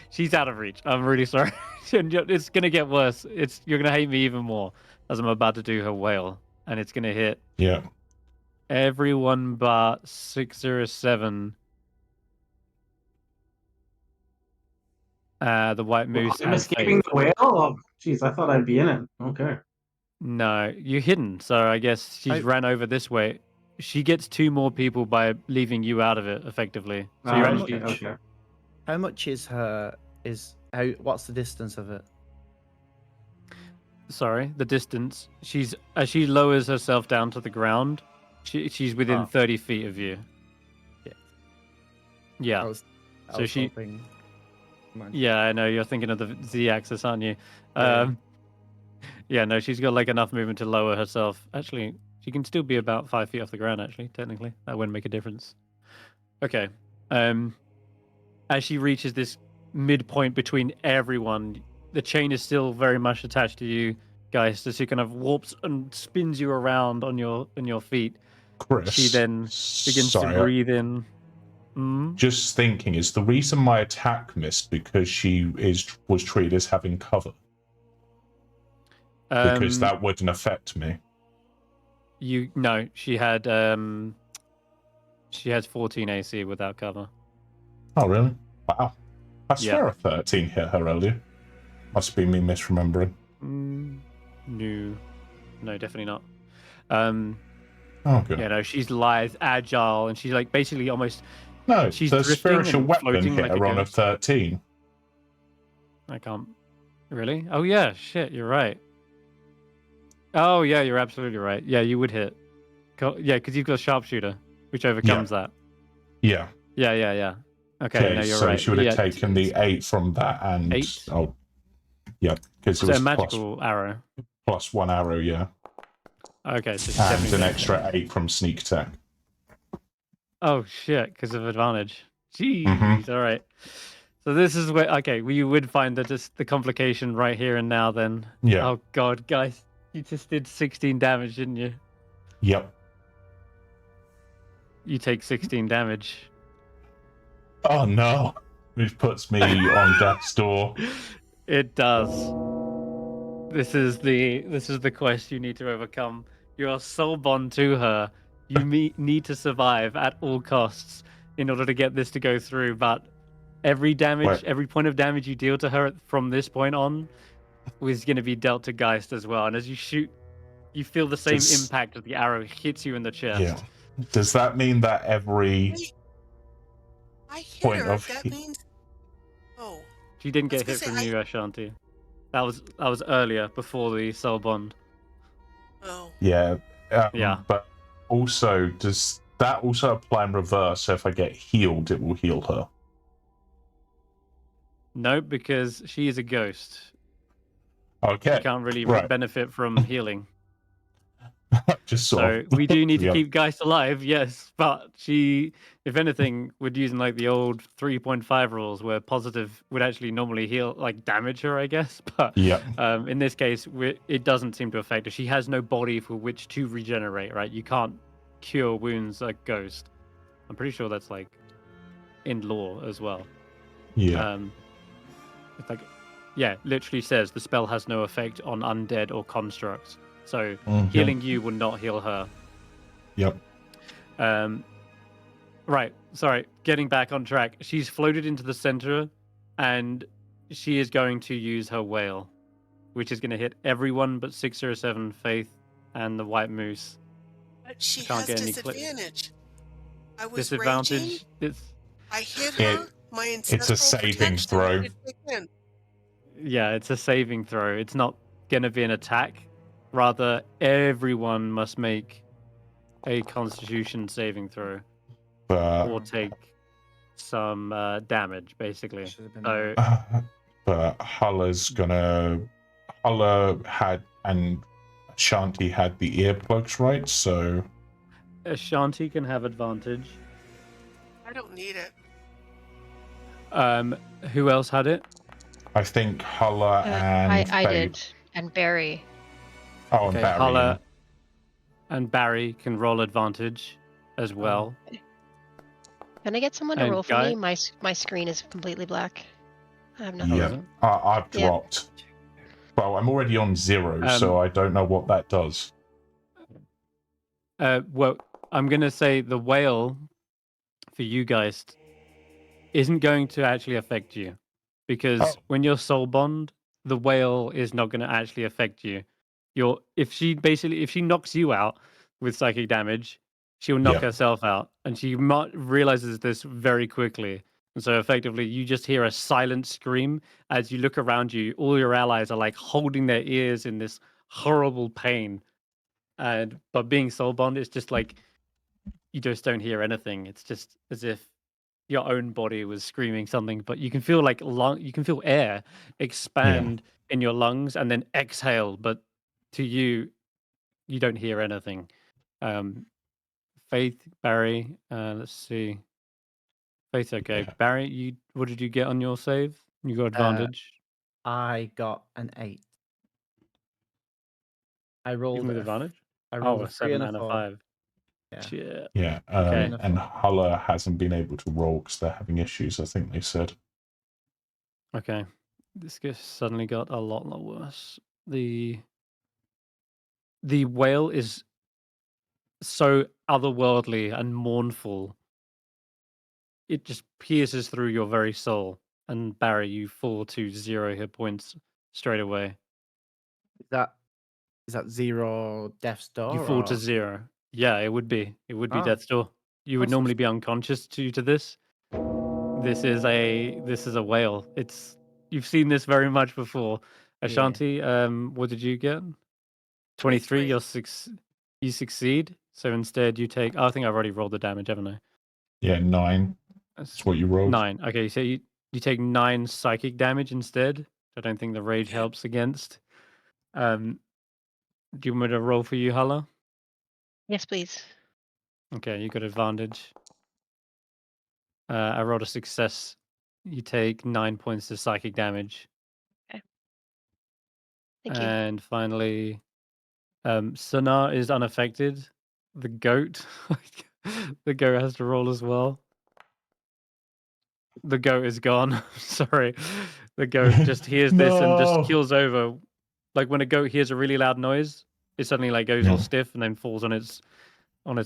She's out of reach. I'm really sorry. It's gonna get worse. You're gonna hate me even more as I'm about to do her wail, and it's gonna hit. Yeah. Everyone but 607. The white moose. I'm escaping the whale? Oh, jeez, I thought I'd be in it. Okay. No, you're hidden, so I guess she's ran over this way. She gets 2 more people by leaving you out of it, effectively. So you're actually... Okay. How much is her... What's the distance of it? Sorry, the distance. As she lowers herself down to the ground, she's within 30 feet of you. Yeah. I was hoping... Yeah, I know. You're thinking of the Z-axis, aren't you? Yeah, no, she's got like enough movement to lower herself. Actually, she can still be about 5 feet off the ground, actually, technically. That wouldn't make a difference. Okay. As she reaches this midpoint between everyone, the chain is still very much attached to you, guys, as she kind of warps and spins you around on your feet. Chris, she then begins to breathe in. Just thinking, is the reason my attack missed because she was treated as having cover? Because that wouldn't affect me. No, she had 14 AC without cover. Oh really? Wow. I swear a 13 hit her earlier. Must be me misremembering. No, definitely not. Okay. Yeah, no, she's lithe, agile, and she's like basically almost. No, she's the spiritual weapon hit like her on a 13. I can't. Really? Oh yeah, shit, you're right. Oh yeah, you're absolutely right. Yeah, you would hit. Yeah, because you've got sharpshooter, which overcomes that. Yeah. Yeah. Okay, no, you're so right. she would have taken the 8 from that and... 8? Oh, yeah, because it was a magical arrow. +1 arrow, yeah. Okay, so and an extra 8 from sneak attack. Oh shit, because of advantage. Jeez, all right. So this is where... Okay, well, you would find that just the complication right here and now then. Yeah. Oh god, guys. You just did 16 damage, didn't you? Yep. You take 16 damage. Oh no. Which puts me on death's door. It does. This is the quest you need to overcome. You're soul bond to her. You need to survive at all costs in order to get this to go through, but every point of damage you deal to her from this point on is going to be dealt to Geist as well. And as you shoot, you feel the same impact of the arrow hits you in the chest. Yeah. Does that mean that every point of that means... Oh. She didn't get hit from you, Ashanti. That was earlier, before the soul bond. Oh. Yeah. Yeah. But also, does that also apply in reverse? So if I get healed, it will heal her. No, because she is a ghost. Okay. She can't really right. benefit from healing. Just So sort of, we do need to yeah. keep Geist alive, yes. But she, if anything, would using like the old 3.5 rules where positive would actually normally heal, like damage her, I guess. But Yeah. in this case, it doesn't seem to affect her. She has no body for which to regenerate, right? You can't cure wounds like Ghost. I'm pretty sure that's like in lore as well. Yeah. It's like, yeah, literally says the spell has no effect on undead or constructs. So healing you will not heal her. Yep. Right. Sorry. Getting back on track. She's floated into the center, and she is going to use her whale, which is going to hit everyone but 607 Faith and the white moose. But she can't has get any disadvantage. I was Disadvantage. raging. I hit her. My ancestral it's a saving protection throw. didn't kick in. Yeah, it's a saving throw. It's not going to be an attack. Rather, everyone must make a Constitution saving throw or take some damage, basically. So, but Hulla had and Ashanti had the earplugs, right? So Ashanti can have advantage. I don't need it. Who else had it? I think Hulla and I Faith. did, and Barry. Oh, and Barry. Hulla and Barry can roll advantage as well. Can I get someone to And roll for Guy? me? My screen is completely black. I have nothing. Yeah, I've dropped. Well, I'm already on 0, so I don't know what that does. Well, I'm going to say the whale for you guys isn't going to actually affect you. Because when you're soul bond, the whale is not going to actually affect you. If she knocks you out with psychic damage, she'll knock herself out, and she realizes this very quickly. And so effectively, you just hear a silent scream as you look around you. All your allies are like holding their ears in this horrible pain. But being soul bond, it's just like you just don't hear anything. It's just as if your own body was screaming something, but you can feel like you can feel air expand in your lungs and then exhale, but to you don't hear anything. Faith, Barry, let's see. Faith, okay. Yeah. Barry, what did you get on your save? You got advantage. I got an 8. I rolled Even with advantage. I rolled a 3 7 and a 4. 5. Yeah. Shit. Yeah, Okay. and Hulla hasn't been able to roll because they're having issues, I think they said. Okay. This suddenly got a lot worse. The whale is so otherworldly and mournful. It just pierces through your very soul. And Barry, you fall to 0 hit points straight away. Is that 0 death's door? You fall to 0. Yeah, it would be. It would be death's door. You would That's normally be unconscious due to this. This is a whale. You've seen this very much before. Ashanti, what did you get? 23. You succeed. So instead you take I think I've already rolled the damage, haven't I? Yeah, 9. That's what you rolled. 9. Okay, so you take 9 psychic damage instead. I don't think the rage helps against. Do you want me to roll for you, Hulla? Yes, please. Okay, you got advantage. I rolled a success. You take 9 points of psychic damage. Okay. Thank you. And finally, Sonar is unaffected. The goat. The goat has to roll as well. The goat is gone. Sorry. The goat just hears this and just keels over. Like when a goat hears a really loud noise, it suddenly like goes all stiff and then falls on its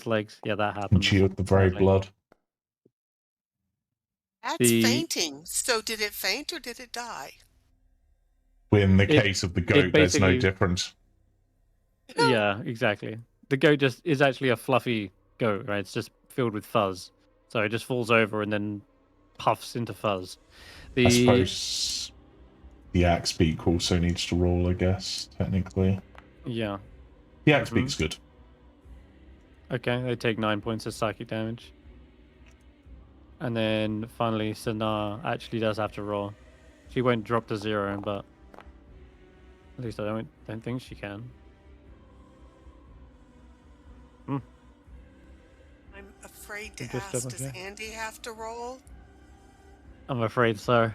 legs. Yeah, that happens. Congealed the very blood. That's fainting. So did it faint or did it die? In the case of the goat, there's no difference. Yeah, exactly. The goat just is actually a fluffy goat, right? It's just filled with fuzz. So it just falls over and then puffs into fuzz. I suppose the axe beak also needs to roll, I guess, technically. Yeah. The axe beak's good. Okay, they take 9 points of psychic damage. And then finally, Sana actually does have to roll. She won't drop to 0, but at least I don't think she can. I'm afraid to Just ask, double does check. Andy have to roll? I'm afraid so.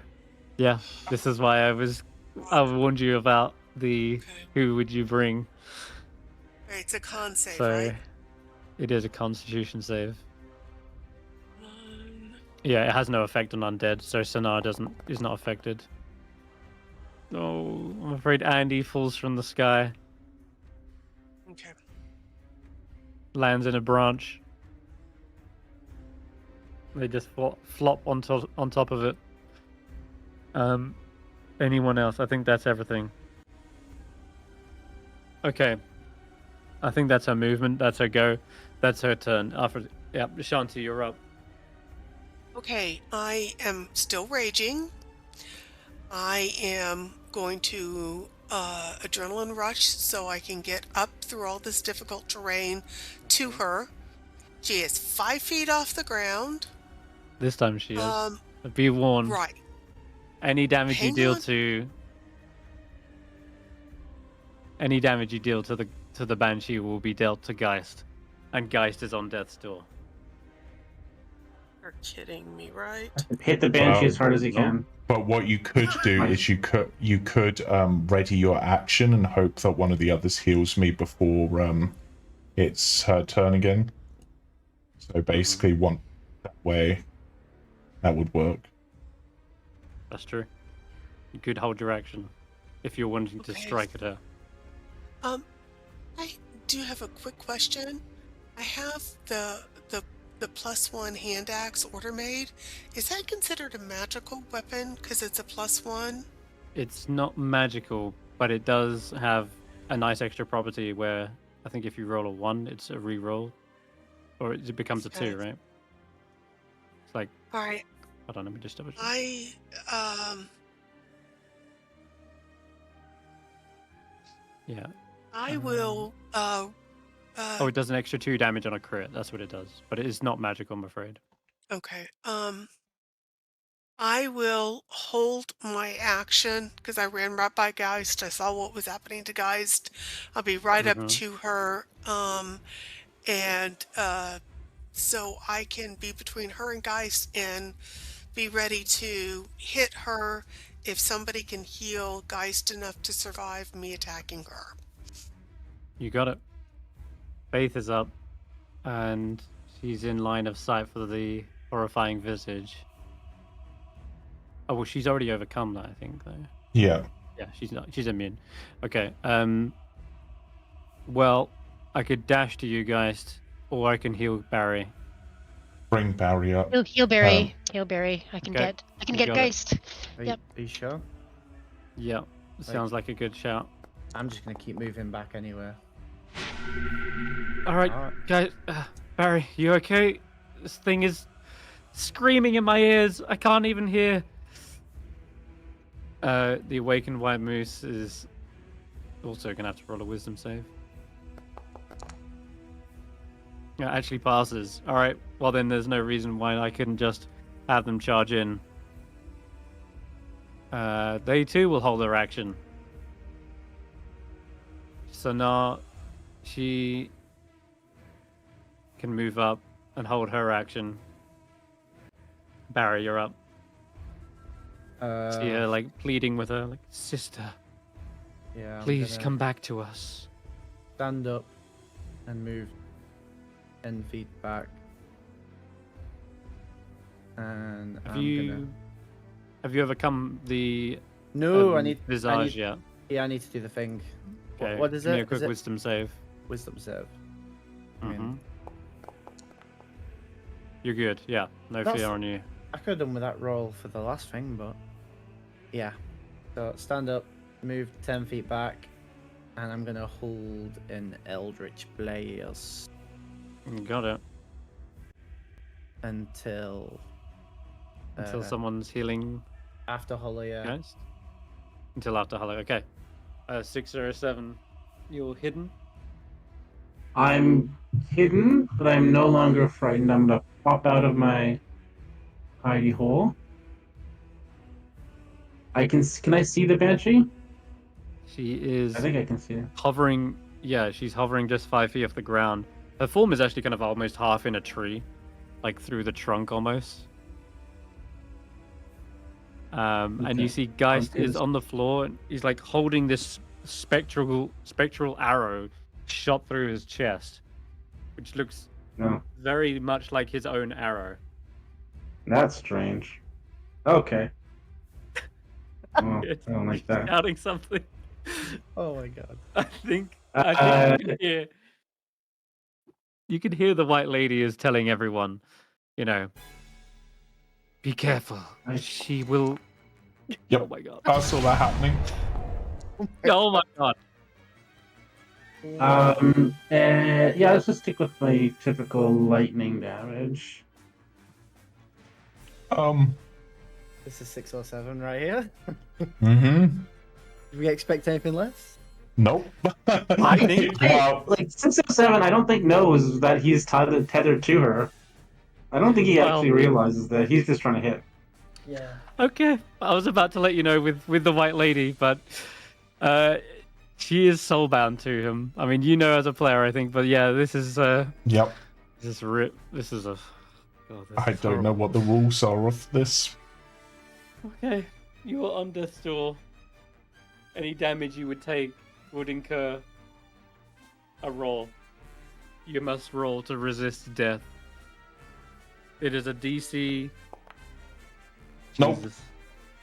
Yeah, this is why I warned you about the Okay. who would you bring. Right, it's a con save, So right? it is a Constitution save. Um, Yeah, it has no effect on undead, so Sana is not affected. Oh, I'm afraid Andy falls from the sky, okay. lands in a branch. They just flop on top of it. Anyone else? I think that's everything. Okay. I think that's her movement. That's her go. That's her turn. Yeah, Ashanti, you're up. Okay, I am still raging. I am going to adrenaline rush so I can get up through all this difficult terrain to her. She is 5 feet off the ground. This time she is. Be warned. Right. Any damage Hang you deal on. to the Banshee will be dealt to Geist. And Geist is on death's door. You're kidding me, right? Hit the Banshee as hard as you no. can. But what you could do is you could ready your action and hope that one of the others heals me before it's her turn again. So basically, one that way, that would work. That's true. You could hold your action if you're wanting to Okay. strike at her. I do have a quick question. I have the +1 hand axe order made. Is that considered a magical weapon because it's a +1? It's not magical, but it does have a nice extra property where I think if you roll a 1, it's a re-roll. Or it becomes a 2, Okay. right? It's like, All right. hold on, let me just double check. I Yeah. I will Oh, it does an extra 2 damage on a crit. That's what it does. But it is not magical, I'm afraid. okay. I will hold my action because I ran right by Geist. I saw what was happening to Geist. I'll be right up to her. And so I can be between her and Geist and be ready to hit her if somebody can heal Geist enough to survive me attacking her. You got it. Faith is up, and she's in line of sight for the horrifying visage. Oh, well, she's already overcome that, I think, though. Yeah. Yeah, she's immune. Okay. Well, I could dash to you guys, or I can heal Barry. Bring Barry up. Heal Barry. Heal Barry. I can okay. get got it. Geist. Are you sure? Yeah, sounds like a good shout. I'm just gonna keep moving back anywhere. All right, guys. Barry, you okay? This thing is screaming in my ears. I can't even hear. The awakened white moose is also gonna have to roll a wisdom save. Yeah, actually passes. All right. Well, then there's no reason why I couldn't just have them charge in. They too will hold their action. So now she can move up and hold her action. Barry, you're up. See her like pleading with her, like, sister, Yeah. please come back to us. Stand up and move 10 feet back. And Have you overcome the No, I need visage yet? Yeah, I need to do the thing. Okay. What is Give me it? a quick Is it wisdom save. wisdom save? I Mm-hmm. mean, You're good. Yeah, no That's- fear on you. I could have done with that roll for the last thing, but yeah. So stand up, move 10 feet back, and I'm gonna hold an Eldritch Blaze You got it. until Until someone's healing, after Hulla. Yeah. guys. Until after Hulla. Okay. 6 or 7. You're hidden. I'm hidden, but I'm no longer frightened. I'm gonna pop out of my hidey hole. Can I see the banshee? She is I think I can see it. hovering. Yeah, she's hovering just 5 feet off the ground. Her form is actually kind of almost half in a tree, like through the trunk almost. And you Okay. see Geist Okay, is on the floor, and he's like holding this spectral arrow shot through his chest, which looks No, very much like his own arrow. that's strange. Okay. Oh, Yes, I don't like he's that. shouting something. Oh my god. I think you can hear the white lady is telling everyone, you know, be careful. She will. Yep. Oh my god. I saw that happening. Oh my god. Yeah, let's just stick with my typical lightning damage. This is 607 right here. Mm-hmm. Do we expect anything less? Nope. I think- Well, Like 607, I don't think knows that he's tethered to her. I don't think he Well- actually realizes that he's just trying to hit. Yeah. Okay, I was about to let you know with the white lady, but she is soulbound to him. I mean, you know as a player, I think, but yeah, this is yep. this is a. God, this I is don't know horrible. what the rules are of this. Okay, you are on death's door. Any damage you would take would incur a roll. You must roll to resist death. It is a DC. Nope. Jesus.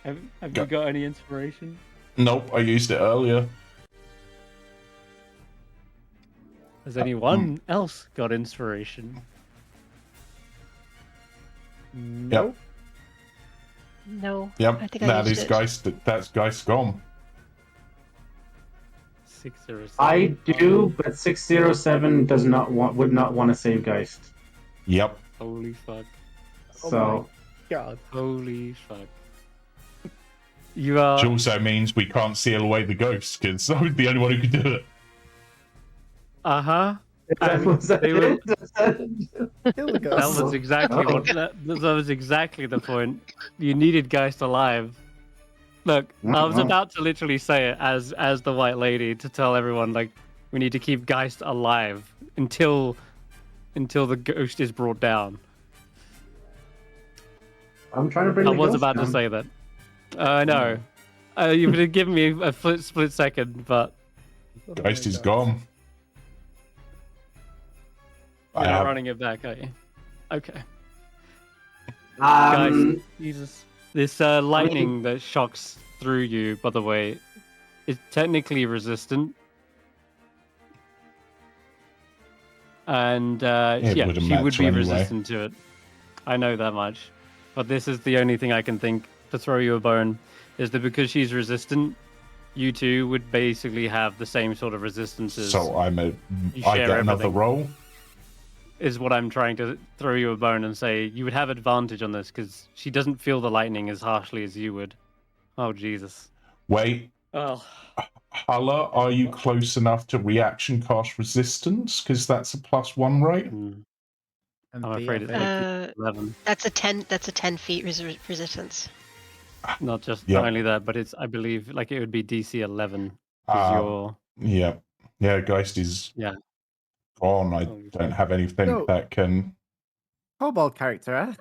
Have you got any inspiration? Nope, I used it earlier. Has anyone else got inspiration? Nope. No. Yep. I think I That used is it. That's Geist gone. 607. I do, but 607 would not want to save Geist. Yep. Holy fuck. Oh So God. Holy fuck. You are. Which also means we can't seal away the ghost, because I'm the only one who can do it. Uh-huh. was that they were- it? Kill the That ghost. was exactly Oh. that was exactly the point. You needed Geist alive. Look, I was Mhm. about to literally say it as the white lady to tell everyone like we need to keep Geist alive until the ghost is brought down. I'm trying to bring I the was ghost about down. to say that. I know. You would have given me a split second, but Oh Geist my is God. gone. you're I not have- running it back, are you? Okay. Guys, Jesus. This lightning that shocks through you, by the way, is technically resistant. And It yeah, wouldn't she would matter be anyway. resistant to it. I know that much. But this is the only thing I can think to throw you a bone, is that because she's resistant, you two would basically have the same sort of resistances. So I You get share another everything. roll. Is what I'm trying to throw you a bone and say you would have advantage on this because she doesn't feel the lightning as harshly as you would. Oh Jesus. Wait, Oh. Hulla, are you close enough to reaction cast resistance? Because that's a +1 rate. And I'm afraid it's BFA. like 11. That's a 10 feet resistance. Not just Yep. only that, but it's I believe like it would be DC 11 because you're Yeah, Geist is gone. I Holy don't fuck. have anything No. that can. Kobold character, eh?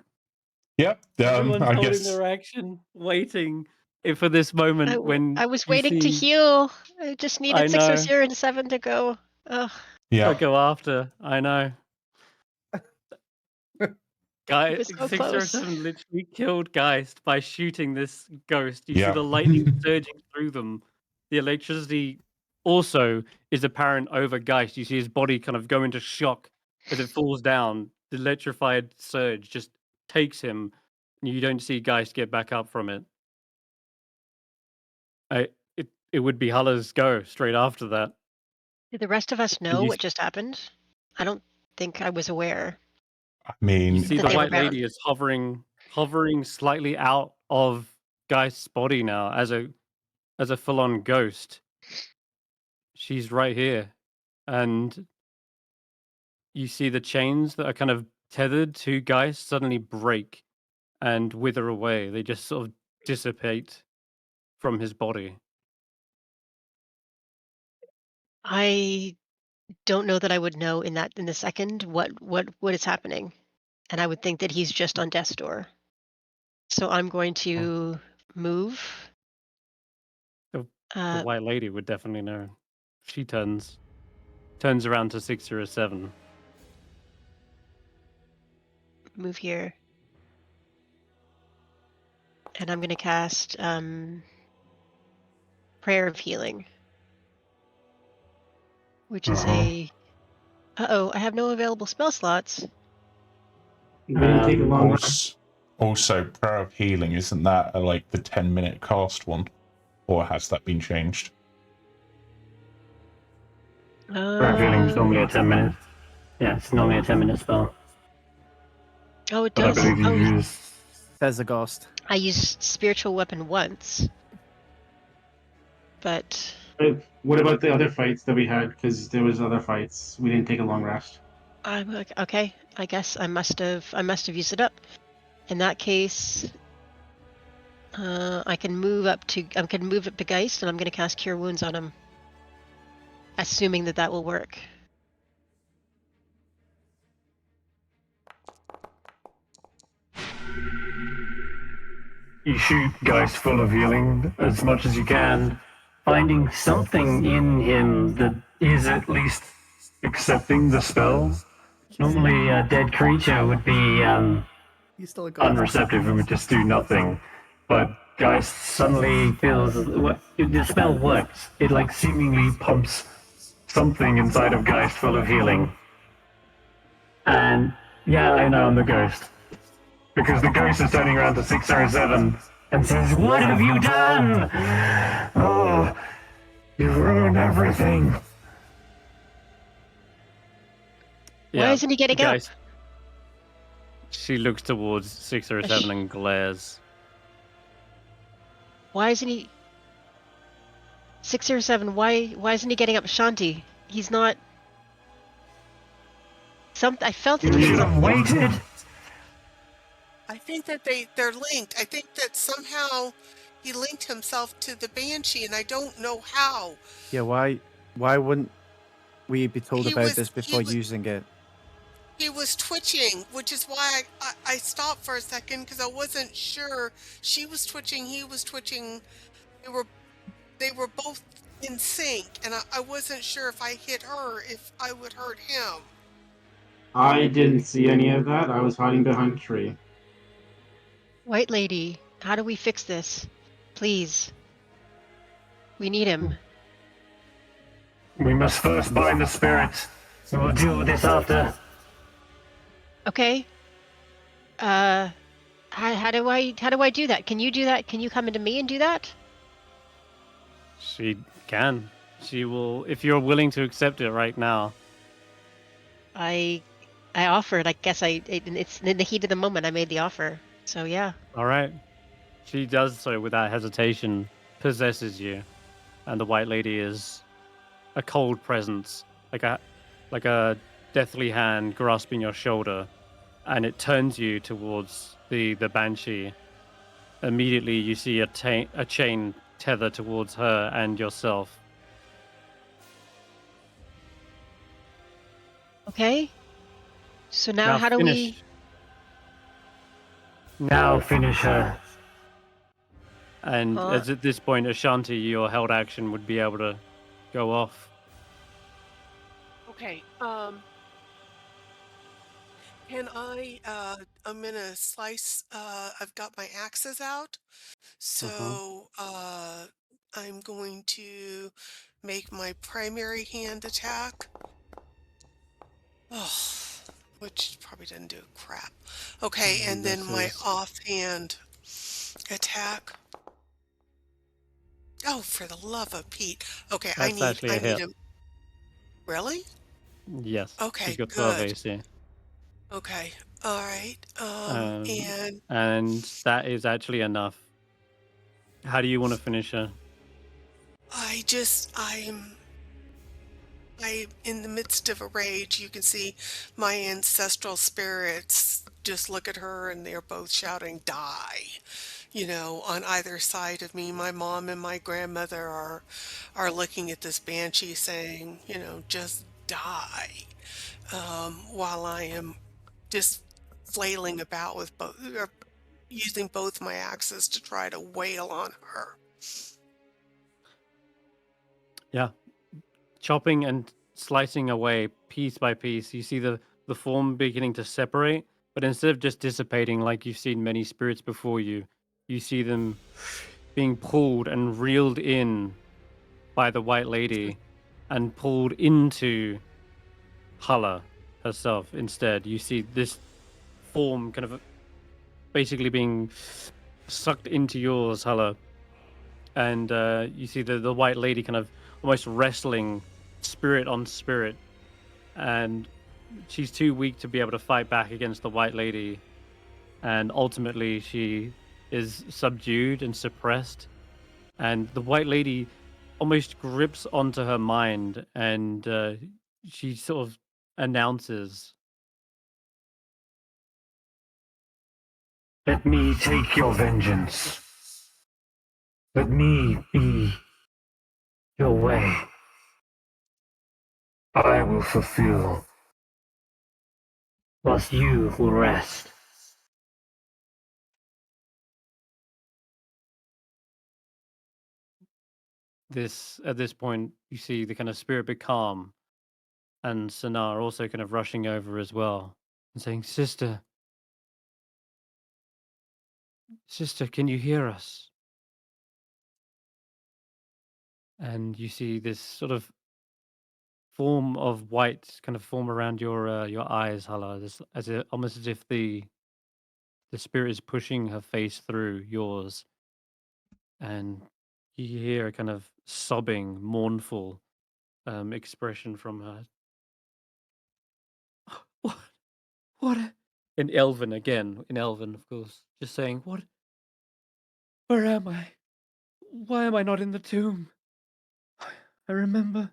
Yep. Everyone's I holding guess. their action, waiting for this moment when I was you waiting to see heal. I just I needed know. 607 to go. Ugh. Yeah. I go after. I know. Guy It was so 607 literally killed Geist by shooting this ghost. You Yeah. see the lightning surging through them. The electricity also is apparent over Geist. You see his body kind of go into shock as it falls down. The electrified surge just takes him, and you don't see Geist get back up from it. It would be Hulla's go straight after that. Did the rest of us know you what just happened? I don't think I was aware. I mean, You see That the they were white lady is hovering slightly out of Geist's body now as a full-on ghost. She's right here, and you see the chains that are kind of tethered to Geist suddenly break and wither away. They just sort of dissipate from his body. I don't know that I would know in the second what is happening, and I would think that he's just on death's door. So I'm going to move. The White Lady would definitely know. She turns around to 607. Move here, and I'm going to cast Prayer of Healing, which is a. I have no available spell slots. We didn't take a long rest. Also, Prayer of Healing, isn't that like the 10-minute cast one? Or has that been changed? Prayer of Healing is normally a 10 minutes. Yeah, it's normally a 10-minute spell. Oh, it But I does. believe you use... There's a ghost. I used Spiritual Weapon once, but What about the other fights that we had? Because there was other fights. We didn't take a long rest. I'm like, okay. I guess I must have used it up. In that case, I can move up to Geist, and I'm going to cast Cure Wounds on him, assuming that will work. You shoot Geist full of healing as much as you can, finding something in him that is at least accepting the spell. Normally, a dead creature would be He's still a ghost. unreceptive and would just do nothing. But Geist suddenly feels the spell works. It like seemingly pumps something inside of Geist full of healing. And yeah, I know I'm the ghost. Because the ghost is turning around to 607 and says, "What have you done? Oh, you've ruined everything." Why isn't he getting up? She looks towards 607 and glares. Why isn't he 607? Why isn't he getting up, Ashanti? He's not. I felt that You he should was. have waited. I think that they're linked. I think that somehow he linked himself to the Banshee, and I don't know how. Yeah, why wouldn't we be told He about was- this he before was- using it? He was twitching, which is why I stopped for a second, because I wasn't sure. She was twitching, he was twitching. They were both in sync, and I wasn't sure if I hit her, if I would hurt him. I didn't see any of that. I was hiding behind a tree. White Lady, how do we fix this? Please. We need him. We must first bind the spirits, so we'll deal with this after. Okay. How do I do that? Can you do that? Can you come into me and do that? She can. She will, if you're willing to accept it right now. I offered. I guess it's in the heat of the moment I made the offer. So yeah. All right. She does so without hesitation, possesses you, and the White Lady is a cold presence, like a deathly hand grasping your shoulder, and it turns you towards the Banshee. Immediately, you see a chain tether towards her and yourself. Okay. So now how do we? Now finish her. And as at this point, Ashanti, your held action would be able to go off. Okay, can I'm gonna slice, I've got my axes out, so, I'm going to make my primary hand attack. Oh, which probably didn't do crap. Okay, and then my offhand attack. Oh, for the love of Pete. Okay, I need him. Really? Yes. Okay, she's got 12 good. AC. Okay, all right. And that is actually enough. How do you want to finish her? in the midst of a rage, you can see my ancestral spirits just look at her and they're both shouting, die, on either side of me. My mom and my grandmother are looking at this banshee saying, just die, while I am just flailing about with both, or using both my axes to try to wail on her. Yeah. Chopping and slicing away piece by piece, you see the form beginning to separate, but instead of just dissipating like you've seen many spirits before you, you see them being pulled and reeled in by the White Lady and pulled into Hulla herself instead. You see this form kind of basically being sucked into yours, Hulla. And you see the White Lady kind of almost wrestling spirit on spirit. And she's too weak to be able to fight back against the White Lady. And ultimately, she is subdued and suppressed. And the White Lady almost grips onto her mind, and she sort of announces, Let me take your vengeance. Let me be your way. I will fulfill, whilst you will rest. at this point, you see the kind of spirit becalm, and Sanar also kind of rushing over as well and saying, Sister, can you hear us? And you see this sort of form of white kind of form around your eyes, Hala, almost as if the spirit is pushing her face through yours, and you hear a kind of sobbing, mournful expression from her. What? What? In Elven again, in Elven, of course, just saying, "What? Where am I? Why am I not in the tomb? I remember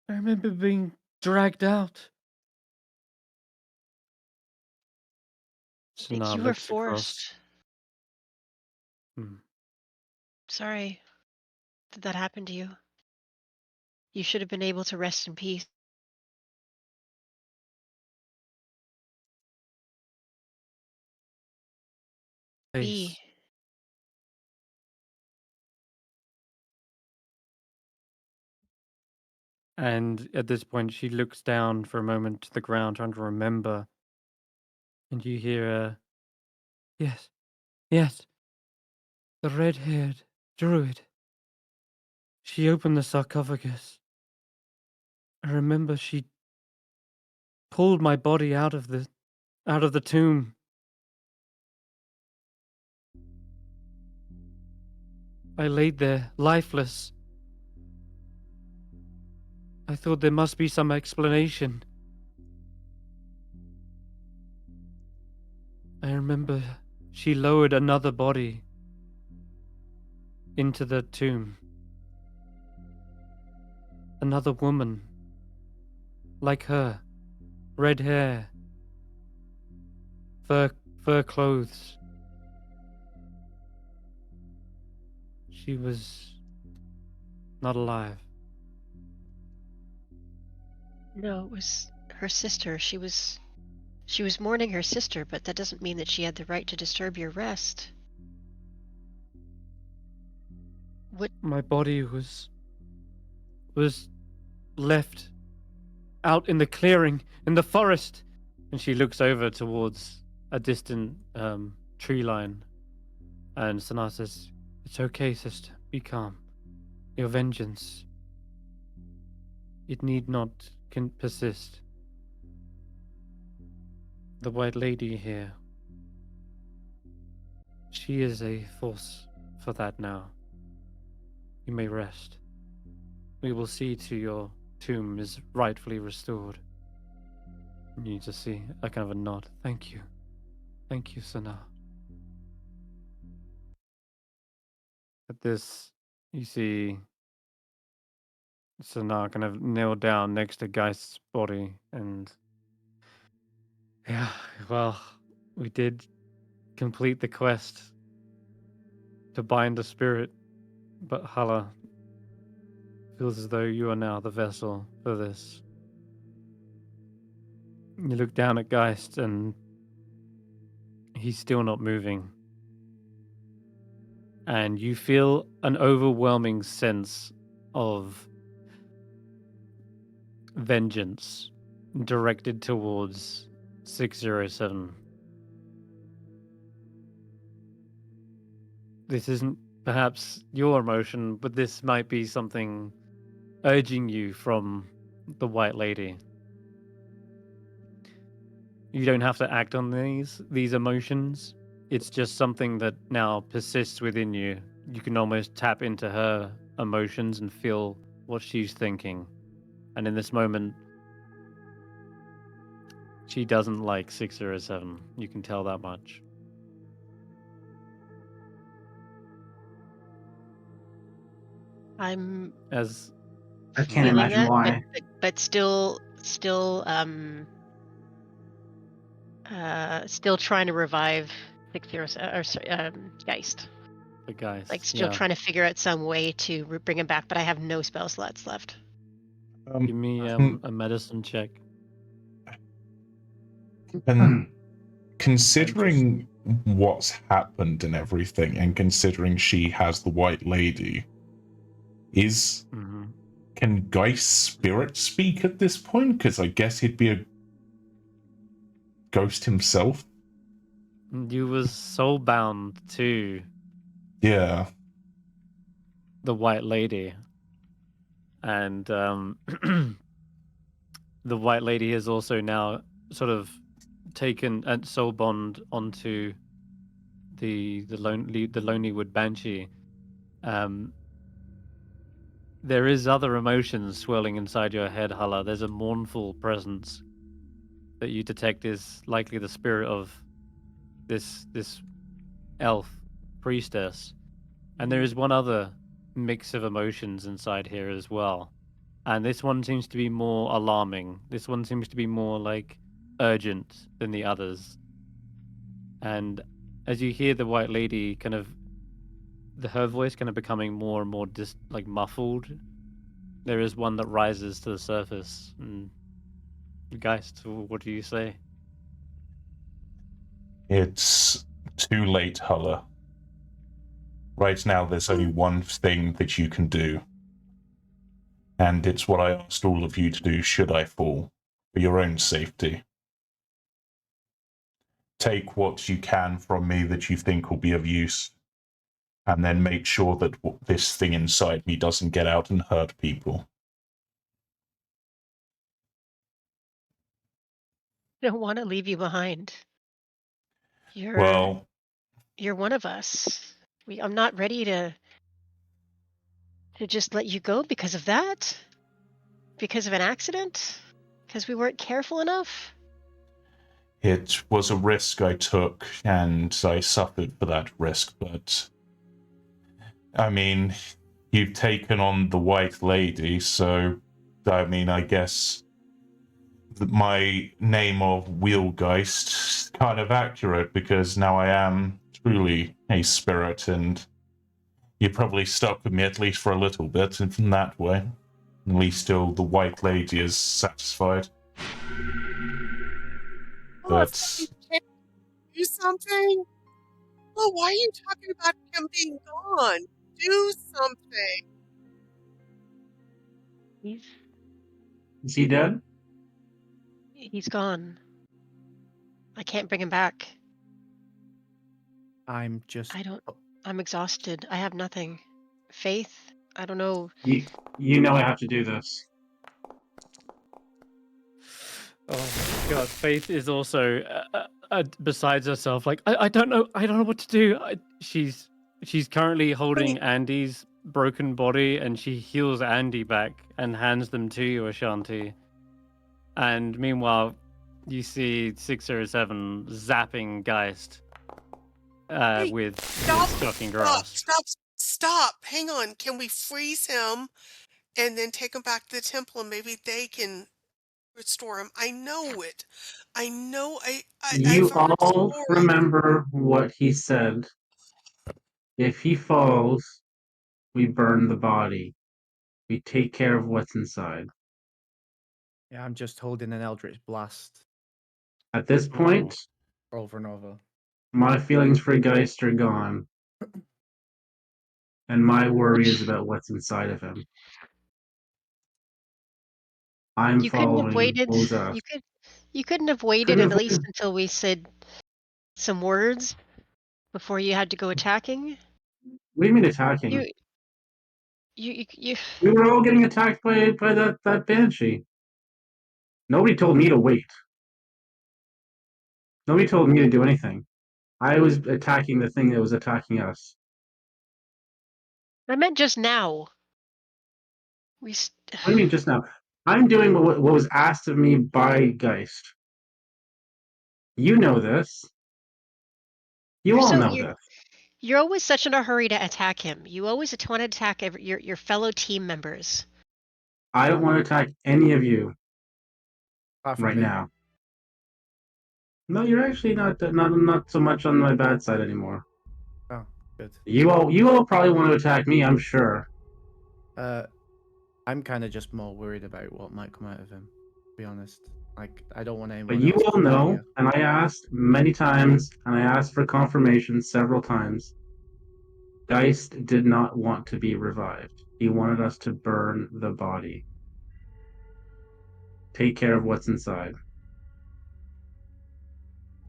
being dragged out." Sanar You were looks across. forced. Hmm. Sorry that that happened to you. You should have been able to rest in peace. Be. Face. And at this point, she looks down for a moment to the ground, trying to remember. And you hear a, yes, yes, the red-haired druid. She opened the sarcophagus. I remember she pulled my body out of the tomb. I laid there, lifeless. I thought there must be some explanation. I remember she lowered another body into the tomb. Another woman, like her, red hair, fur clothes. She was not alive. No, it was her sister. She was mourning her sister, but that doesn't mean that she had the right to disturb your rest. What? My body was left out in the clearing, in the forest. And she looks over towards a distant tree line. And Sanar says, It's okay, sister. Be calm. Your vengeance, it need not persist. The White Lady here, she is a force for that now. You may rest. We will see to your tomb is rightfully restored. You just see a kind of a nod. Thank you. Thank you, Sanar. At this, you see Sonar kind of kneel down next to Geist's body, and yeah, well, we did complete the quest to bind the spirit, but Hulla, feels as though you are now the vessel for this. You look down at Geist, and he's still not moving. And you feel an overwhelming sense of vengeance directed towards 607. This isn't perhaps your emotion, but this might be something urging you from the White Lady. You don't have to act on these emotions. It's just something that now persists within you. You can almost tap into her emotions and feel what she's thinking. And in this moment, she doesn't like 607. You can tell that much. I'm As I can't feeling imagine that, why. but still trying to revive 607 or sorry, Geist. the guys, Like still trying to figure out some way to bring him back, but I have no spell slots left. Give me a medicine check. And considering what's happened and everything, and considering she has the White Lady, can Geist's spirit speak at this point? Because I guess he'd be a ghost himself. You was soul bound to the White Lady, and the White Lady has also now sort of taken and soul bond onto the Lonelywood Banshee. There is other emotions swirling inside your head, Hulla. There's a mournful presence that you detect is likely the spirit of this elf priestess. And there is one other mix of emotions inside here as well. And this one seems to be more alarming. This one seems to be more like urgent than the others. And as you hear the White Lady kind of her voice kind of becoming more and more muffled, there is one that rises to the surface. And Geist, what do you say? It's too late, Hulla. Right now, there's only one thing that you can do. And it's what I asked all of you to do should I fall, for your own safety. Take what you can from me that you think will be of use, and then make sure that this thing inside me doesn't get out and hurt people. I don't want to leave you behind. You're one of us. I'm not ready to just let you go because of that. Because of an accident? Because we weren't careful enough? It was a risk I took, and I suffered for that risk, but I mean, you've taken on the White Lady, so I mean, I guess my name of Wealgeist is kind of accurate, because now I am truly a spirit, and you're probably stuck with me at least for a little bit, and from that way, at least still the White Lady is satisfied. But do something. Well, why are you talking about him being gone? Do something. Is he dead? He's gone. I can't bring him back. I'm exhausted. I have nothing. Faith? I don't know. You know I have to do this. Oh God, Faith is also besides herself. Like I don't know what to do. She's currently holding Andy's broken body, and she heals Andy back and hands them to you, Ashanti. And meanwhile, you see 607 zapping Geist with shocking grass. Stop! Hang on. Can we freeze him and then take them back to the temple, and maybe they can restore him. I know it. I know. I've You heard all stories. remember what he said. If he falls, we burn the body. We take care of what's inside. Yeah, I'm just holding an Eldritch Blast At this point, over and over. my feelings for Geist are gone. And my worry is about what's inside of him. I'm You couldn't have following waited. Oza. You couldn't have waited Couldn't at have least waited. until we said some words before you had to go attacking. What do you mean attacking? You. We were all getting attacked by that banshee. Nobody told me to wait. Nobody told me to do anything. I was attacking the thing that was attacking us. I meant just now. What do you mean just now? I'm doing what was asked of me by Geist. You know this. You all know this. You're always such in a hurry to attack him. You always want to attack your fellow team members. I don't want to attack any of you Apart from right me. now. No, you're actually not so much on my bad side anymore. Oh, good. You all probably want to attack me, I'm sure. I'm kind of just more worried about what might come out of him, to be honest. Like, I don't want anyone But you else all to die know, here. and I asked many times, and I asked for confirmation several times. Geist did not want to be revived. He wanted us to burn the body. Take care of what's inside.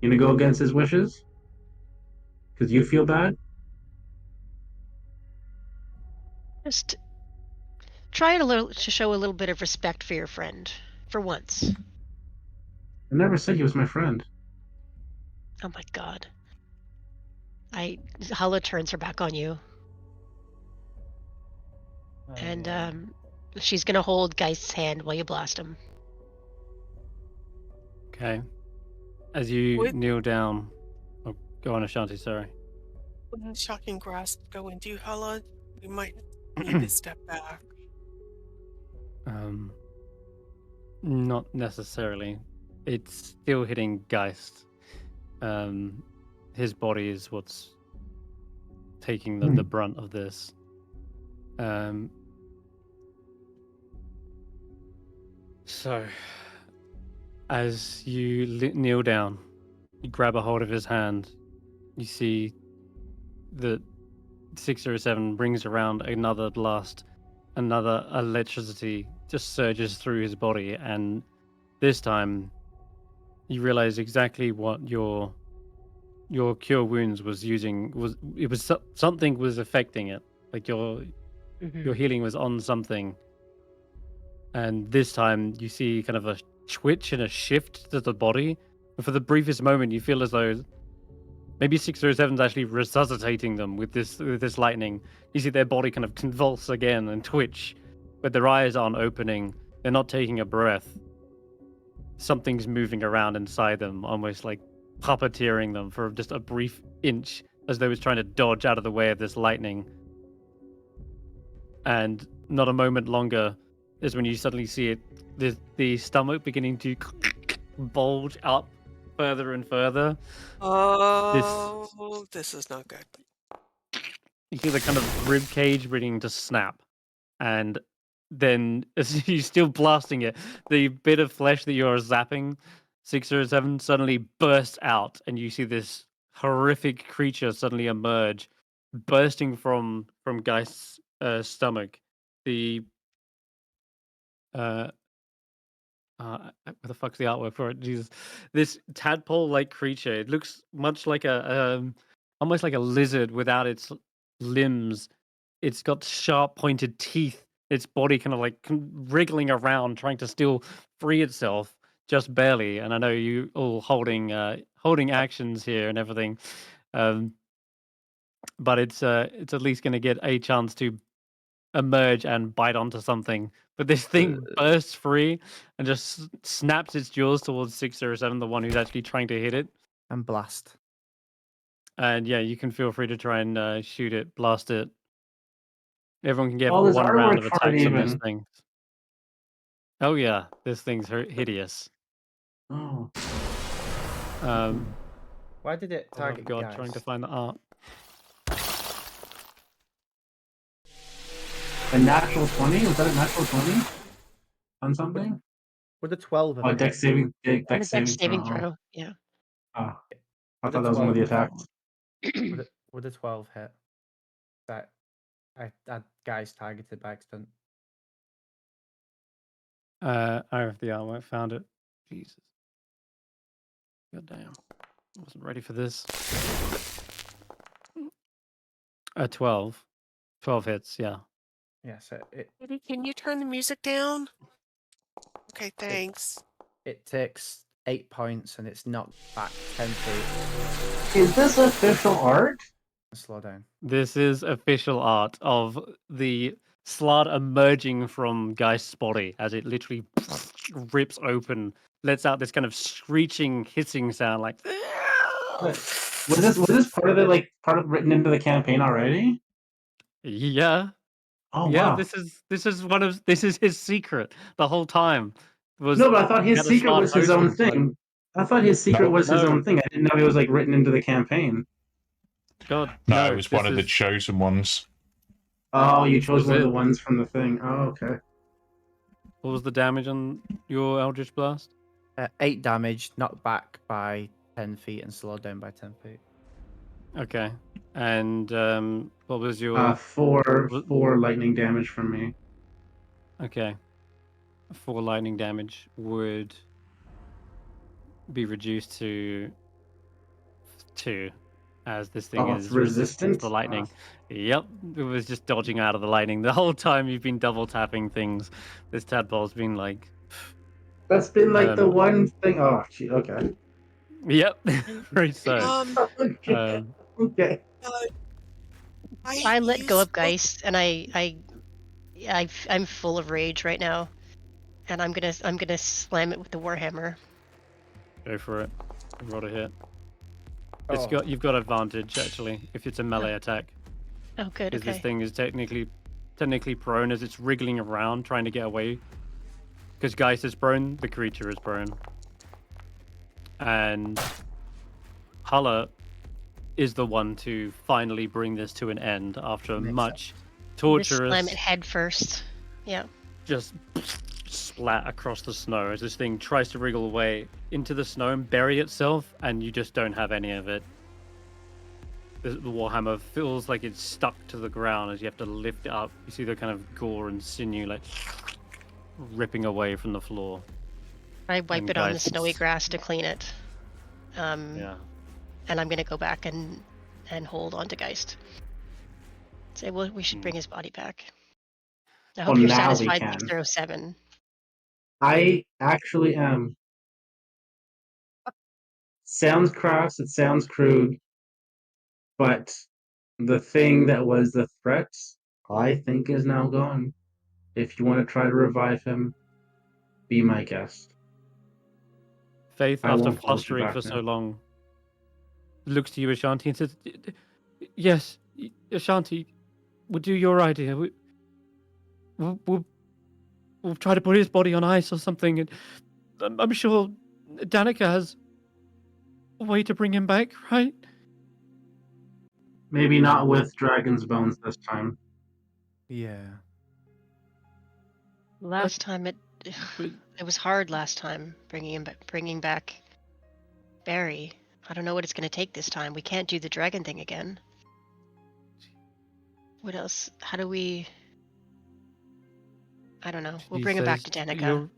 You gonna go against his wishes? Because you feel bad? Just try to show a little bit of respect for your friend, for once. I never said he was my friend. Oh my god. Hulla turns her back on you. And she's gonna hold Geist's hand while you blast him. Okay. As you kneel down, oh, go on, Ashanti. Sorry. Wouldn't shocking grasp go into you, Hulla? We might need to step back. Not necessarily. It's still hitting Geist. His body is what's taking the brunt of this. So, as you kneel down, you grab a hold of his hand. You see that 607 brings around another blast, another electricity just surges through his body, and this time you realize exactly what your cure wounds was using. Something was affecting it, like your healing was on something. And this time you see kind of a twitch and a shift to the body. And for the briefest moment, you feel as though maybe 607 is actually resuscitating them with this lightning. You see their body kind of convulse again and twitch, but their eyes aren't opening. They're not taking a breath. Something's moving around inside them, almost like puppeteering them for just a brief inch, as though it's trying to dodge out of the way of this lightning. And not a moment longer is when you suddenly see it, the stomach beginning to bulge up further and further. Oh, this is not good. You see the kind of rib cage beginning to snap, and then as you're still blasting it, the bit of flesh that you're zapping, 607, suddenly bursts out, and you see this horrific creature suddenly emerge, bursting from Geist's stomach. The where the fuck's the artwork for it? Jesus, this tadpole-like creature. It looks much like almost like a lizard without its limbs. It's got sharp, pointed teeth. Its body kind of like wriggling around, trying to still free itself, just barely. And I know you all holding actions here and everything, but it's at least going to get a chance to emerge and bite onto something. But this thing bursts free and just snaps its jaws towards 607, the one who's actually trying to hit it. And blast. And yeah, you can feel free to try and shoot it, blast it. Everyone can get Oh, this one round of artwork's hard attacks on this even. thing. Oh yeah, this thing's hideous. Oh. Why did it Oh target god, guys? trying to find the art. A natural 20? Was that a natural 20? On something? Would a 12 have Oh, hit? dex saving, And a dex dex saving saving throw. throw. Yeah. Oh, I Would thought a that was one of the 12 attacks. Would a 12 hit? That guy's targeted by accident. I have the artwork, found it. Jesus. God damn. I wasn't ready for this. 12. 12 hits, yeah. Yeah, so Maybe can you turn the music down? Okay, thanks. it takes 8 points and it's knocked back 10 feet. Is this official art? Slow down. This is official art of the Slard emerging from Geist's body as it literally rips open, lets out this kind of screeching, hissing sound like. Was this part of the part of written into the campaign already? Yeah. Oh Yeah, wow. this is his secret the whole time. Was No, but I thought his had a secret Slard was his host own inside. thing. I thought his secret was his No. own thing. I didn't know he was written into the campaign. God, No, no, it was one of the chosen ones. Oh, you chose Was one of it? the ones from the thing. Oh, okay. What was the damage on your Eldritch Blast? 8 damage, knocked back by 10 feet and slowed down by 10 feet. Okay. And what was your... Four lightning damage from me. Okay. 4 lightning damage would be reduced to 2, as this thing Oh, is it's resistant resistant? to lightning. Yep, it was just dodging out of the lightning. The whole time you've been double tapping things, this tadpole's been like... That's been the Um, one thing. Oh, gee, okay. Yep, very so. Okay. Okay. I let go used of Geist, and I'm full of rage right now, and I'm gonna slam it with the warhammer. Go for it. Roll a hit. Oh. You've got advantage actually if it's a melee attack, Oh, good. because Okay. this thing is technically prone as it's wriggling around trying to get away. Because Geist is prone, the creature is prone, and Hulla is the one to finally bring this to an end after Makes much Just torturous. slam it head first. Yeah. Just splat across the snow as this thing tries to wriggle away into the snow and bury itself, and you just don't have any of it. The warhammer feels like it's stuck to the ground as you have to lift it up. You see the kind of gore and sinew ripping away from the floor. I wipe And it on the Geist- snowy grass to clean it. Yeah. And I'm gonna go back and hold on to Geist. Say, well, we should bring his body back. I hope Well, you're now we satisfied, can. 607. I actually am. Sounds crass, it sounds crude, but the thing that was the threat, I think, is now gone. If you want to try to revive him, be my guest. Faith, I after won't hold you flustering back for so now. long, looks to you, Ashanti, and says, "Yes, Ashanti, we'll do your idea. We'll try to put his body on ice or something, and I'm sure Danica has a way to bring him back, right?" Maybe not with Dragon's Bones this time. Yeah. Last time it was hard. Last time bringing back Barry. I don't know what it's gonna take this time. We can't do the dragon thing again. What else? How do we? I don't know. We'll He bring him back says, to Danica.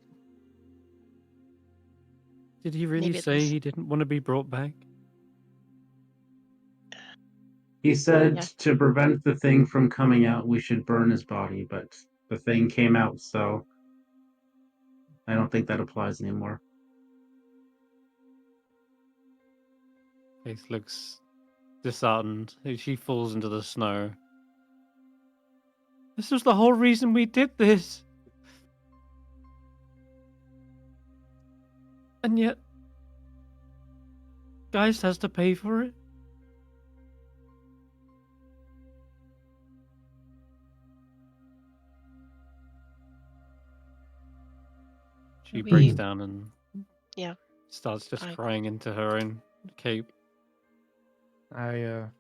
Did he really Maybe at say least- he didn't want to be brought back? He said Yeah. to prevent the thing from coming out, we should burn his body, but the thing came out, so I don't think that applies anymore. Faith looks disheartened. She falls into the snow. This was the whole reason we did this. And yet, Geist has to pay for it. She We- breaks down and Yeah. starts just I- crying into her own cape. I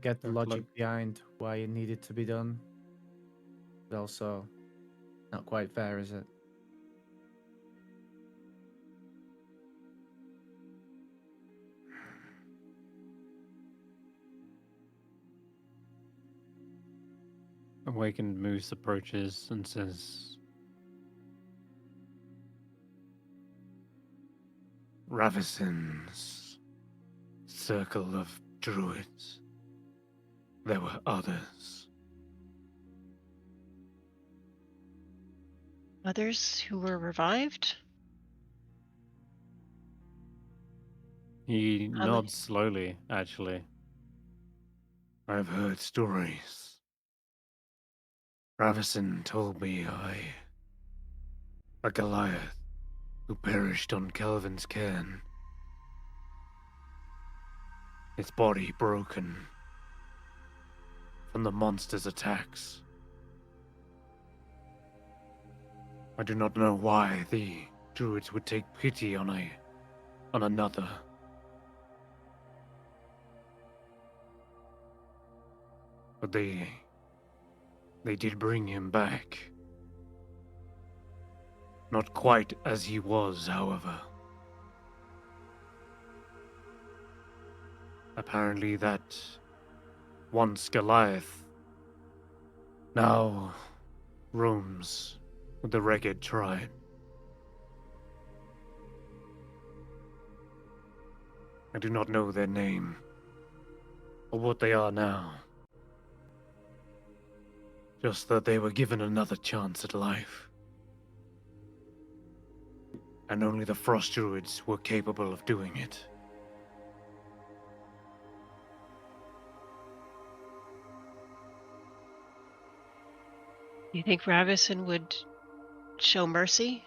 get the Or logic cloak. behind why it needed to be done. But also, not quite fair, is it? Awakened Moose approaches and says, Ravison's circle of druids. There were others. Others who were revived? He How nods slowly, actually. I've heard stories. Ravison told me a Goliath who perished on Kelvin's cairn. Its body broken from the monster's attacks. I do not know why the druids would take pity on another. But they did bring him back. Not quite as he was, however. Apparently that once Goliath now roams with the Ragged tribe. I do not know their name or what they are now. Just that they were given another chance at life. And only the Frost Druids were capable of doing it. Do you think Ravison would show mercy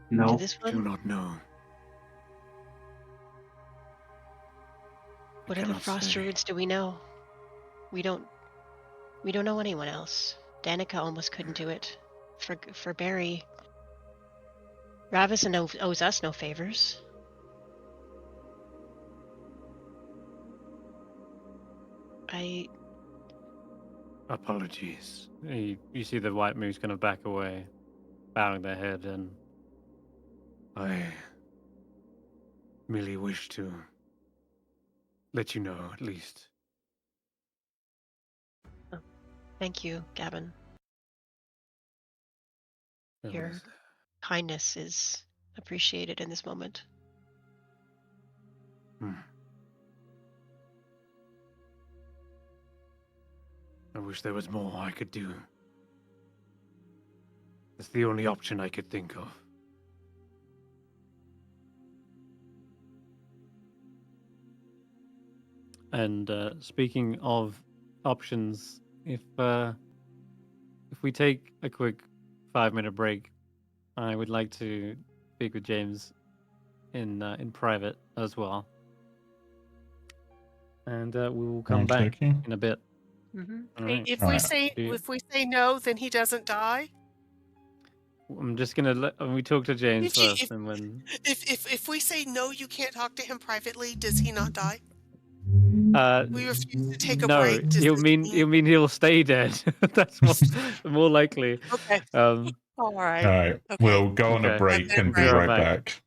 to No. this I do one? not know. What other cannot frost say. druids do we know? We don't know anyone else. Danica almost couldn't do it. For Barry. Ravison owes us no favors. Apologies. You see the White Moose kind of back away, bowing their head, and I merely wish to let you know, at least. Thank you, Gavin. There Your was- kindness is appreciated in this moment. Hmm. I wish there was more I could do. It's the only option I could think of. And speaking of options, if we take a quick 5-minute break, I would like to speak with James in private as well, and we will come back Okay. in a bit. Mm-hmm. All right. If Alright. we say no, then he doesn't die. I'm just gonna let we talk to James If, you, first, and when if we say no, you can't talk to him privately. Does he not die? We refuse to take a no, break. Does he'll this mean he'll stay dead. That's more likely. Okay. Um, All right. Alright, Okay. we'll go on a Okay. break I've been and be right right back. back.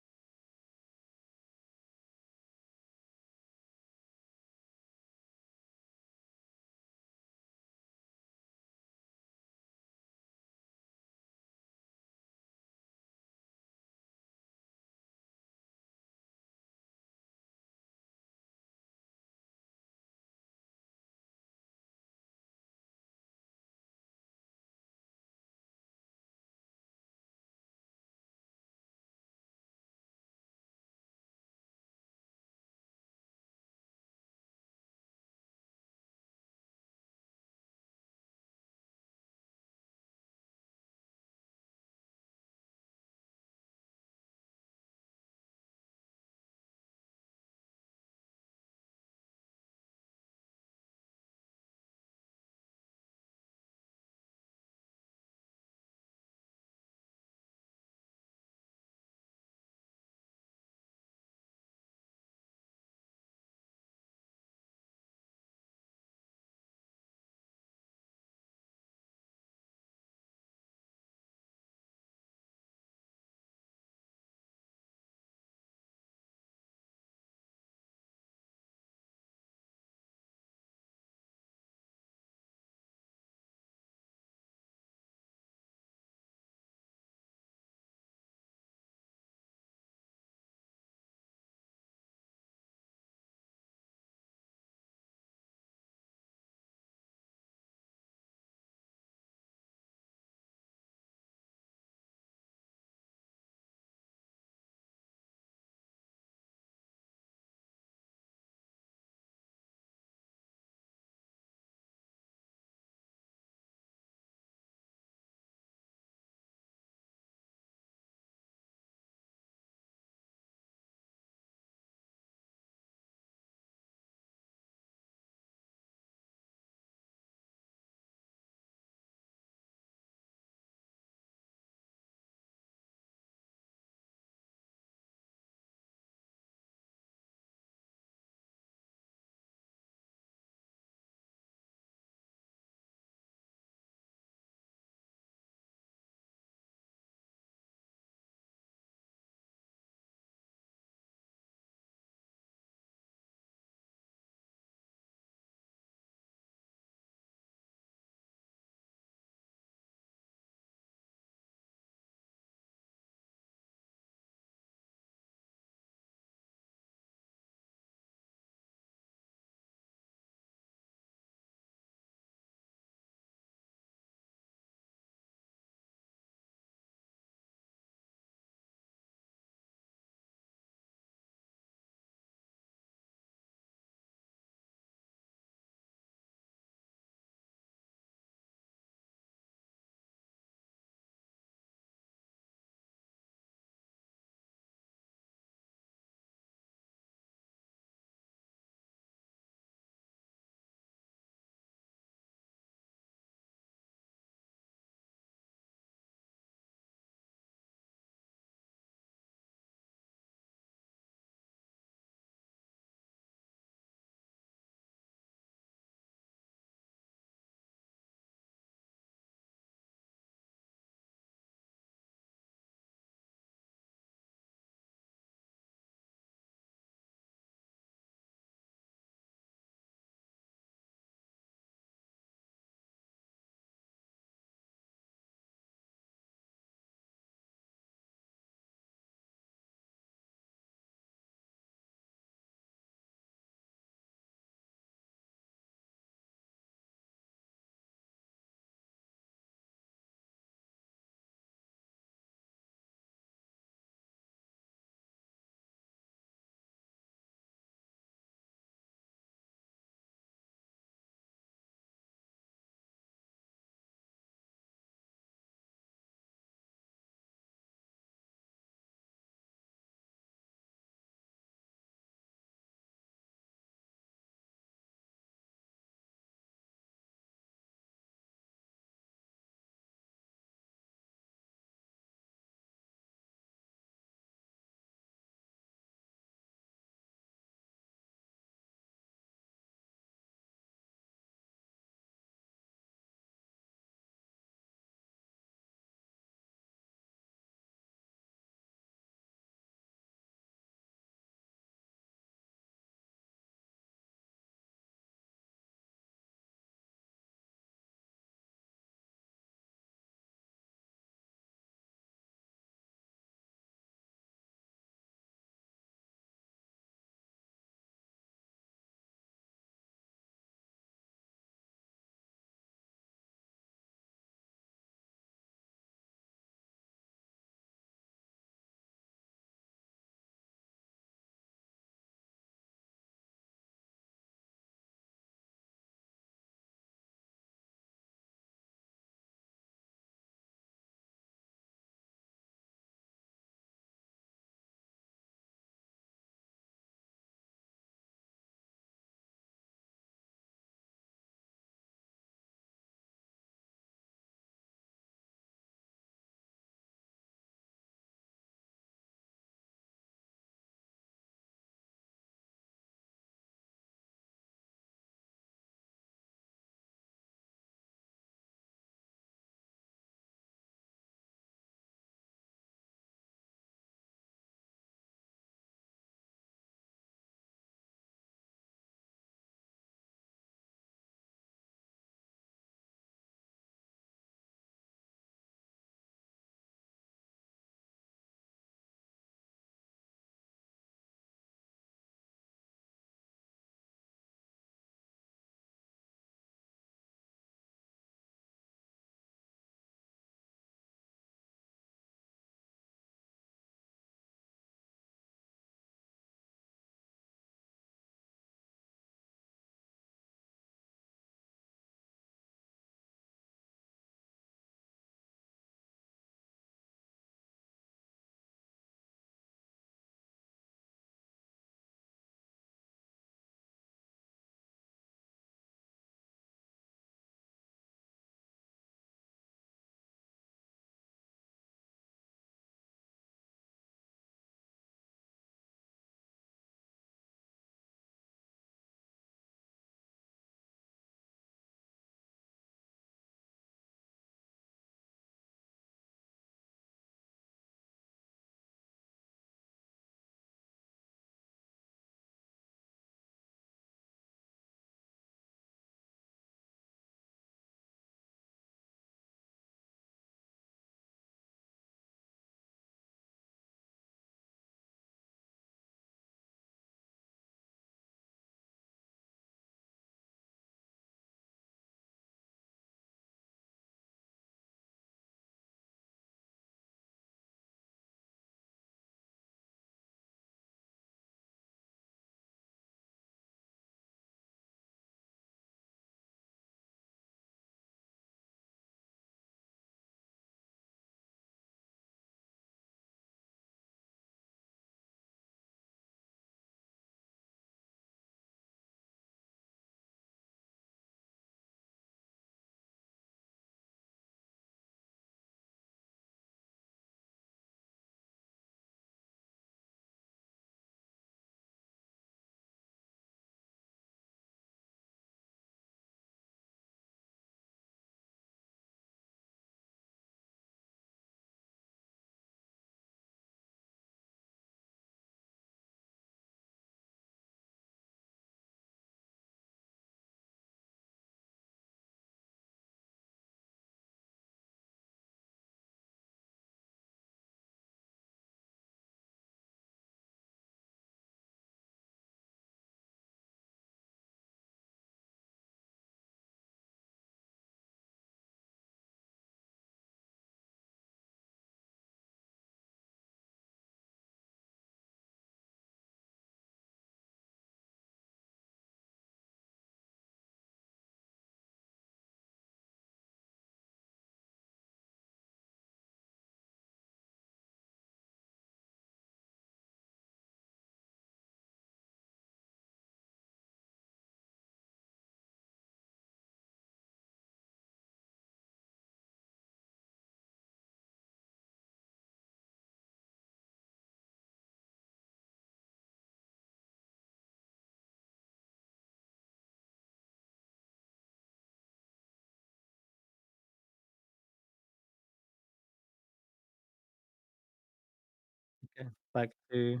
Okay, back to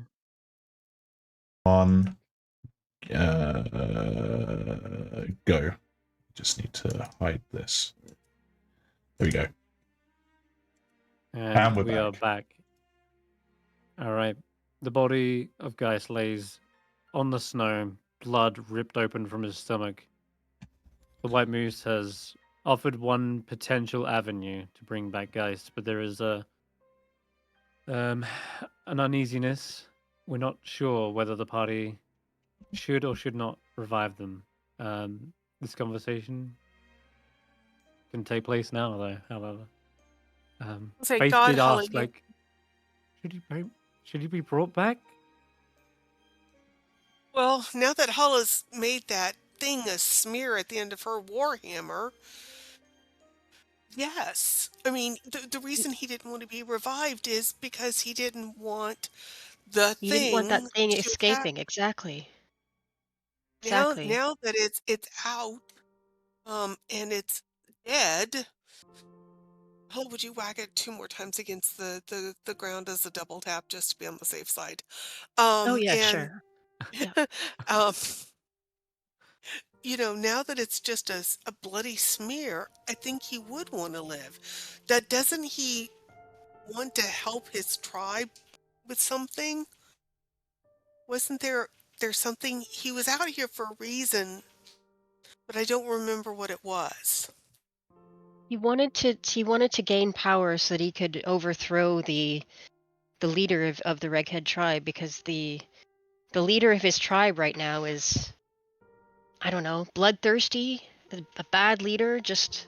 On go. Just need to hide this. There we go. and we're we are back. back. All right. The body of Geist lays on the snow, blood ripped open from his stomach. The White Moose has offered one potential avenue to bring back Geist, but there is an uneasiness. We're not sure whether the party should or should not revive them. This conversation can take place now, though. However, Thank Faith God, did Hulla, ask, like, should he be brought back? well, now that Hulla's made that thing a smear at the end of her warhammer, yes. I mean, the reason he didn't want to be revived is because he didn't want the You didn't want that thing thing to attack. escaping. Exactly. Now, Exactly. now that it's out, and it's dead. Hulla, would you whack it 2 more times against the ground as a double tap just to be on the safe side? Oh yeah, And sure. Yeah. um, now that it's just a bloody smear, I think he would want to live. That doesn't he want to help his tribe with something? Wasn't there's something he was out here for a reason, but I don't remember what it was. He wanted to gain power so that he could overthrow the leader of the Reghead tribe, because the leader of his tribe right now is, I don't know, bloodthirsty, a bad leader, just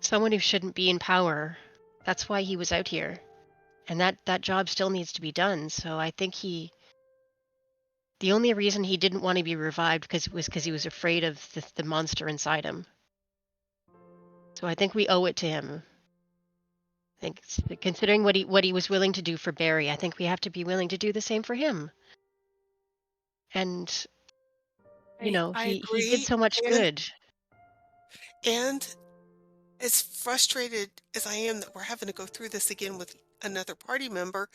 someone who shouldn't be in power. That's why he was out here. And that job still needs to be done. So I think the only reason he didn't want to be revived because he was afraid of the monster inside him. So I think we owe it to him. I think considering what he was willing to do for Barry, I think we have to be willing to do the same for him. And I he did agree, so much and good. and as frustrated as I am that we're having to go through this again with another party member,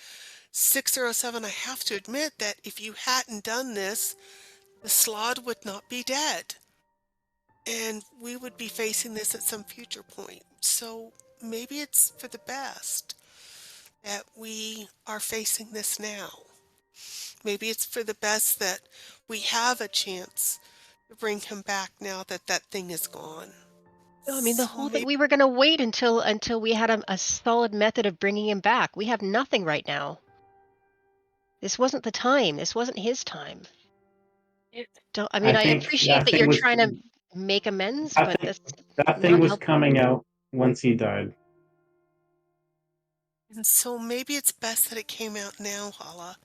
607, I have to admit that if you hadn't done this, the Slod would not be dead. And we would be facing this at some future point. So maybe it's for the best that we are facing this now. Maybe it's for the best that we have a chance to bring him back now that that thing is gone. I mean, the So whole thing, maybe we were going to wait until we had a solid method of bringing him back. We have nothing right now. This wasn't the time. This wasn't his time. I think appreciate that that thing you're was trying to make amends, I but think that's that thing not was helpful. coming out once he died. And so maybe it's best that it came out now, Hala.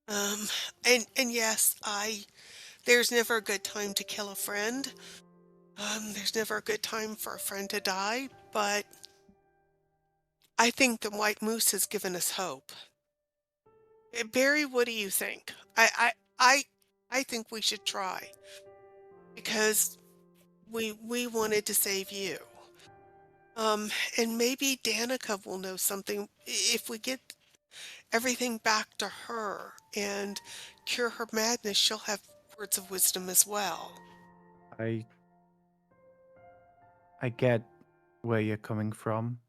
And yes, there's never a good time to kill a friend. There's never a good time for a friend to die, but I think the White Moose has given us hope. Barry, what do you think? I think we should try because we wanted to save you. And maybe Danica will know something if we get everything back to her and cure her madness. She'll have words of wisdom as well. I get where you're coming from,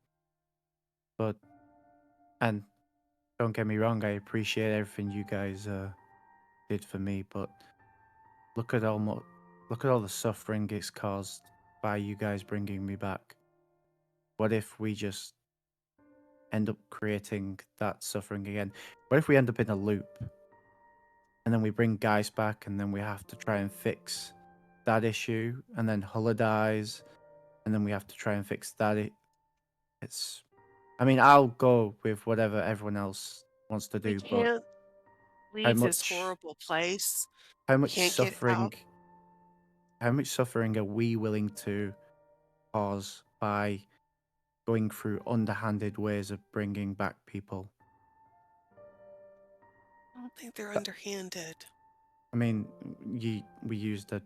and don't get me wrong, I appreciate everything you guys did for me, but look at all the suffering it's caused by you guys bringing me back. What if we just end up creating that suffering again? What if we end up in a loop and then we bring guys back and then we have to try and fix that issue, and then Hulla dies and then we have to try and fix that? I'll go with whatever everyone else wants to We do, but can't leave this horrible place. how We much can't get suffering out. how much suffering are we willing to cause by going through underhanded ways of bringing back people? I don't think they're That- underhanded. we used a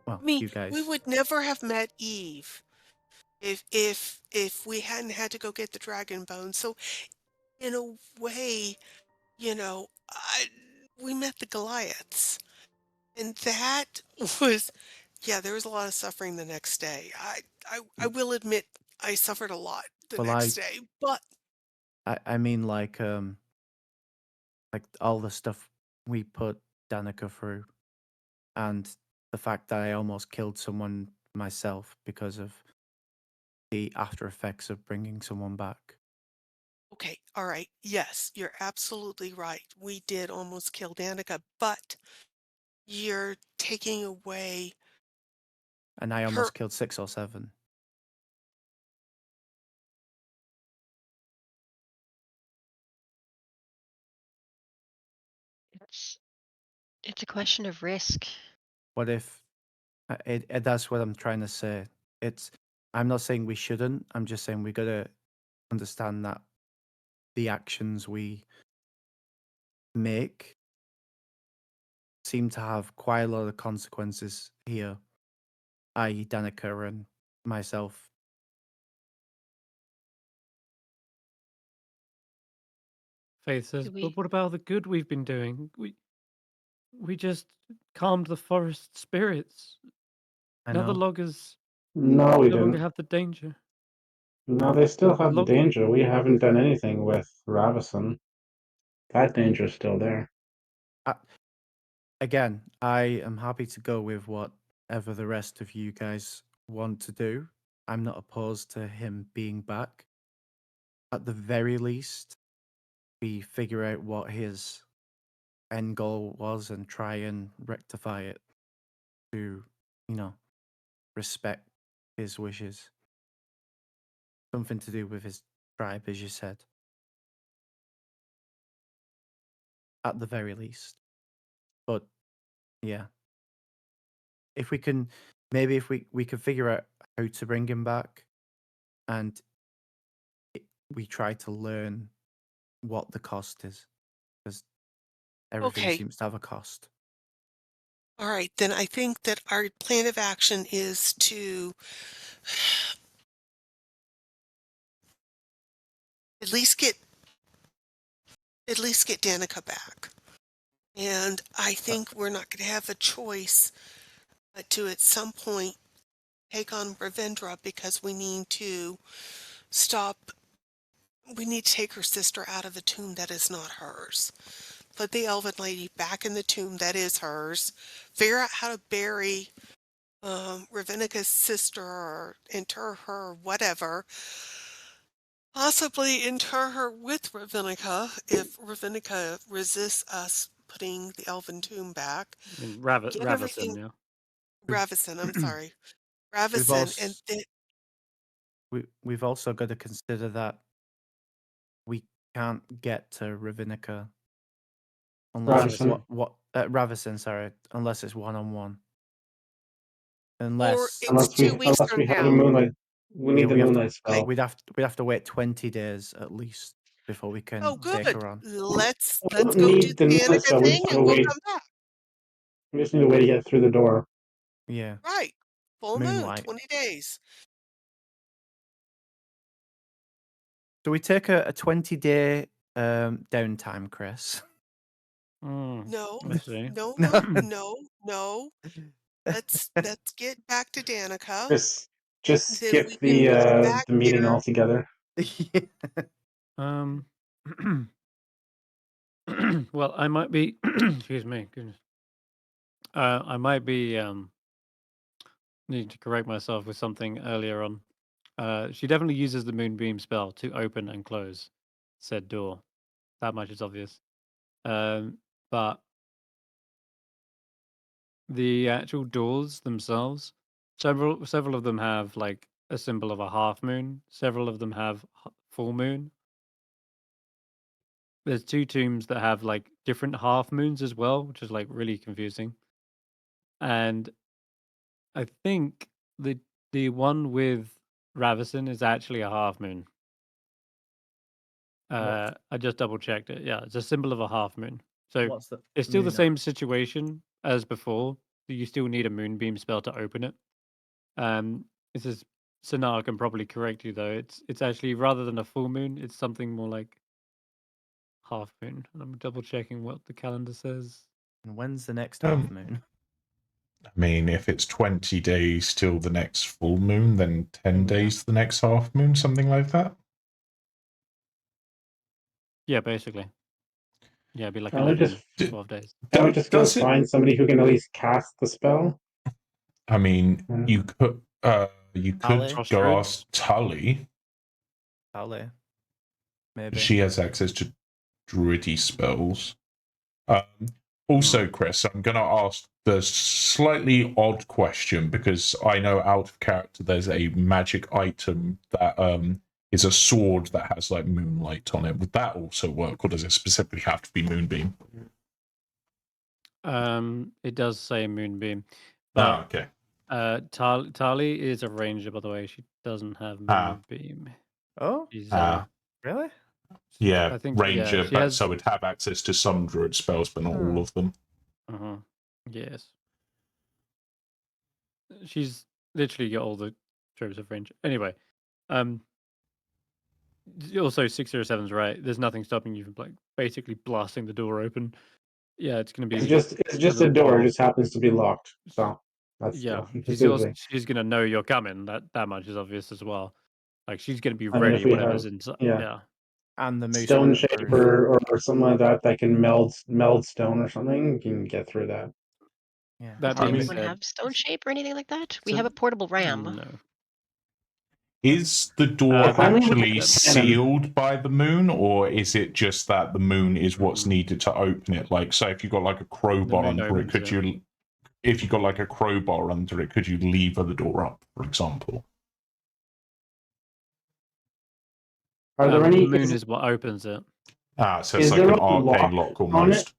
well, I mean, you we guys. would never have met Eve if we hadn't had to go get the dragon bone. So in a way, we met the Goliaths, and that was, yeah, there was a lot of suffering the next day. I will admit I suffered a lot the Well, next day, but I mean, like all the stuff we put Danica through, and the fact that I almost killed someone myself because of the after effects of bringing someone back. okay, all right. Yes, you're absolutely right. We did almost kill Danica, but you're taking away And I her. almost killed 6 or 7. It's a question of risk. What if that's what I'm trying to say. I'm not saying we shouldn't. I'm just saying we gotta understand that the actions we make seem to have quite a lot of consequences here, i.e., Danica and myself. Faith says, Do we? but what about the good we've been doing? We just calmed the forest spirits. I Now the know. loggers No, we no longer didn't. have the danger. No, they still The have the log danger. We haven't done anything with Ravison. That danger's still there. Again, I am happy to go with whatever the rest of you guys want to do. I'm not opposed to him being back. At the very least, we figure out what his end goal was and try and rectify it to, respect his wishes. Something to do with his tribe, as you said. At the very least. But yeah. If we can maybe if we can figure out how to bring him back and we try to learn what the cost is. Because everything Okay, seems to have a cost. all right, then I think that our plan of action is to at least get Danica back. And I think we're not going to have a choice but to at some point take on Ravendra because we need to take her sister out of a tomb that is not hers. Put the elven lady back in the tomb that is hers. Figure out how to bury Ravenica's sister or inter her, whatever. Possibly inter her with Ravenica if Ravenica resists us putting the elven tomb back. I mean, Get everything. Ravison, yeah. Ravison, I'm sorry. We've Ravison, also and then we've also got to consider that we can't get to Ravinica unless it's Ravison. Ravison, sorry, unless it's 1-on-1. or Unless it's 2 weeks Unless from we have the now. moonlight. We yeah, need the we have to moonlight spell. we'd have to wait 20 days at least before we Oh, can take good. her on. Let's We don't go do need the the moonlight Danica spell. We thing, just need and to we'll wait. come back. We just need to wait to get through the door. Yeah. Right. Full moon, Moonlight. 20 days. So we take a 20-day downtime, Chris. No, I see. no. Let's get back to Danica. Just Then skip we can meet back the meeting here. altogether. Um, well, I might be. Excuse me. Goodness. I might be needing to correct myself with something earlier on. She definitely uses the moonbeam spell to open and close said door. That much is obvious. But the actual doors themselves, several of them have like a symbol of a half moon. Several of them have full moon. There's 2 tombs that have like different half moons as well, which is like really confusing. And I think the one with Ravison is actually a half moon. I just double checked it. Yeah, it's a symbol of a half moon. So What's the it's still the moon same situation as before. You still need a moonbeam spell to open it. This is Sinar can probably correct you though. It's actually rather than a full moon, it's something more like half moon. And I'm double checking what the calendar says. And when's the next half Um, moon? I mean, if it's 20 days till the next full moon, then 10 Yeah. days to the next half moon, something like that. Yeah, basically. Yeah, it'd be like Can we 11, just 12 days. can we just go Does it? find somebody who can at least cast the spell? I mean, Mm. you could Ali? go Crossroads? ask Tully. Ali. Maybe. She has access to druidy spells. Also, Chris, I'm going to ask the slightly odd question because I know out of character there's a magic item that is a sword that has like moonlight on it. Would that also work, or does it specifically have to be moonbeam? It does say moonbeam. Ah, But okay. Tali is a ranger, by the way. She doesn't have Ah. moonbeam. Oh, She's really? Yeah, I think ranger, she but has. so would have access to some druid spells, but not all of them. Yes. She's literally got all the tropes of range. Anyway, also 607's right. There's nothing stopping you from like basically blasting the door open. Yeah, it's gonna be. It's just a door. It just happens to be locked. So that's Yeah, specifically. she's gonna know you're coming. That much is obvious as well. Like she's gonna be I mean, if ready. we Whatever's have inside. yeah. Yeah. And the moose Stone waterproof. shape or something like that can meld stone or something, you can get through that. Yeah. That Does being anyone said, have stone shape or anything like that? We So- have a portable ram. no. Is the door Finally, actually that- sealed by the moon, or is it just that the moon is what's needed to open it? Like, say, if you got like a crowbar moon under it, opens could it. you? If you got like a crowbar under it, could you lever the door up, for example? Are there the any? moon is what opens it. Ah, so Is it's like there an a arcade lock lock on almost.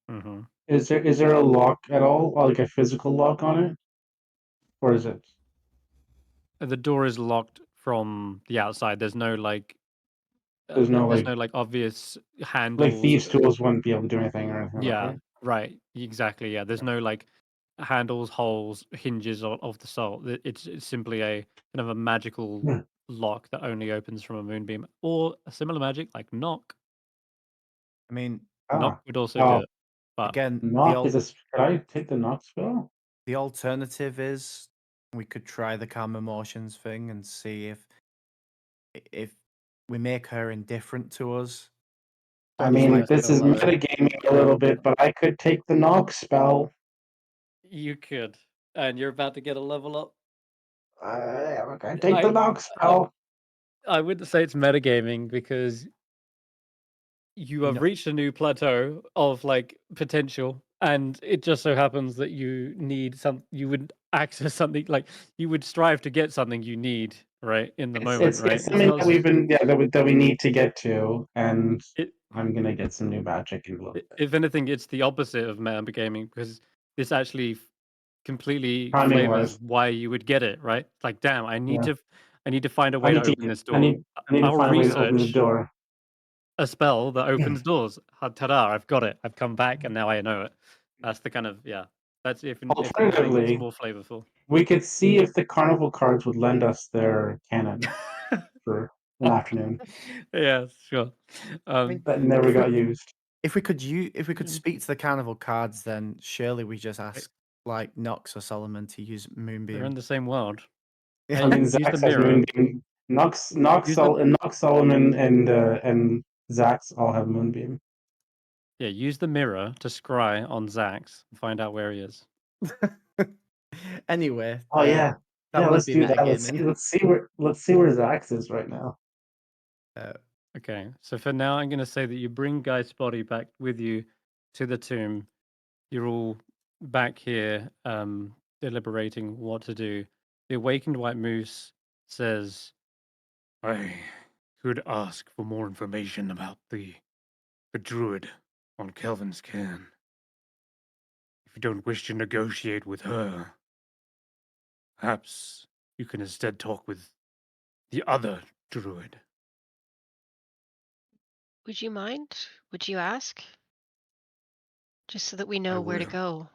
Mm-hmm. Is there a lock at all, like a physical lock on it, or is it? The door is locked from the outside. There's no like. There's no There's like no like obvious like handles. thieves' tools wouldn't be able to do anything or anything. Yeah, Like that. right. Exactly. Yeah. There's no like handles, holes, hinges of the soul. It's simply a kind of a magical Hmm. lock that only opens from a moonbeam or a similar magic like knock. I mean, Knock Ah, would also oh. do it. But again, knock is a. Could I take the knock spell? the alternative is we could try the calm emotions thing and see if we make her indifferent to us. I That is mean, like this is so, metagaming a little bit, but I could take the knock spell. you could, and you're about to get a level up. I take the I- knock spell. I wouldn't say it's metagaming because you have No. reached a new plateau of like potential, and it just so happens that you need you would access something like you would strive to get something you need right in the moment, right? It's something that we've been that we need to get to, and It, I'm gonna get some new magic in a little bit. if anything, it's the opposite of metagaming because this actually completely Timing flavors wise. why you would get it, right? It's like, damn, I need Yeah. to find a way to open this door. I need to I'll find a way to open the research door. a spell that opens doors. Ta-da! I've got it. I've come back, and now I know it. That's the kind of That's if anything, it's Alternatively, more flavorful. we could see if the carnival cards would lend us their cannon for an afternoon. Yeah, sure. That never if got used. if we could speak to the carnival cards, then surely we just ask like Nox or Solomon to use They're Moonbeam. in the same world. Yeah. I mean, Use the Zax has mirror. Moonbeam. Nox Solomon and Zax all have Moonbeam. Yeah, use the mirror to scry on Zax and find out where he is. Anyway. Oh yeah, that would let's be do that. metagaming. Let's see where Zax is right now. Okay, so for now, I'm going to say that you bring Guy's body back with you to the tomb. You're all back here, deliberating what to do. The awakened white moose says, I could ask for more information about the druid on Kelvin's cairn. If you don't wish to negotiate with her, perhaps you can instead talk with the other druid. Would you mind? Would you ask? Just so that we know I where to will. go.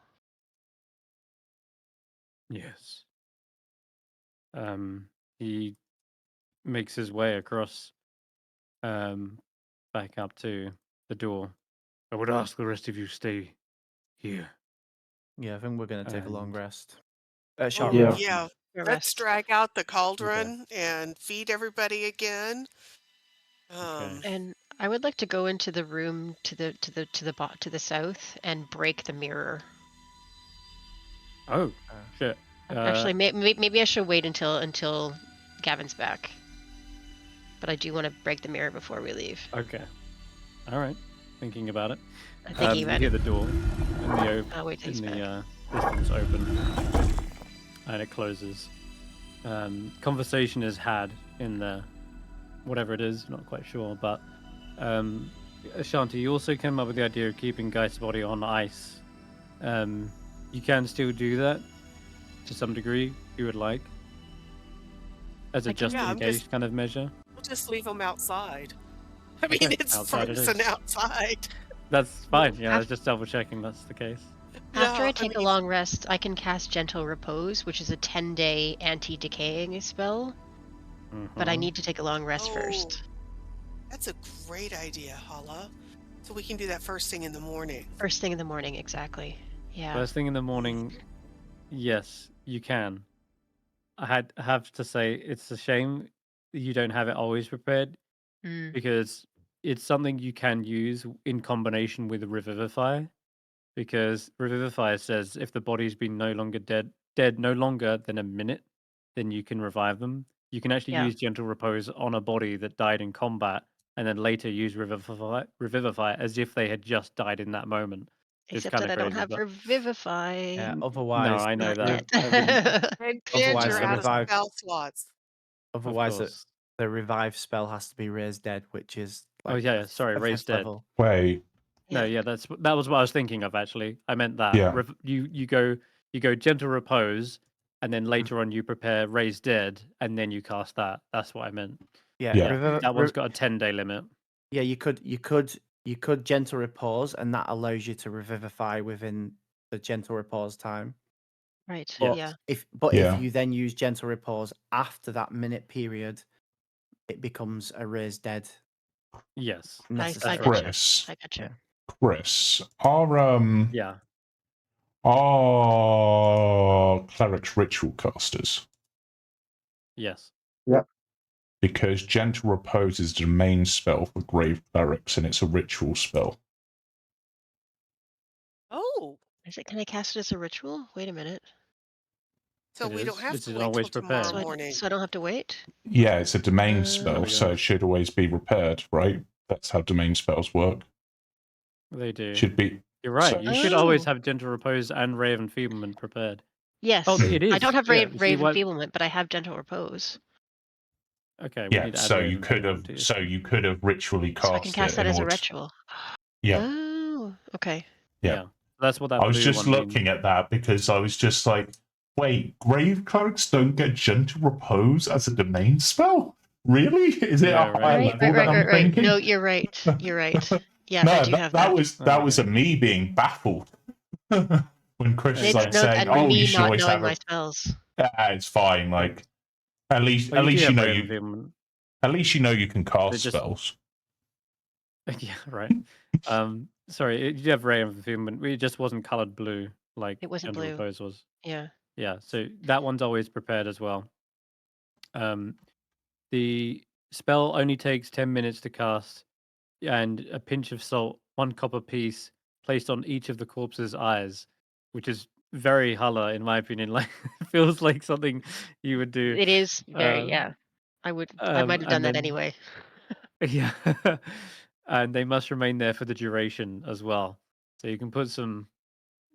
Yes. he makes his way across back up to the door. I would ask the rest of you stay here. Yeah, I think we're going to take a long And- rest. Oh, Short Yeah. rest. yeah. Your Let's rest. drag out the cauldron and feed everybody again. Okay. And I would like to go into the room to the south and break the mirror. Oh, shit. Actually, maybe I should wait until Gavin's back. But I do want to break the mirror before we leave. Okay. All right. Thinking about it. I'm thinking You about hear it. the door I'll wait till he's in back. the distance open, and it closes. Conversation is had in the whatever it is, not quite sure, but Ashanti, you also came up with the idea of keeping Geist's body on ice. You can still do that to some degree, if you would like, as a just Yeah, in case kind of measure. We'll just leave them outside. I mean, Okay, it's outside it frozen is. outside. That's fine. Yeah, I was af- just double checking that's the case. After Yeah, I take a long rest, I can cast Gentle Repose, which is a 10-day anti-decaying spell. But I Mhm. need to take a long rest first. That's a great idea, Hulla. So we can do that first thing in the morning. First thing in the morning, exactly. Yeah. First thing in the morning, yes, you can. I have to say it's a shame that you don't have it always prepared Mm, because it's something you can use in combination with Revivify. Because Revivify says if the body's been no longer dead no longer than a minute, then you can revive them. You can actually Yeah. use Gentle Repose on a body that died in combat, and then later use Revivify as if they had just died in that moment. It's except kind that of I don't crazy, have but Revivify. Yeah, no, otherwise, I know Not that. yet. I wouldn't. And Otherwise, you're the out of revive- spell slots. Of otherwise course. the revive spell has to be raised dead, which is Oh yeah, a sorry, a raise fifth dead. level. Wait, No, Yeah. yeah, that was what I was thinking of actually. I meant that. Yeah. You go Gentle Repose, and then later on you prepare Raise Dead, and then you cast that. That's what I meant. Yeah, Yeah. That one's got a 10-day limit. yeah. You could gentle repose, and that allows you to revivify within the gentle repose time. Right. Yeah. But Yeah. if Yeah. you then use gentle repose after that minute period, it becomes a raised dead. Yes. I Necessary. gotcha. Chris, I gotcha. Yeah. Chris, are Yeah. clerics ritual casters? Yes. Because Gentle Repose is the main spell for Grave Clerics, and it's a ritual spell. Oh, Can I cast it as a ritual? Wait a minute. so It we don't is. have It's to wait till always tomorrow prepared. morning. So I don't have to wait? Yeah, it's a domain There spell, we so go. it should always be repaired, right? That's how domain spells work. They do. Should be. You're right. So- You should always Oh. have Gentle Repose and Ray of Enfeeblement prepared. Yes. Oh, it is. I don't have Yeah, Rave you see what- Enfeeblement, but I have Gentle Repose. Okay, we Yeah, need to add so Ray of you could have. Enfeeblement to your So you could have ritually cast So I can cast it that in as a order. ritual. Yeah, Oh, okay. Yeah. That's what that I was blue just one looking at that because I was just like, wait, Grave Clerics don't get Gentle Repose as a domain spell? Really? Is it Yeah, a right. higher level that I'm thinking? No, you're right. You're right. Yes, No, I do have that. that was Okay. a me being baffled when Chris is It's like saying, and "Oh, me you should not always knowing have my a." spells. It's fine. Like at least Well, do you have know Ray of you Enfeeblement. at least you know you can cast It just- spells. Yeah, right. Sorry, you do have Ray of Enfeeblement. It just wasn't colored blue like It wasn't Gentle blue. Repose was. Yeah. Yeah, so that one's always prepared as well. The spell only takes 10 minutes to cast, and a pinch of salt, 1 copper piece, placed on each of the corpse's eyes, which is very Hulla, in my opinion. Like, it feels like something you would do. It is very, Um, yeah. I might have done and that then- anyway. Yeah. And they must remain there for the duration as well. So you can put some,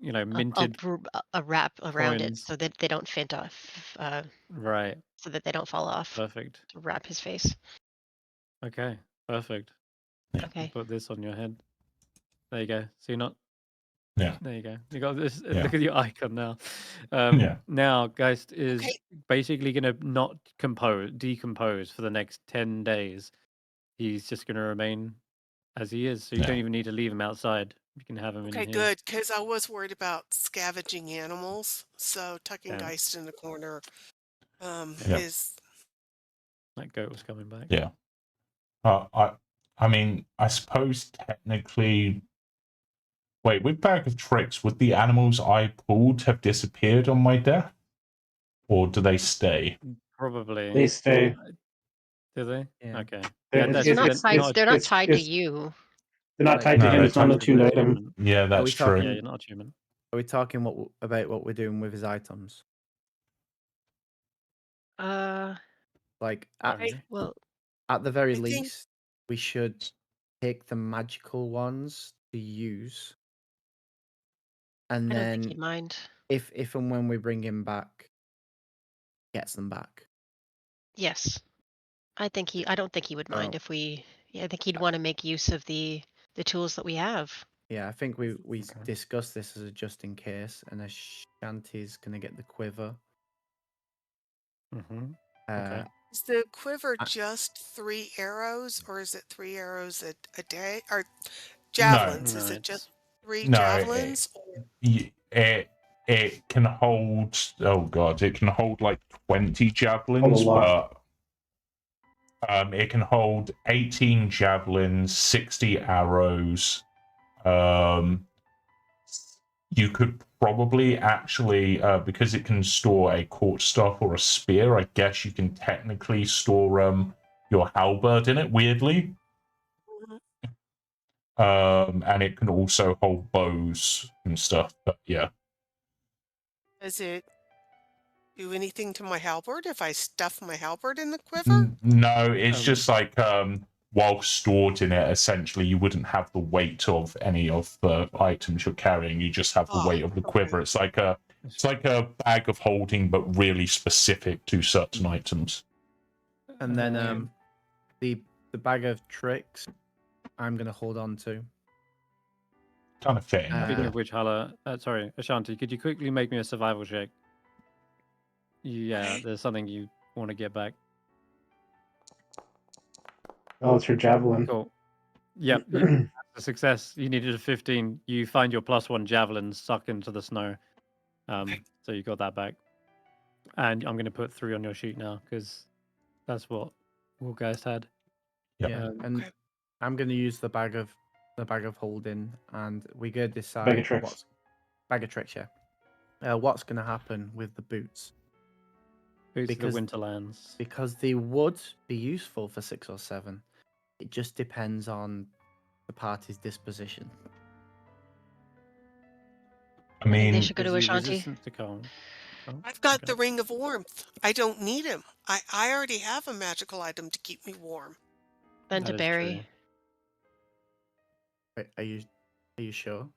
I'll minted brew a wrap around it coins. so that they don't fit off, Right. so that they don't fall off. Perfect. To wrap his face. Okay. Perfect. Okay. Put this on your head. There you go. So you're not. Yeah. There you go. You got this. Yeah. Look at your icon now. Yeah. Now, Geist is Okay. basically going to not decompose for the next 10 days. He's just going to remain as he is. So you Yeah. don't even need to leave him outside. You can have him Okay, in here. good, because I was worried about scavenging animals. So tucking Yeah. Geist in the corner Yeah. is That goat was coming back. Yeah. I mean, I suppose technically. Wait, with Bag of Tricks, would the animals I pulled have disappeared on my death? Or do they stay? Probably. They stay. Do they? Yeah. Okay. They're- Yeah, that's They're it's- not not tied. a, They're not it's- tied to it's- you. They're not Like- tied to No, him. they're It's not tied a to tuned the item. human. Yeah, that's we true. talking- Yeah, you're not human. Are we talking about what we're doing with his items? Like Sorry. Well, at the very I think- least, we should take the magical ones to use, and I don't think then he'd mind. if and when we bring him back, gets them back. Yes, I don't think he would mind Oh. if we. Yeah, I think he'd want to make use of the tools that we have. Yeah, I think we Okay. discussed this as a just in case, and Ashanti's gonna get the quiver. Mm-hmm. Uh, Is the quiver I- just 3 arrows, or is it 3 arrows a day? Or javelins? No, Is it it's- just 3 No, javelins? Or... It can hold. Oh god, it can hold like 20 javelins, lot. but it can hold 18 javelins, 60 arrows. You could probably actually, because it can store a quarterstaff or a spear, I guess you can technically store your halberd in it, weirdly. And it can also hold bows and stuff, but yeah. Does it do anything to my halberd if I stuff my halberd in the quiver? No, it's Um, just like while stored in it, essentially, you wouldn't have the weight of any of the items you're carrying. You just have the weight of the quiver. It's like a bag of holding, but really specific to certain items. and then the bag of tricks, I'm gonna hold on to. Kind of fitting. Speaking Uh, of which, Hulla, sorry, Ashanti, could you quickly make me a survival check? Yeah, there's something you want to get back. Oh, it's your javelin. Cool. Yep. A success. You needed a 15. You find your +1 javelin stuck into the snow. So you got that back. And I'm going to put 3 on your sheet now because that's what Wealgeist had. Yep. Yeah, and Okay. I'm gonna use the bag of holding, and we gotta decide Bag of tricks. what's bag of tricks. Yeah. What's gonna happen with the boots? Boots of Because- the Winterlands. Because they would be useful for 6 or 7. It just depends on the party's disposition. I think they mean, should go to Gives you Ashanti. resistance to cold. Oh, I've got okay. the Ring of Warmth. I don't need him. I already have a magical item to keep me warm. Then That to is Barry. true. Wait, are you sure?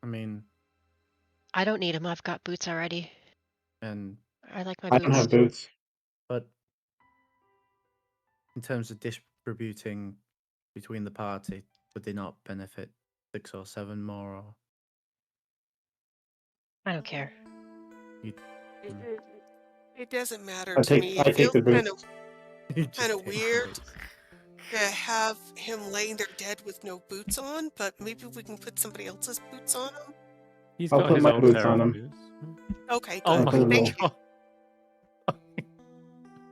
I mean, I don't need him. I've got boots already. and I like my I boots. don't have boots. but in terms of distributing between the party, would they not benefit 6 or 7 more? Or I don't care. It doesn't matter I to take me. I It take feels the kind boots. of Just Kinda take the weird. boots. to have him laying there dead with no boots on, but maybe we can put somebody else's boots on him. He's I'll got put his my old boots pair on of him. boots. Okay, good. Oh my Thank god. you.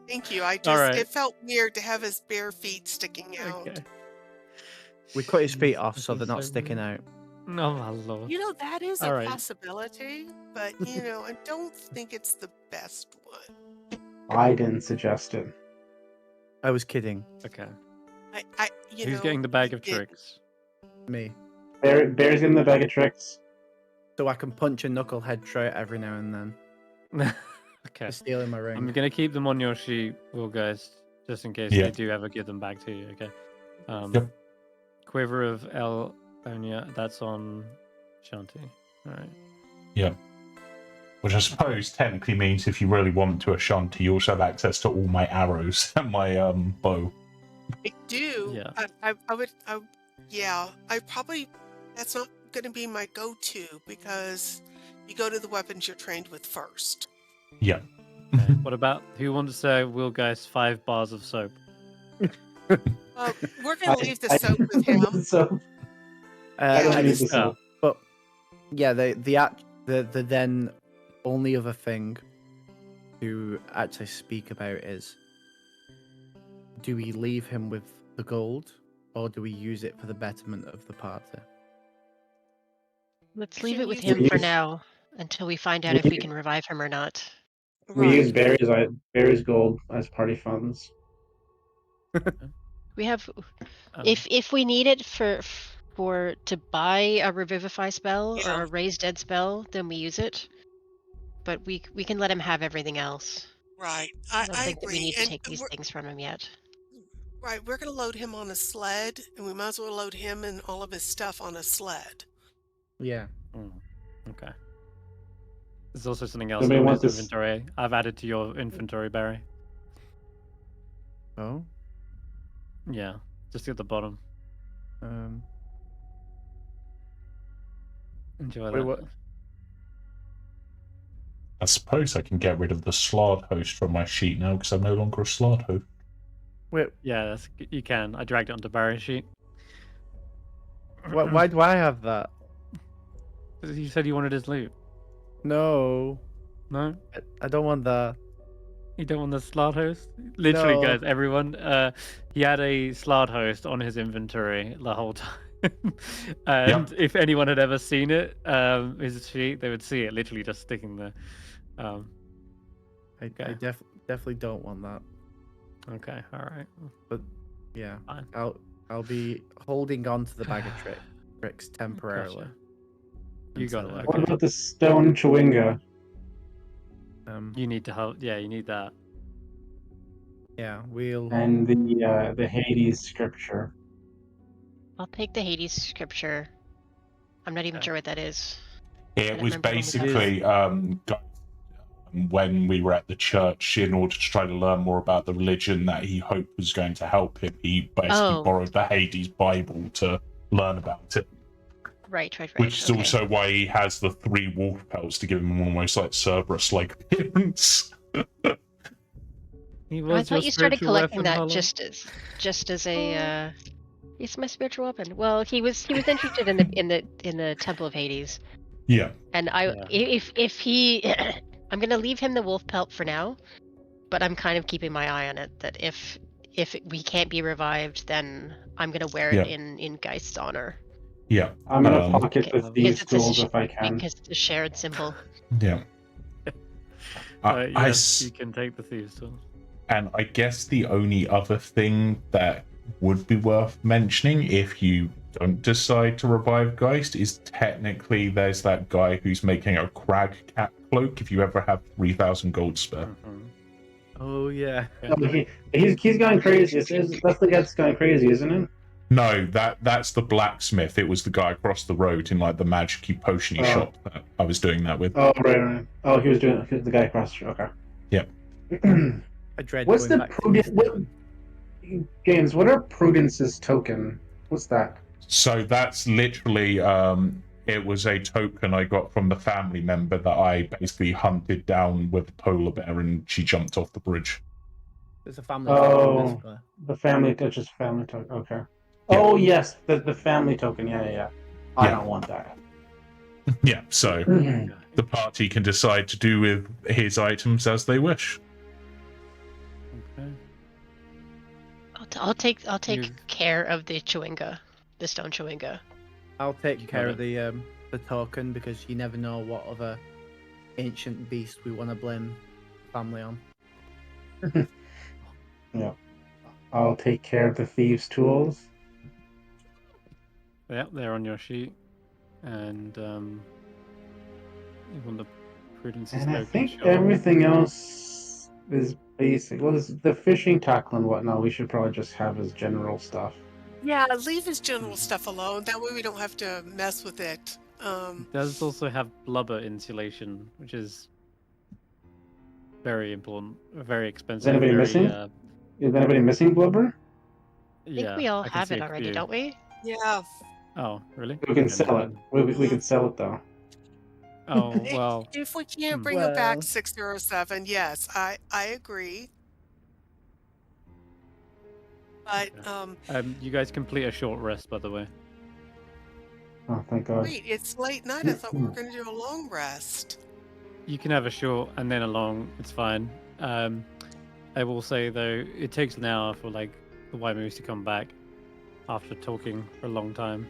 Thank you. I just Alright. it felt weird to have his bare feet sticking out. Okay. We cut his feet off This so is they're not so sticking weird. out. Oh my lord. You know, that is a Alright. possibility, but I don't think it's the best one. I didn't suggest it. I was kidding. Okay. Who's Who's getting the bag of tricks? tricks? Me. Bear's in the bag of tricks. So I can punch a knucklehead trait every now and then. Okay. For stealing my ring. I'm gonna keep them on your sheet, Wealgeist, just in case Yeah. they do ever give them back to you. Okay. Yep. Quiver of Elbonia, that's on Shanti. All right. yeah. Which I suppose technically means if you really want to Ashanti, you also have access to all my arrows and my bow. I do. Yeah. I probably that's not going to be my go-to because you go to the weapons you're trained with first. Yeah. Okay. What about who wants to say Wealgeist 5 bars of soap? We're going to leave the soap with him. So I Yeah, don't I need just- the soap. But yeah, the then only other thing to actually speak about is, do we leave him with the gold or do we use it for the betterment of the party? Let's You leave can it with use him it- for now until we find out if we can revive him or not. We use Right. berries gold as party funds. We have, Oh, if we need it for to buy a revivify spell or Yeah. a raise dead spell, then we use it. But we can let him have everything else. Right. I don't I think that we agree. need to And take these things from him yet. right, we're going to load him on a sled, and we might as well load him and all of his stuff on a sled. Yeah. okay. There's also something else Somebody in want his this- inventory. I've added to your inventory, Barry. Oh. Yeah, just at the bottom. Enjoy Wait, that. what? I suppose I can get rid of the Slard host from my sheet now because I'm no longer a Slard host. Wait. Yeah, you can. I dragged it onto Barry's sheet. Why do I have that? You said you wanted his loot. No. No? I don't want that. You don't want the Slard host? Literally, No. guys, everyone, he had a Slard host on his inventory the whole time. And if anyone had ever seen it, his sheet, they would see it literally just sticking there. I Okay. definitely don't want that. Okay, all right. But yeah, Fine. I'll be holding on to the bag of tricks temporarily. Gotcha. You got until, it. What Okay. about the stone chewinga? You need to help. Yeah, you need that. Yeah, we'll. And the Hades scripture. I'll take the Hades scripture. I'm not even Okay. sure what that is. It don't was remember when we basically when we were at the church, in order to try to learn more about the religion that he hoped was going to help him, he basically borrowed the Hades Bible to learn about it. Right. Which is okay. also why he has the 3 wolf pelts to give him almost like Cerberus-like appearance. He I was your thought you started spiritual collecting weapon, that Hulla. just as a. It's my spiritual weapon. Well, he was interested in the Temple of Hades, Yeah. and if he, I'm gonna leave him the wolf pelt for now, but I'm kind of keeping my eye on it. That if we can't be revived, then I'm gonna wear it in Geist's honor. Yeah. I'm gonna pocket the Because thieves' it's tools if I can. Because it's a shared symbol. Yeah. Yes, you can take the thieves' tools. And I guess the only other thing that would be worth mentioning if you don't decide to revive Geist is technically there's that guy who's making a crag cat cloak if you ever have 3,000 gold spare. Oh yeah. He's going crazy. That's the guy that's going crazy, isn't it? No, that's the blacksmith. It was the guy across the road in like the magic-y potion-y shop that I was doing that with. Oh right. Oh, he was doing the guy across. Okay. Yep. I dread What's going the back to East prudence? James, what are Prudence's token? What's that? So that's literally it was a token I got from the family member that I basically hunted down with a polar bear and she jumped off the bridge. It's a family token, basically. The family, that's just family token. Okay. Yeah. Oh yes, the family token. Yeah. I don't want that. Yeah, so the party can decide to do with his items as they wish. Okay. I'll take care of the chewinga, the stone chewinga. I'll take care of the token because you never know what other ancient beast we want to blame family on. Yeah. I'll take care of the thieves' tools. Yeah, they're on your sheet, and you want the prudence. And I think everything else is basic. Well, the fishing tackle and whatnot, we should probably just have as general stuff. Yeah, leave his general stuff alone. That way we don't have to mess with it. It does also have blubber insulation, which is very important, very expensive. Is anybody missing? Is anybody missing blubber? I think we all have it already, don't we? Yeah. Oh, really? We can sell it. We can sell it though. Oh well. If we can't bring it back 607, yes, I agree. But you guys complete a short rest, by the way. Oh, thank God. wait, it's late night. I thought we were going to do a long rest. You can have a short and then a long. It's fine. I will say though, it takes an hour for like the white moose to come back after talking for a long time.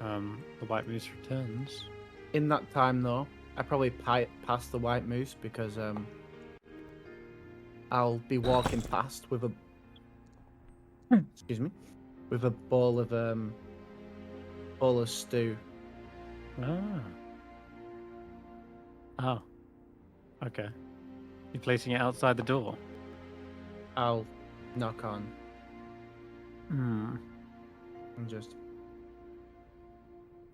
The white moose returns. In that time, though, I probably pass the white moose because I'll be walking past with a excuse me, with a bowl of stew. Ah. Oh. Okay. You're placing it outside the door. I'll knock on Hmm. and just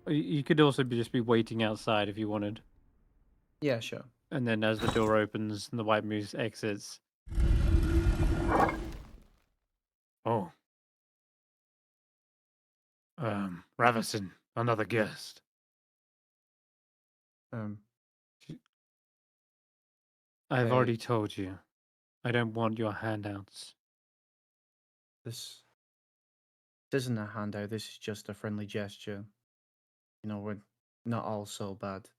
You could also just be waiting outside if you wanted. yeah, sure. And then as the door opens and the white moose exits. Oh. Ravison, another guest. I've Hey. already told you. I don't want your handouts. This isn't a handout. This is just a friendly gesture. You know, we're not all so bad.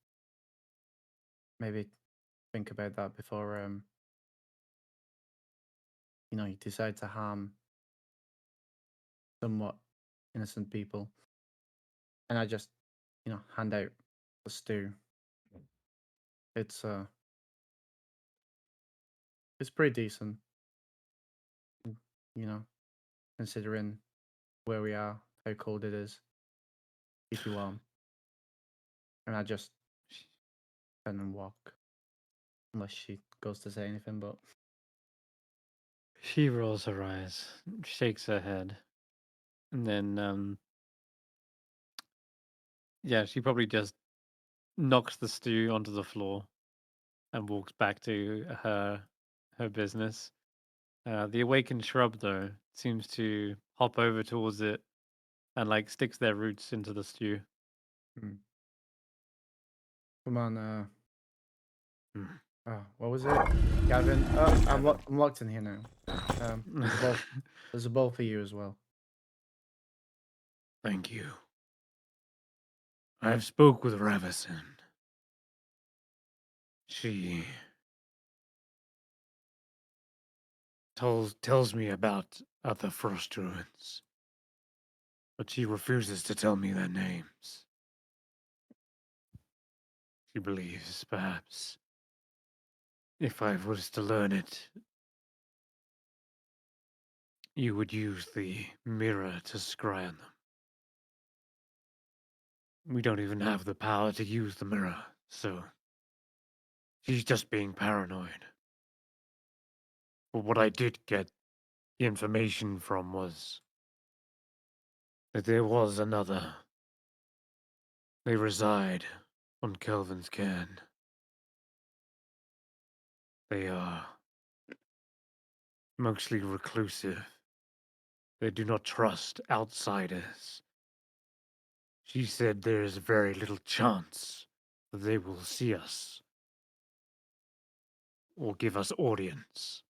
Maybe think about that before you know, you decide to harm somewhat innocent people. And I just, you know, hand out the stew. It's pretty decent. You know, considering where we are, how cold it is. Keep you warm. And I just turn and walk. Unless she goes to say anything, but She rolls her eyes, shakes her head, and then yeah, she probably just knocks the stew onto the floor and walks back to her business. The awakened shrub, though, seems to hop over towards it and like sticks their roots into the stew. come on, Mm. what was it? Gavin? I'm locked in here now. There's a bowl for you as well. Thank you. I have spoke with Ravison. She tells me about other frost druids, but she refuses to tell me their names. She believes, perhaps, if I was to learn it, you would use the mirror to scry on them. We don't even have the power to use the mirror, so she's just being paranoid. But what I did get the information from was that there was another. They reside on Kelvin's Cairn. They are mostly reclusive. They do not trust outsiders. She said there is very little chance that they will see us or give us audience.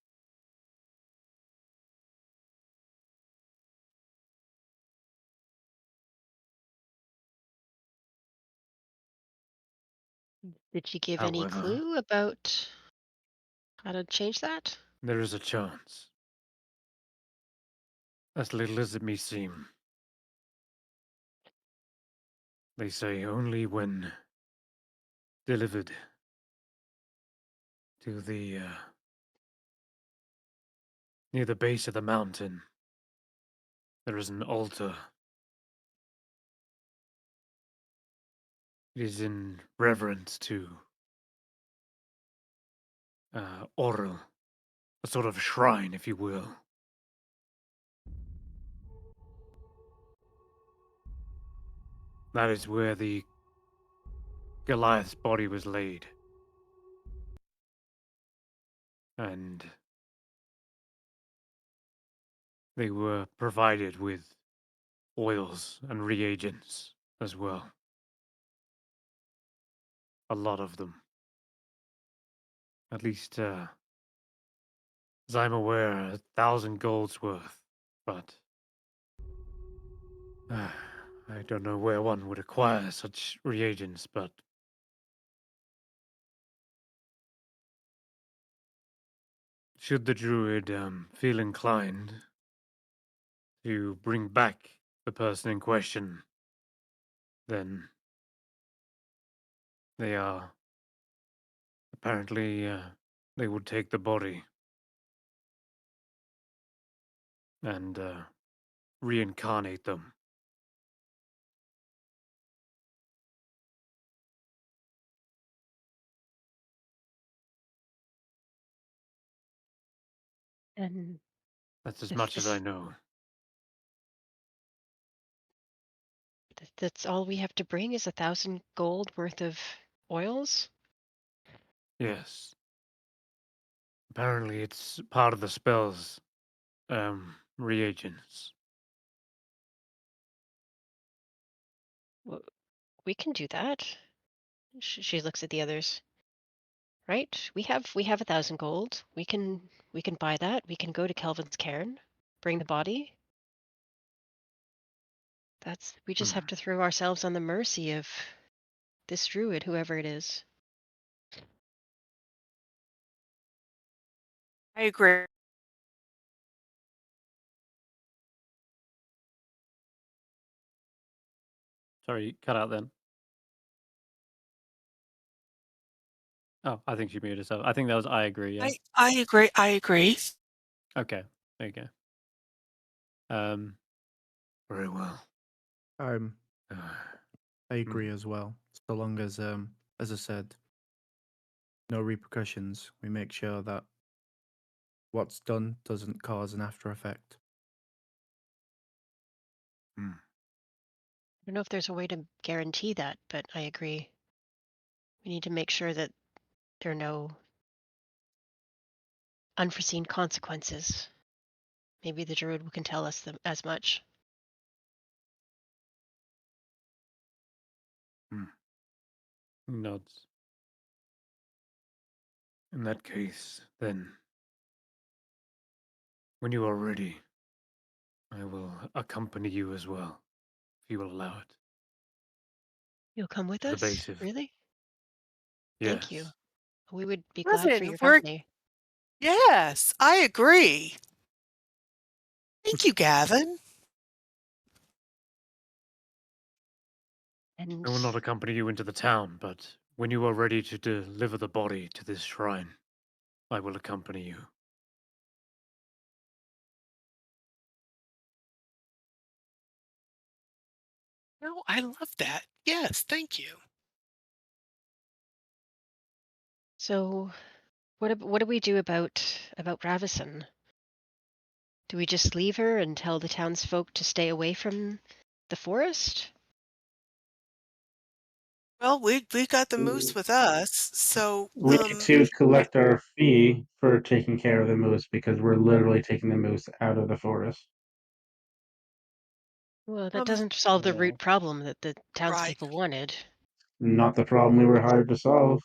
Did she give any However, clue about how to change that? there is a chance. As little as it may seem. They say only when delivered to the near the base of the mountain, there is an altar. It is in reverence to Oral, a sort of shrine, if you will. That is where the Goliath's body was laid. And they were provided with oils and reagents as well. A lot of them. At least, as I'm aware, 1,000 gold's worth. But I don't know where one would acquire such reagents, but should the druid feel inclined, to bring back the person in question, then they are apparently they would take the body and reincarnate them. And That's as this, much as I this, know. that's all we have to bring is 1,000 gold worth of oils? Yes. Apparently it's part of the spell's reagents. Well, we can do that. She looks at the others. Right? We have 1,000 gold. We can buy that. We can go to Kelvin's cairn, bring the body. We just have to throw ourselves on the mercy of this druid, whoever it is. I agree. Sorry, cut out then. Oh, I think she muted herself. I think that was I agree, yeah. I agree. I agree. Okay, there you go. Very well. I agree as well. So long as I said, no repercussions. We make sure that what's done doesn't cause an after effect. I don't know if there's a way to guarantee that, but I agree. We need to make sure that there are no unforeseen consequences. Maybe the druid can tell us as much. He nods. In that case, then, when you are ready, I will accompany you as well, if you will allow it. You'll come with To the us? base of... Really? Yes. Thank you. We would be glad for your We're company. yes, I agree. Thank you, Gavin. And I will not accompany you into the town, but when you are ready to deliver the body to this shrine, I will accompany you. No, I love that. Yes, thank you. so, what do we do about Ravison? Do we just leave her and tell the townsfolk to stay away from the forest? Well, we got the moose with us, so We need to collect our fee for taking care of the moose because we're literally taking the moose out of the forest. Well, that doesn't solve the root problem that the right. townspeople wanted. Not the problem we were hired to solve.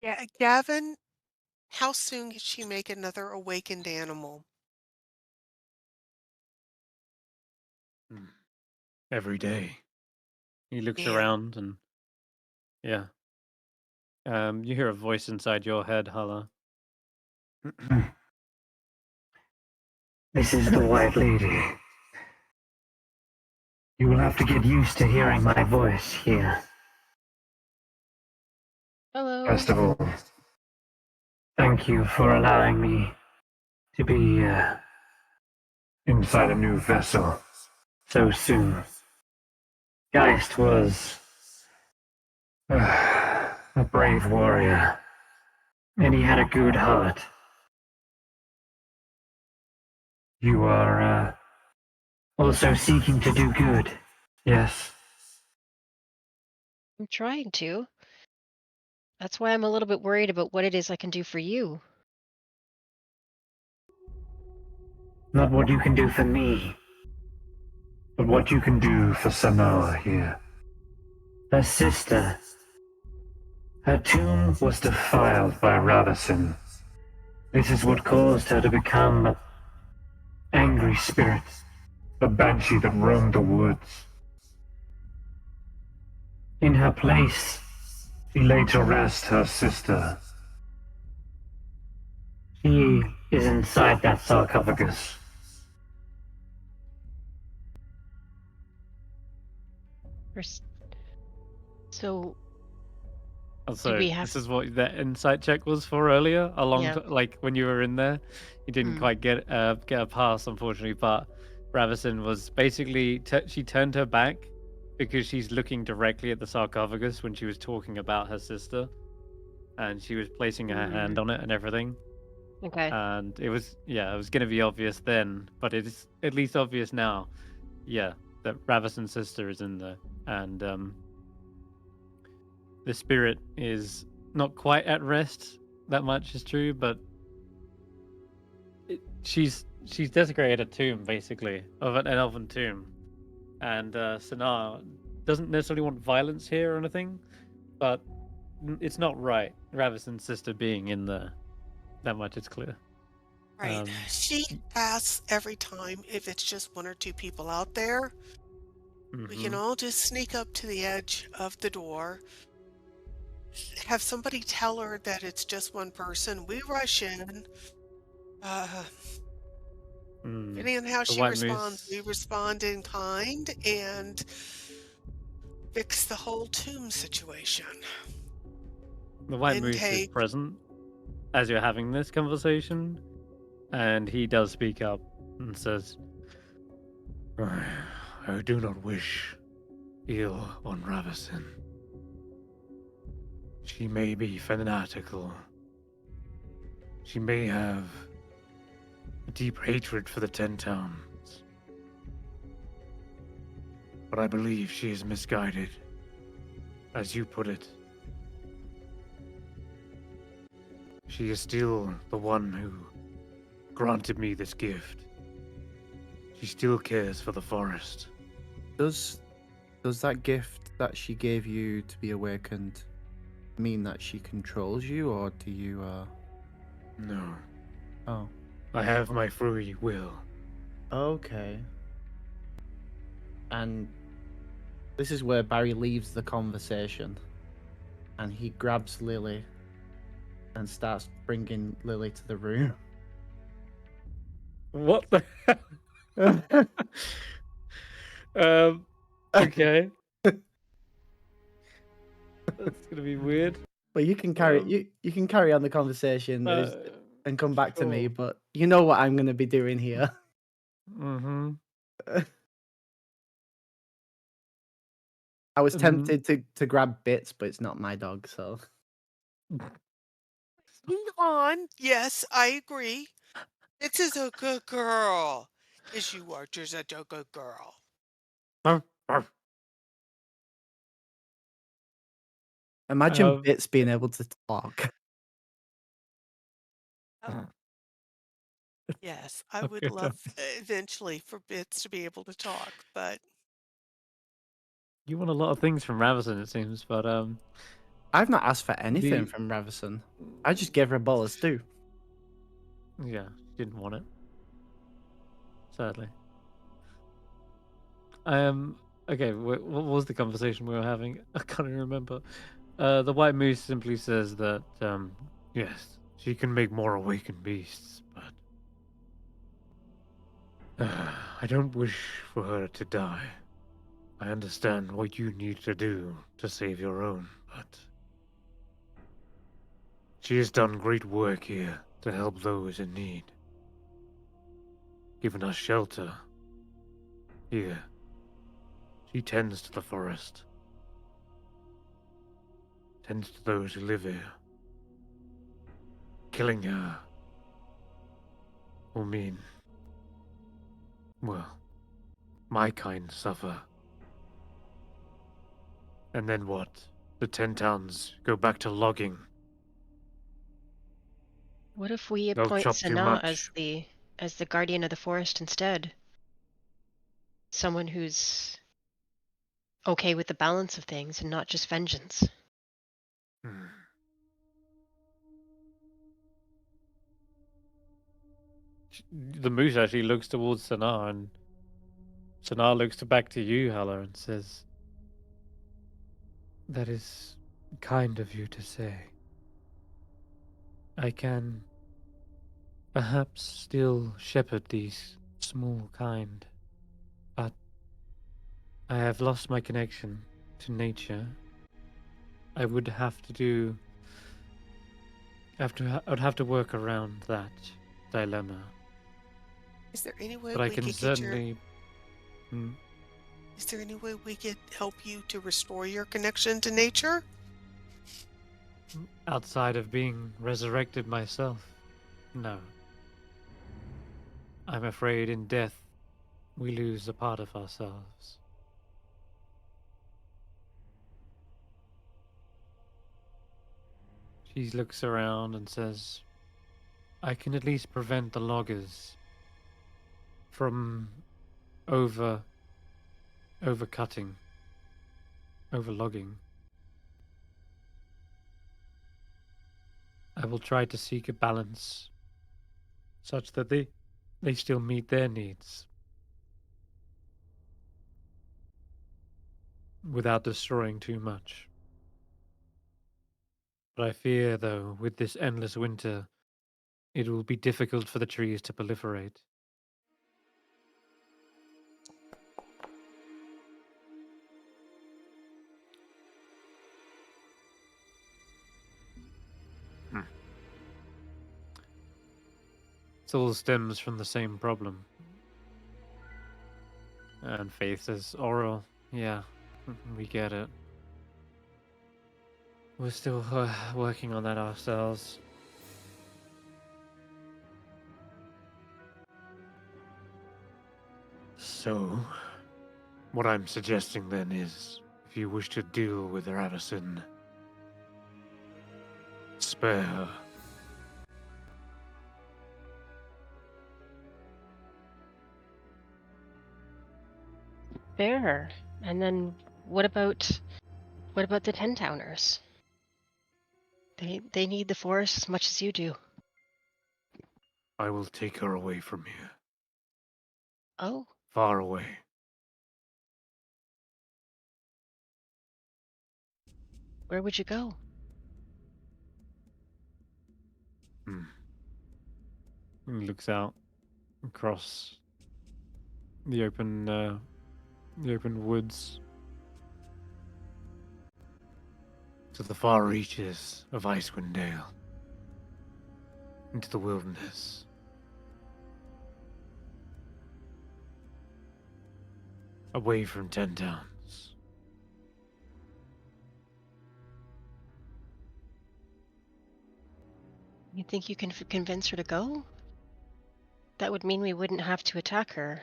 Yeah, Gavin, how soon can she make another awakened animal? Every day. He looks Yeah. around and... Yeah. You hear a voice inside your head, Hulla. This is the White Lady. You will have to get used to hearing my voice here. Hello. First of all, thank you for allowing me to be inside a new vessel so soon. Geist was a brave warrior, and he had a good heart. You are also seeking to do good, yes? I'm trying to. That's why I'm a little bit worried about what it is I can do for you. Not what you can do for me, but what you can do for Sanoa here. Her sister. Her tomb was defiled by Ravison. This is what caused her to become an angry spirit, a banshee that roamed the woods. In her place, she laid to rest her sister. She is inside that sarcophagus. So Also, we have- this is what that insight check was for earlier. Yeah. Like when you were in there, you didn't quite get a pass, unfortunately. But Ravison was basically she turned her back because she's looking directly at the sarcophagus when she was talking about her sister, and she was placing her hand on it and everything. Okay. And it was going to be obvious then, but it is at least obvious now. Yeah, that Ravison's sister is in there, and the spirit is not quite at rest. That much is true, but she's desecrated a tomb, basically, of an elven tomb, and Sanar doesn't necessarily want violence here or anything, but it's not right. Ravison's sister being in there, that much is clear. Right. She asks every time if it's just one or two people out there. We can all just sneak up to the edge of the door, have somebody tell her that it's just one person. We rush in. Depending on how she responds, we respond in kind and fix the whole tomb situation. The White Moose is present as you're having this conversation, and he does speak up and says, I do not wish ill on Ravison. She may be fanatical. She may have a deep hatred for the 10 Towns. But I believe she is misguided, as you put it. She is still the one who granted me this gift. She still cares for the forest. Does that gift that she gave you to be awakened mean that she controls you, or do you No. Oh. I have my free will. Okay. And this is where Barry leaves the conversation, and he grabs Lily and starts bringing Lily to the room. What the hell? Okay. That's gonna be weird. But you can carry you can carry on the conversation and come back to me, sure. but you know what I'm gonna be doing here. I was tempted to grab Bits, but it's not my dog, so. Hang on. Yes, I agree. This is a good girl. Yes, you are just such a good girl. Imagine Bits being able to talk. Yes, I would love eventually for Bits to be able to talk, but You want a lot of things from Ravison, it seems, but I've not asked for anything from Ravison. I just gave her a bowl of stew. Yeah, she didn't want it. Sadly. Okay, what was the conversation we were having? I can't even remember. The White Moose simply says that, yes, she can make more awakened beasts, but I don't wish for her to die. I understand what you need to do to save your own, but she has done great work here to help those in need. Given us shelter here. She tends to the forest. Tends to those who live here. Killing her will mean, well, my kind suffer. And then what? The 10 Towns go back to logging. What if we They'll appoint chop too Sana much. as the guardian of the forest instead? Someone who's okay with the balance of things and not just vengeance. The moose actually looks towards Sanar, and Sanar looks back to you, Hulla, and says, That is kind of you to say. I can perhaps still shepherd these small kind, but I have lost my connection to nature, I would have to do. I would have to work around that dilemma. Is there any way But I we can could get your... certainly. Hmm? Is there any way we could help you to restore your connection to nature? Outside of being resurrected myself, no. I'm afraid in death we lose a part of ourselves. She looks around and says, I can at least prevent the loggers from overcutting, overlogging. I will try to seek a balance such that they still meet their needs without destroying too much. But I fear, though, with this endless winter, it will be difficult for the trees to proliferate. It all stems from the same problem. And Faith says, Oral, yeah, we get it. We're still working on that ourselves. So, what I'm suggesting then is, if you wish to deal with Ravison, spare her. Spare her. And then what about the 10-towners? They need the forest as much as you do. I will take her away from here. Oh, Far away. where would you go? He looks out across the open woods to the far reaches of Icewindale, into the wilderness. Away from 10 towns. You think you can convince her to go? That would mean we wouldn't have to attack her.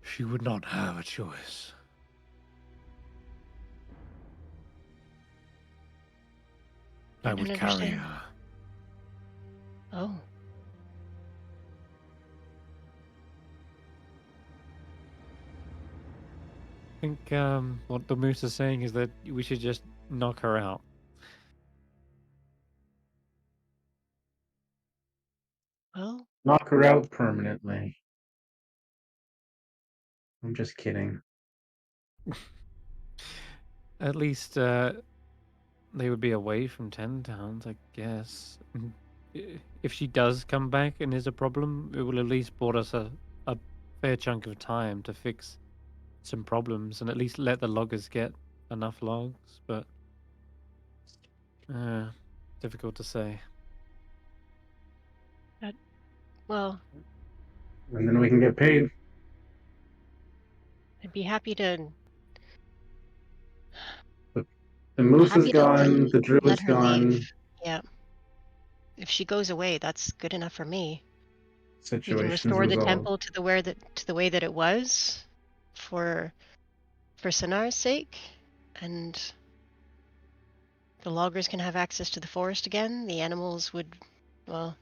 She would not have a choice. I would don't carry understand. her. Oh. I think what the moose is saying is that we should just knock her out. Well, Knock her out permanently. I'm just kidding. At least they would be away from 10 towns, I guess. If she does come back and is a problem, it will at least bought us a fair chunk of time to fix some problems and at least let the loggers get enough logs, but difficult to say. well, And then we can get paid. I'd be happy to The moose is happy to gone, the let druid's her leave. gone. Yeah. If she goes away, that's good enough for me. We can Situation's restore the resolved. temple to the way that it was, for Senar's sake, and the loggers can have access to the forest again. The animals would, well,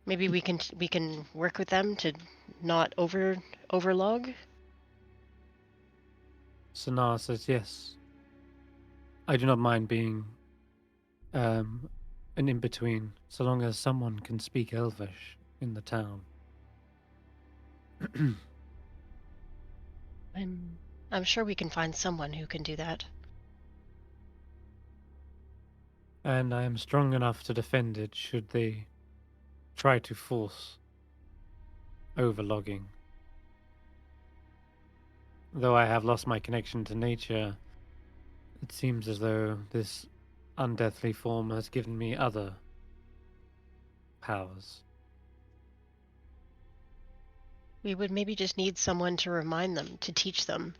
maybe we can work with them to not overlog. Sanar says yes. I do not mind being an in-between, so long as someone can speak Elvish in the town. I'm sure we can find someone who can do that. And I am strong enough to defend it should they try to force overlogging. though I have lost my connection to nature, it seems as though this undeathly form has given me other powers. We would maybe just need someone to remind them, to teach them.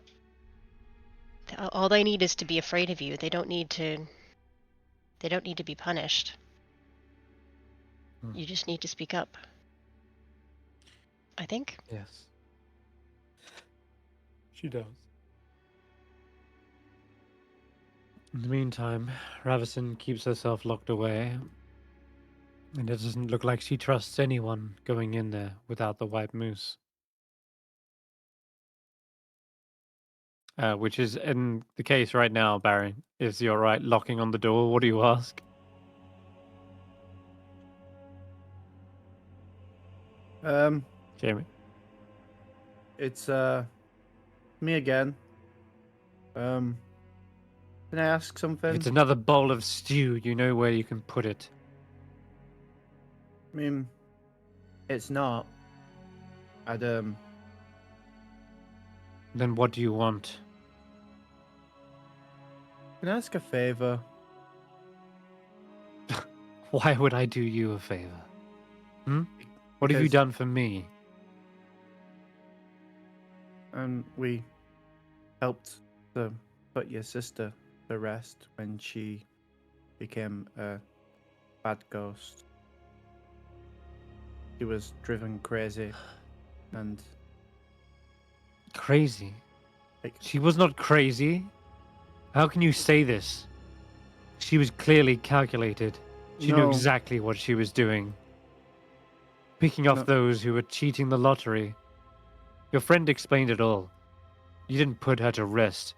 All they need is to be afraid of you. They don't need to be punished. You just need to speak up. I think. Yes. She does. In the meantime, Ravison keeps herself locked away, and it doesn't look like she trusts anyone going in there without the white moose. Which is in the case right now, Barry. Is you're right locking on the door? What do you ask? Jamey. It's me again. Can I ask something? If it's another bowl of stew, you know where you can put it. I mean, it's not. Then what do you want? Can I ask a favor? Why would I do you a favor? What have you Because- done for me? We helped to put your sister to rest when she became a bad ghost. She was driven crazy, and Crazy? like, She was not crazy. How can you say this? She was clearly calculated. She knew No. exactly what she was doing. Picking off No. those who were cheating the lottery. Your friend explained it all. You didn't put her to rest.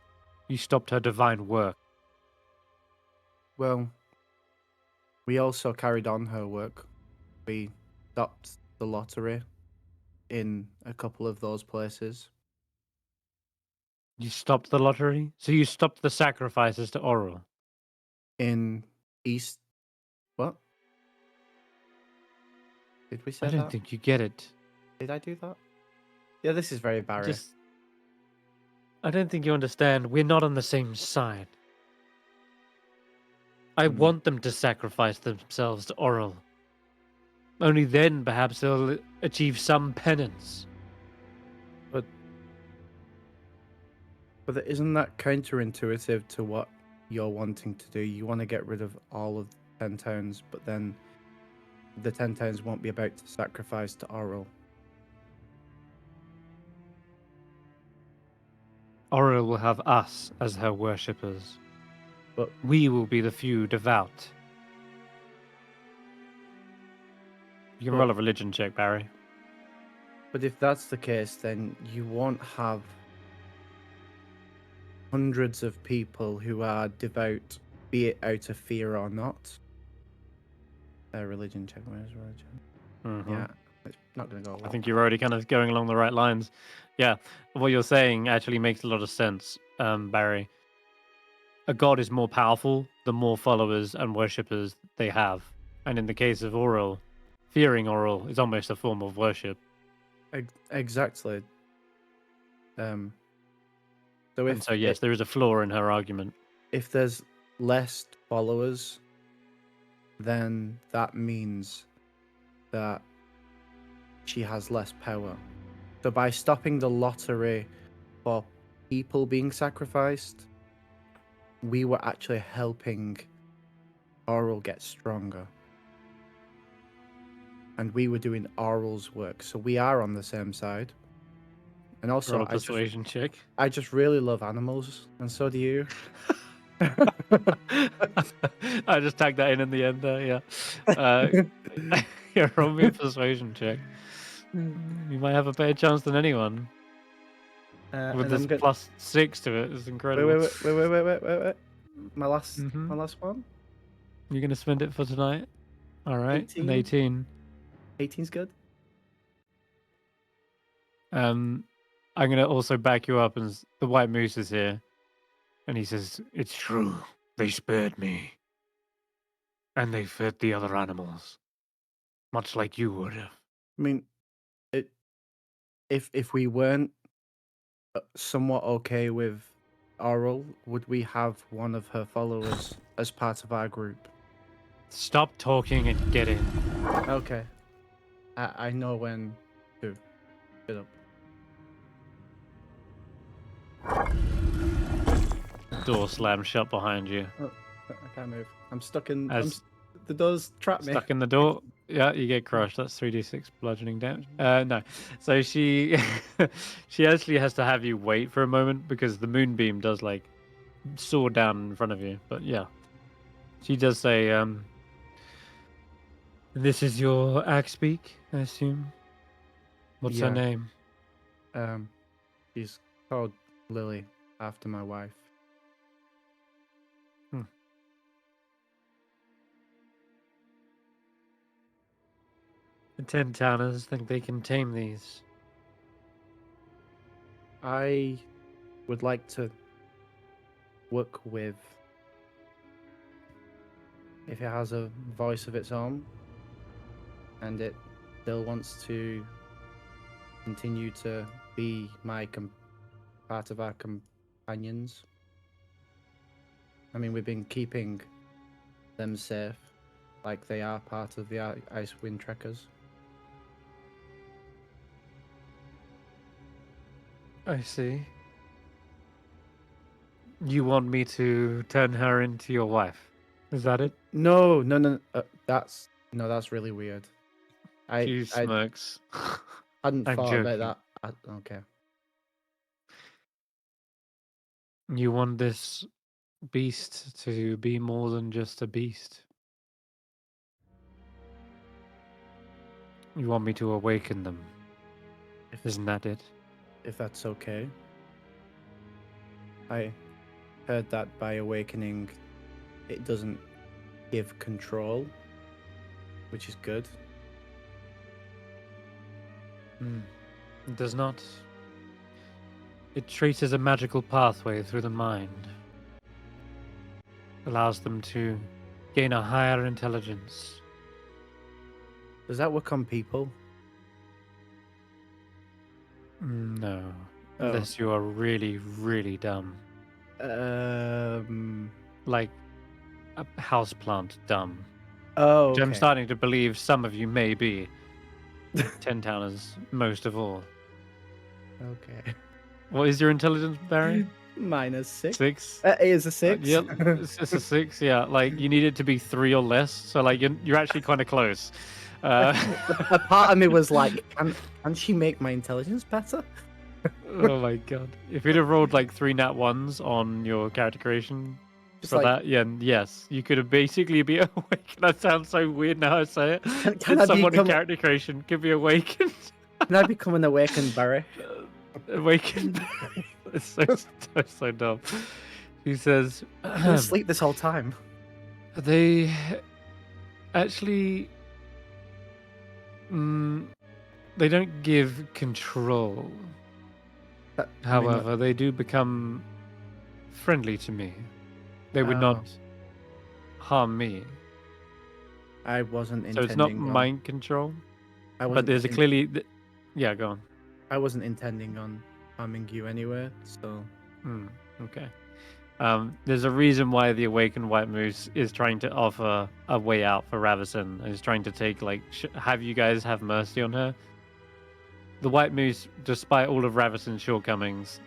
You stopped her divine work. well, we also carried on her work. We stopped the lottery in a couple of those places. You stopped the lottery? So you stopped the sacrifices to Oral? In East. What? Did we say I don't that? think you get it. Did I do that? Yeah, this is very Barry. I don't think you understand. We're not on the same side. I Hmm. want them to sacrifice themselves to Oral. Only then, perhaps, they'll achieve some penance. But isn't that counterintuitive to what you're wanting to do? You want to get rid of all of the 10 towns, but then the 10 towns won't be about to sacrifice to Oral. Oral will have us as her worshippers. But We will be the few devout. You can But- roll a religion check, Barry. But if that's the case, then you won't have hundreds of people who are devout, be it out of fear or not. Religion check. Where's religion? Mhm. Yeah, it's not going to go well. I think you're already kind of going along the right lines. Yeah, what you're saying actually makes a lot of sense, Barry. A god is more powerful the more followers and worshippers they have. And in the case of Oral, fearing Oral is almost a form of worship. Exactly. So And so, yes, there is a flaw in her argument. if there's less followers, then that means that she has less power. So by stopping the lottery for people being sacrificed, we were actually helping Oral get stronger. And we were doing Oral's work. So we are on the same side. And also, Roll a persuasion check. I just really love animals, and so do you. I just tagged that in the end there, yeah. Yeah, roll me a persuasion check. You might have a better chance than anyone. With this +6 to it, it's incredible. Wait. My last one? You're going to spend it for tonight? Alright, 18. an 18. 18's good. I'm going to also back you up, and the White Moose is here. And he says, "It's true. They spared me. And they fed the other animals. Much like you would have." I mean, if we weren't somewhat okay with Oral, would we have one of her followers as part of our group? Stop talking and get in. Okay. I know when to get up. Door slams shut behind you. Oh, I can't move. I'm stuck in. As the doors trap me. stuck in the door. Yeah, you get crushed. That's 3d6 bludgeoning damage. No. So she she actually has to have you wait for a moment because the moonbeam does like soar down in front of you. But yeah. She does say, this is your axe speak, I assume. What's her Yeah. name? She's called Lily after my wife. The 10 towners think they can tame these. I would like to work with if it has a voice of its own and it still wants to continue to be my part of our companions. I mean, we've been keeping them safe, like they are part of the Icewind Trekkers. I see. You want me to turn her into your wife? Is that it? No. That's really weird. She I smirks. hadn't I'm thought joking. about that. Okay. You want this beast to be more than just a beast. You want me to awaken them. Isn't that it? If that's okay. I heard that by awakening, it doesn't give control, which is good. It does not. It traces a magical pathway through the mind. Allows them to gain a higher intelligence. Does that work on people? No. Oh. Unless you are really, really dumb. Like a houseplant dumb. Oh, Which I'm okay. starting to believe some of you may be. 10 towners, most of all. Okay. What is your intelligence, Barry? -6. 6? It is a 6. Yeah, it's a 6. Yeah, like you need it to be 3 or less. So like you're actually kind of close. A part of me was like, can she make my intelligence better? Oh my god! If you'd have rolled like 3 nat 1s on your character creation Just for like, that, yeah, yes, you could have basically be awake. That sounds so weird now I say it. can I Someone in become? character creation could be awakened. Can I become an awakened Barry? Awakened. It's so dumb. He says, I've been asleep this whole time. they actually, they don't give control. However, they do become friendly to me. They would not harm me. I wasn't So intending. it's not mind control. But there's a clearly, yeah, go on. I wasn't intending on harming you anyway, so. Okay. There's a reason why the Awakened White Moose is trying to offer a way out for Ravison and is trying to take, like, have you guys have mercy on her. The White Moose, despite all of Ravison's shortcomings,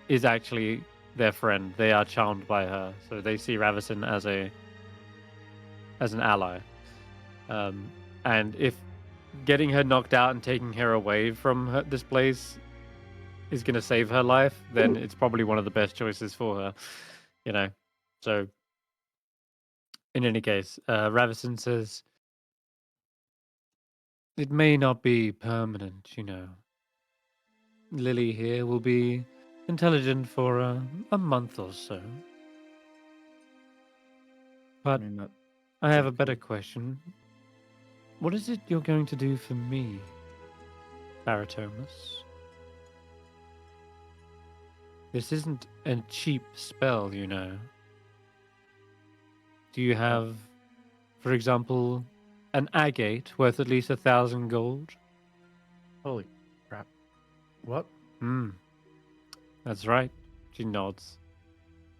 is actually their friend. They are charmed by her, so they see Ravison as an ally. And if getting her knocked out and taking her away from this place is going to save her life, then it's probably one of the best choices for her, you know. So, in any case, Ravison says, it may not be permanent, you know. Lily here will be intelligent for a month or so. But I have a better question. What is it you're going to do for me, Barritomus? This isn't a cheap spell, you know. Do you have, for example, an agate worth at least 1,000 gold? Holy crap. What? That's right. She nods.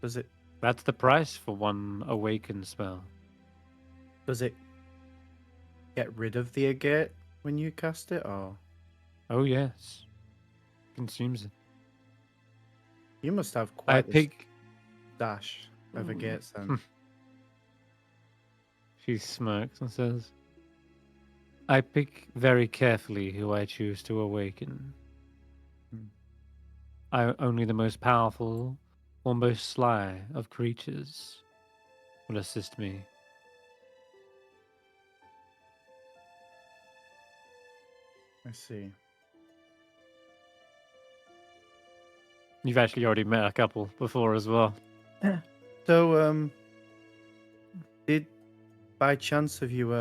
Does it That's the price for one awakened spell. does it get rid of the agate when you cast it, or Oh yes. Consumes it. you must have I quite the pick. stash of agates then? She smirks and says, I pick very carefully who I choose to awaken. Only the most powerful or most sly of creatures will assist me. I see. You've actually already met a couple before as well. So, did by chance have you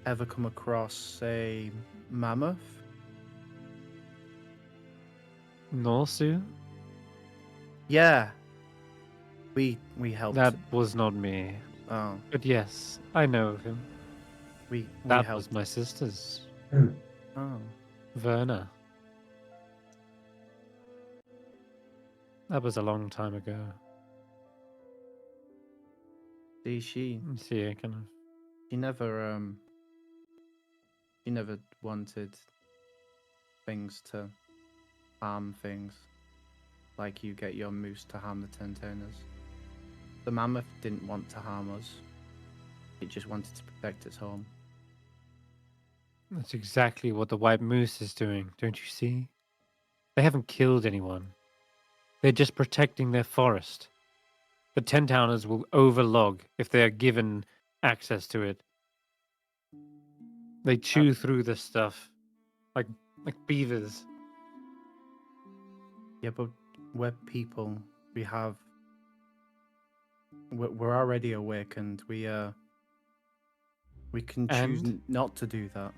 ever come across a mammoth? Norsu? Yeah. We helped. That was not me. Oh, But yes, I know of him. we That helped. was my sister's. Oh, Verna. That was a long time ago. see, she You see, I kind of. she never wanted things to harm things, like you get your moose to harm the ten-toners. The mammoth didn't want to harm us. It just wanted to protect its home. That's exactly what the white moose is doing, don't you see? They haven't killed anyone. They're just protecting their forest. The Ten-Towners will overlog if they are given access to it. They chew through this stuff like beavers. Yeah, but we're people. We're already awakened. We can choose And? not to do that.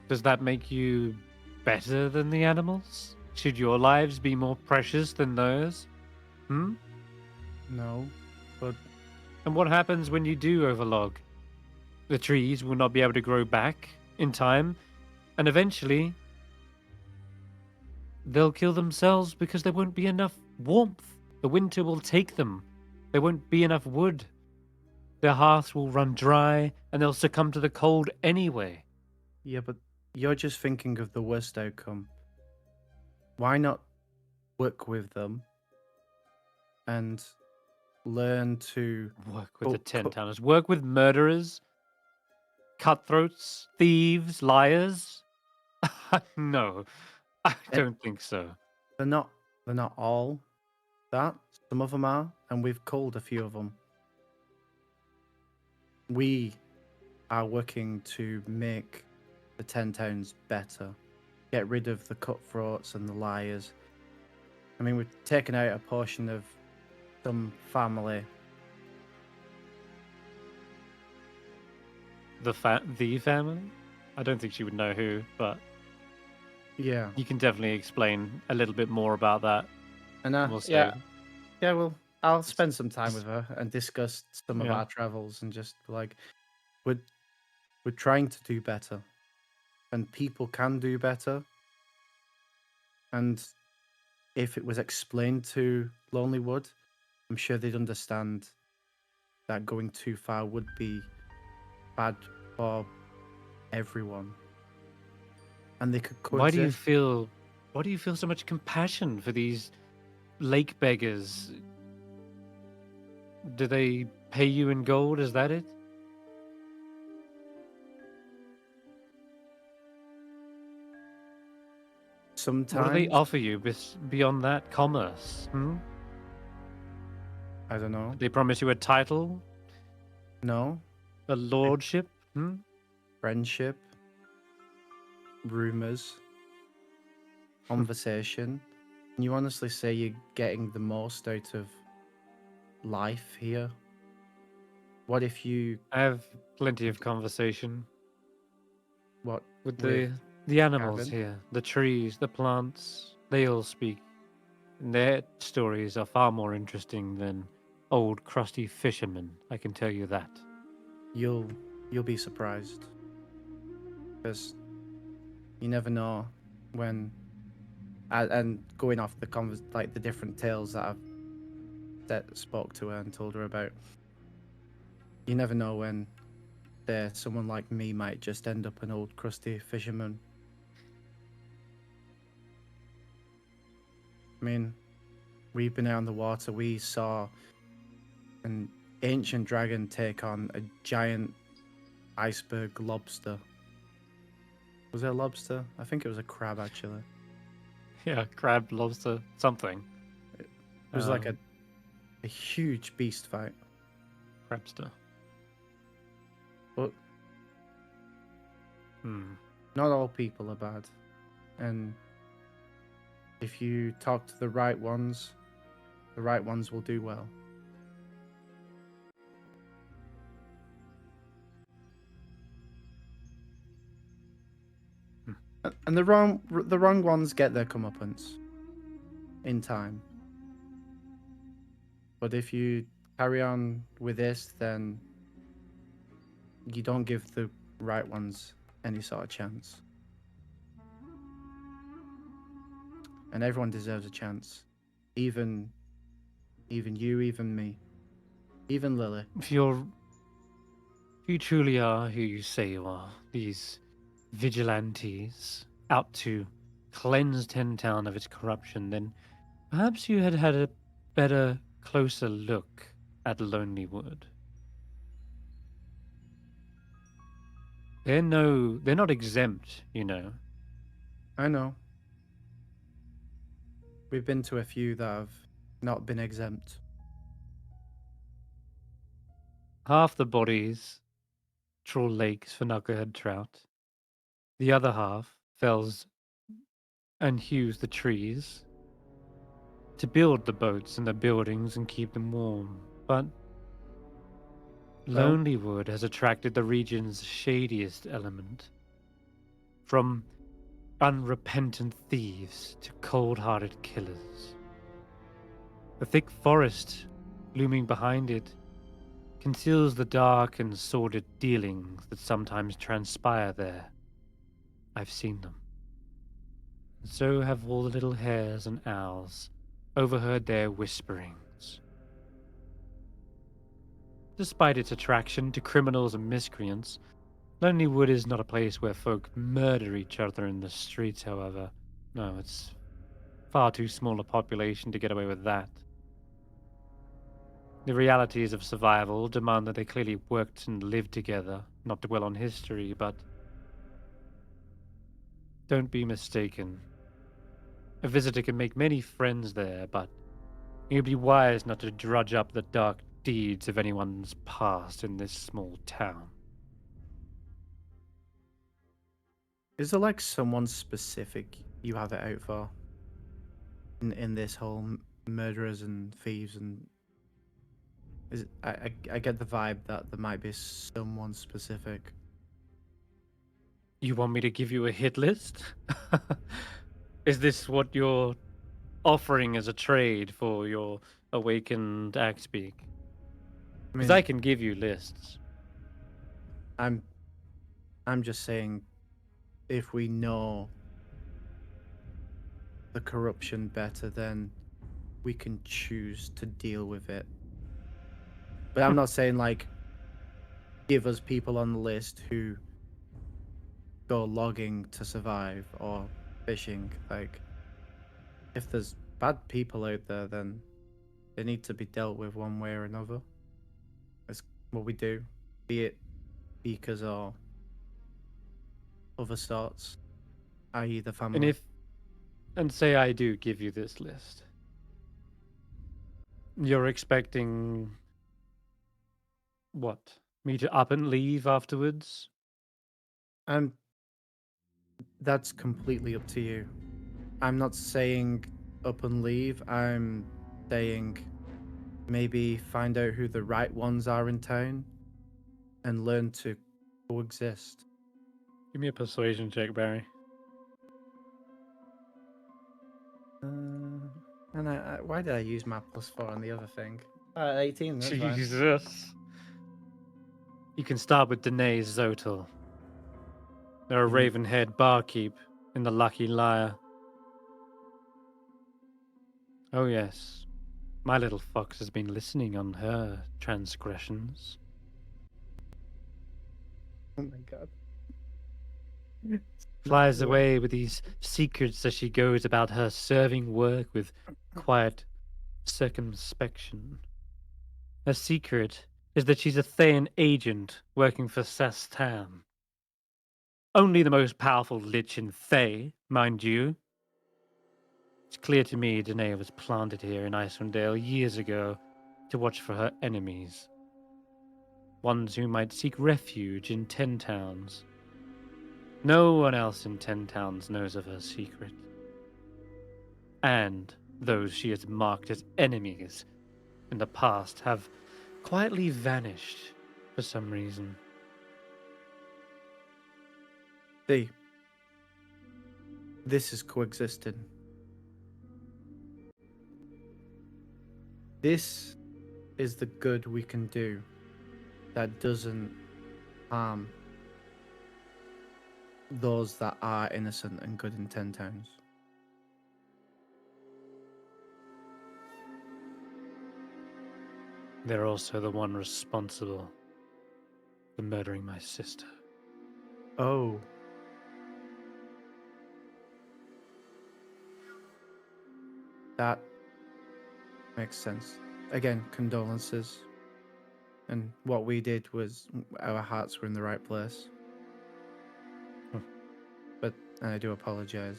Does that make you better than the animals? Should your lives be more precious than theirs? Hmm? No, but And what happens when you do overlog? The trees will not be able to grow back in time, and eventually they'll kill themselves because there won't be enough warmth. The winter will take them. There won't be enough wood. Their hearths will run dry, and they'll succumb to the cold anyway. yeah, but you're just thinking of the worst outcome. Why not work with them and learn to Work with the cut- Ten-Towners. Work with murderers, cutthroats, thieves, liars? No, I don't think so. They're not all that. Some of them are, and we've culled a few of them. We are working to make the 10 towns better. Get rid of the cutthroats and the liars. I mean, we've taken out a portion of some family. The family? I don't think she would know who, but Yeah. you can definitely explain a little bit more about that. And We'll say. yeah, well, I'll spend some time with her and discuss some of Yeah. our travels and just like we're trying to do better. And people can do better. And if it was explained to Lonelywood, I'm sure they'd understand that going too far would be bad for everyone. And they could coexist. Why do you feel so much compassion for these lake beggars? Do they pay you in gold? Is that it? Sometimes. What do they offer you beyond that commerce? I don't know. They promise you a title, No. a lordship. Friendship. Rumors. Conversation. Can you honestly say you're getting the most out of life here? What if you I have plenty of conversation what with with the animals Gavin? here, the trees, the plants. They all speak. And their stories are far more interesting than old crusty fishermen. I can tell you that. You'll be surprised. Because you never know when and going off the like the different tales that spoke to her and told her about. You never know when someone like me might just end up an old crusty fisherman. I mean, we've been out on the water. We saw an ancient dragon take on a giant iceberg lobster. Was it a lobster? I think it was a crab, actually. Yeah, crab, lobster, something. It was like a huge beast fight. Crabster. But not all people are bad. And if you talk to the right ones will do well. And the wrong ones get their comeuppance in time. But if you carry on with this, then you don't give the right ones any sort of chance. And everyone deserves a chance. Even you, even me. Even Lily. If you truly are who you say you are, these vigilantes out to cleanse Town of its corruption, then perhaps you had a better, closer look at Lonelywood. They're not exempt, you know. I know. We've been to a few that have not been exempt. Half the bodies trawl lakes for knucklehead trout. The other half fells and hews the trees to build the boats and the buildings and keep them warm. But Well- Lonelywood has attracted the region's shadiest element. From unrepentant thieves to cold-hearted killers. The thick forest looming behind it conceals the dark and sordid dealings that sometimes transpire there. I've seen them. And so have all the little hares and owls overheard their whisperings. Despite its attraction to criminals and miscreants, Lonelywood is not a place where folk murder each other in the streets, however. No, it's far too small a population to get away with that. The realities of survival demand that they clearly worked and lived together, not dwell on history, but don't be mistaken. A visitor can make many friends there, but it would be wise not to drudge up the dark deeds of anyone's past in this small town. Is there like someone specific you have it out for? In this whole murderers and thieves and I get the vibe that there might be someone specific. You want me to give you a hit list? Is this what you're offering as a trade for your awakened Axebeak? Because I can give you lists. I'm just saying, if we know the corruption better, then we can choose to deal with it. But I'm not saying like give us people on the list who go logging to survive or fishing. Like, if there's bad people out there, then they need to be dealt with one way or another. That's what we do, be it beakers or other sorts, i.e. the family. And say I do give you this list. You're expecting what? Me to up and leave afterwards? That's completely up to you. I'm not saying up and leave. I'm saying maybe find out who the right ones are in town and learn to coexist. Give me a persuasion check, Barry. And why did I use my +4 on the other thing? 18, that's fine. Jesus. You can start with Danae Zotel. They're a raven-haired barkeep in the Lucky Lyre. Oh, yes. My little fox has been listening on her transgressions. Oh my god. Flies away with these secrets as she goes about her serving work with quiet circumspection. Her secret is that she's a Thayan agent working for Sastan. Only the most powerful lich in Thay, mind you. It's clear to me Danae was planted here in Icewindale years ago to watch for her enemies. Ones who might seek refuge in 10 towns. No one else in 10 towns knows of her secret. And those she has marked as enemies in the past have quietly vanished for some reason. See, this is coexisting. This is the good we can do that doesn't harm those that are innocent and good in 10 towns. They're also the one responsible for murdering my sister. Oh. That makes sense. Again, condolences. And what we did was our hearts were in the right place. But I do apologize.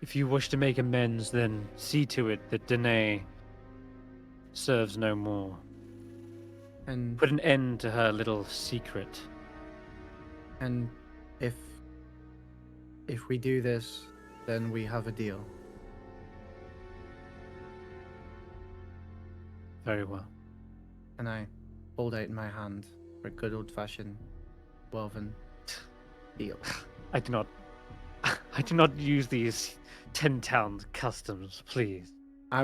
If you wish to make amends, then see to it that Danae serves no more. And Put an end to her little secret. and if we do this, then we have a deal. Very well. And I hold out in my hand for a good old-fashioned woven deal. I do not use these 10 town customs, please.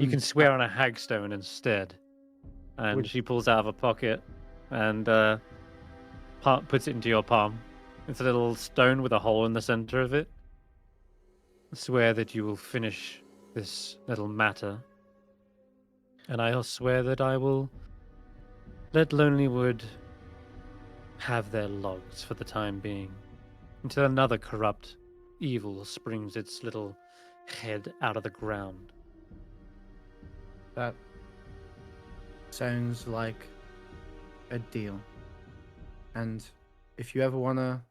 You can swear on a hagstone instead. And she pulls out of a pocket and puts it into your palm. It's a little stone with a hole in the center of it. Swear that you will finish this little matter. And I'll swear that I will let Lonelywood have their logs for the time being, until another corrupt evil springs its little head out of the ground. That sounds like a deal. And if you ever wanna,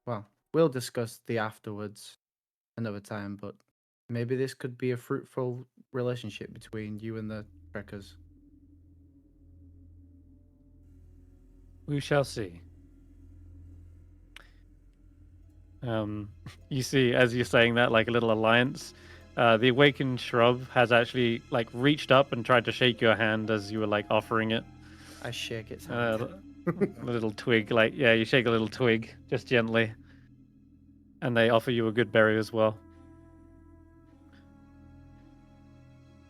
well, we'll discuss the afterwards another time, but maybe this could be a fruitful relationship between you and the Trekkers. We shall see. You see, as you're saying that, like a little alliance, the awakened shrub has actually like reached up and tried to shake your hand as you were like offering it. I shake its hand. A little twig, like yeah, you shake a little twig just gently, and they offer you a good berry as well.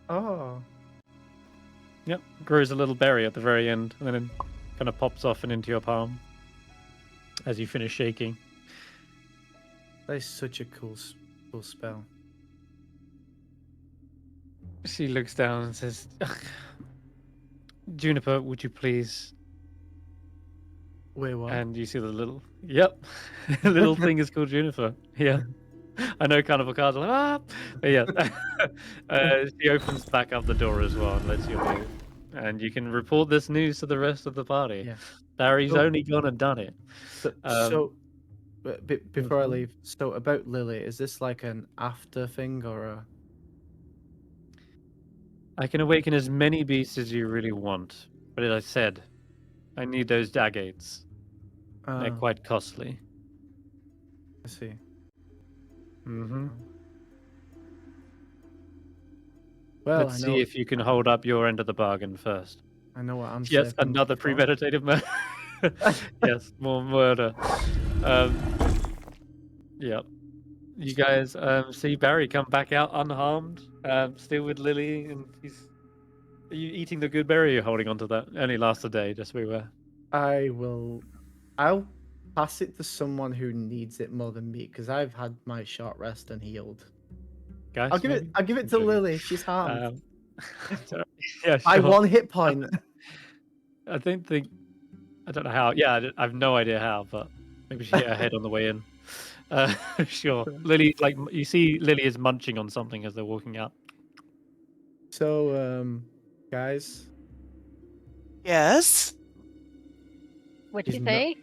Oh. Yep, grows a little berry at the very end, and then it kind of pops off and into your palm as you finish shaking. That is such a cool spell. She looks down and says, Juniper, would you please? Wait, what? And you see the little, yep, the little thing is called Juniper. Yeah. I know Carnival cards are like, ah! But yeah. She opens back up the door as well and lets you leave. And you can report this news to the rest of the party. Yeah. Barry's only gone and done it. Before I leave, so about Lily, is this like an after thing or a? I can awaken as many beasts as you really want, but as I said, I need those agates. They're quite costly. I see. Mm-hmm. Well, Let's see if you can hold up your end of the bargain first. I know what I'm saying. Yes, another premeditated murder. Yes, more murder. Yep. You guys see Barry come back out unharmed, still with Lily, and are you eating the good berry? You're holding onto that. Only lasts a day, just beware. I'll pass it to someone who needs it more than me, because I've had my short rest and healed. Guys, I'll give it. maybe? I'll give it I'm to joking. Lily. She's harmed Sorry. Yeah, by sure. 1 hit point. I don't think. I don't know how. Yeah, I have no idea how, but maybe she hit her head on the way in. Sure. Lily, like you see, Lily is munching on something as they're walking out. So, guys, Yes. What'd He's you not- say?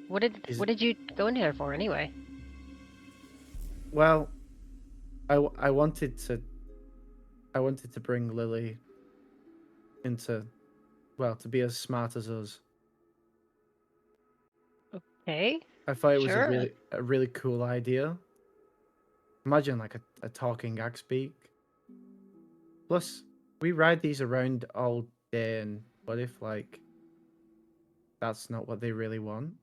What he's- did you go in here for anyway? well, I wanted to bring Lily into, well, to be as smart as us. Okay. I thought it was Sure. a really cool idea. Imagine like a talking axe beak. Plus, we ride these around all day, and what if like that's not what they really want?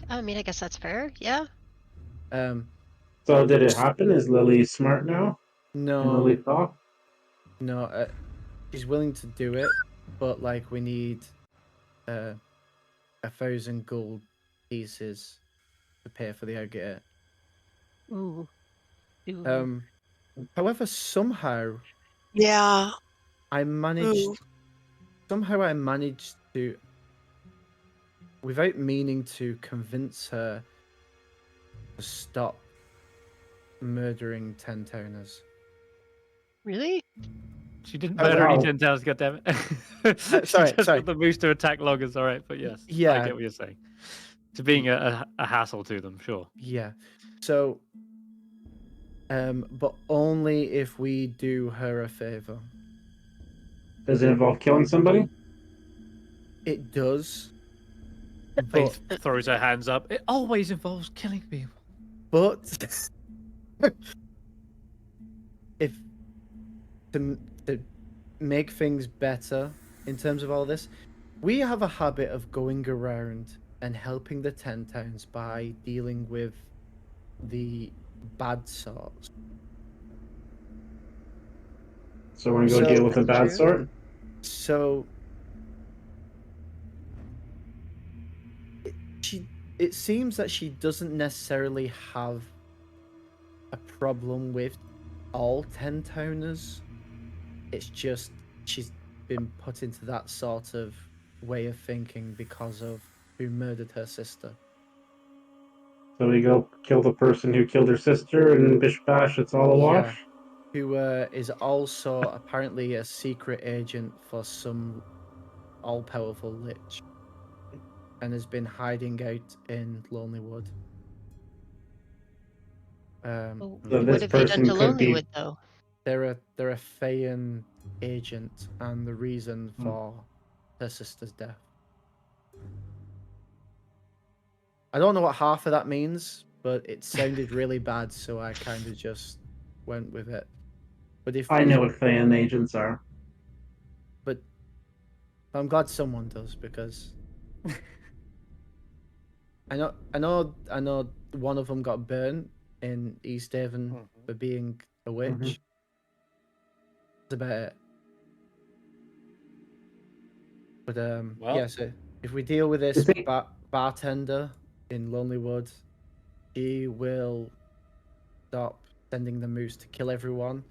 I mean, I guess that's fair. Yeah. So did it happen? Is Lily smart now? Can No, Lily talk? no, she's willing to do it, but like we need 1,000 gold pieces to pay for the outget. Ooh. Ooh. However, somehow Yeah. I managed. Ooh. Somehow I managed to, without meaning to, convince her to stop murdering 10-towners. Really? She didn't Oh, murder any wow. 10,000, goddammit. She sorry, just sorry. got the moose to attack loggers, alright, but yes. I Yeah. get what you're saying. To being a hassle to them, sure. Yeah. So, but only if we do her a favor. Does it involve killing somebody? It does. Faith But, throws her hands up. It always involves killing people. but if to make things better in terms of all this, we have a habit of going around and helping the 10 towns by dealing with the bad sorts. So we're gonna go deal with the bad True. sort? So it seems that she doesn't necessarily have a problem with all 10 towners. It's just she's been put into that sort of way of thinking because of who murdered her sister. So we go kill the person who killed her sister and bish bash, it's all a wash? Who is also apparently a secret agent for some all-powerful lich and has been hiding out in Lonelywood. So So what this have they done person to could be- Lonelywood, though? They're a Feyan agent and the reason for her sister's death. I don't know what half of that means, but it sounded really bad, so I kind of just went with it. But I know what fan agents are. But I'm glad someone does, because I know one of them got burnt in East Haven for being a witch. That's about it. But Well- yeah, so if we deal with this Is it- bartender in Lonelywood, he will stop sending the moose to kill everyone.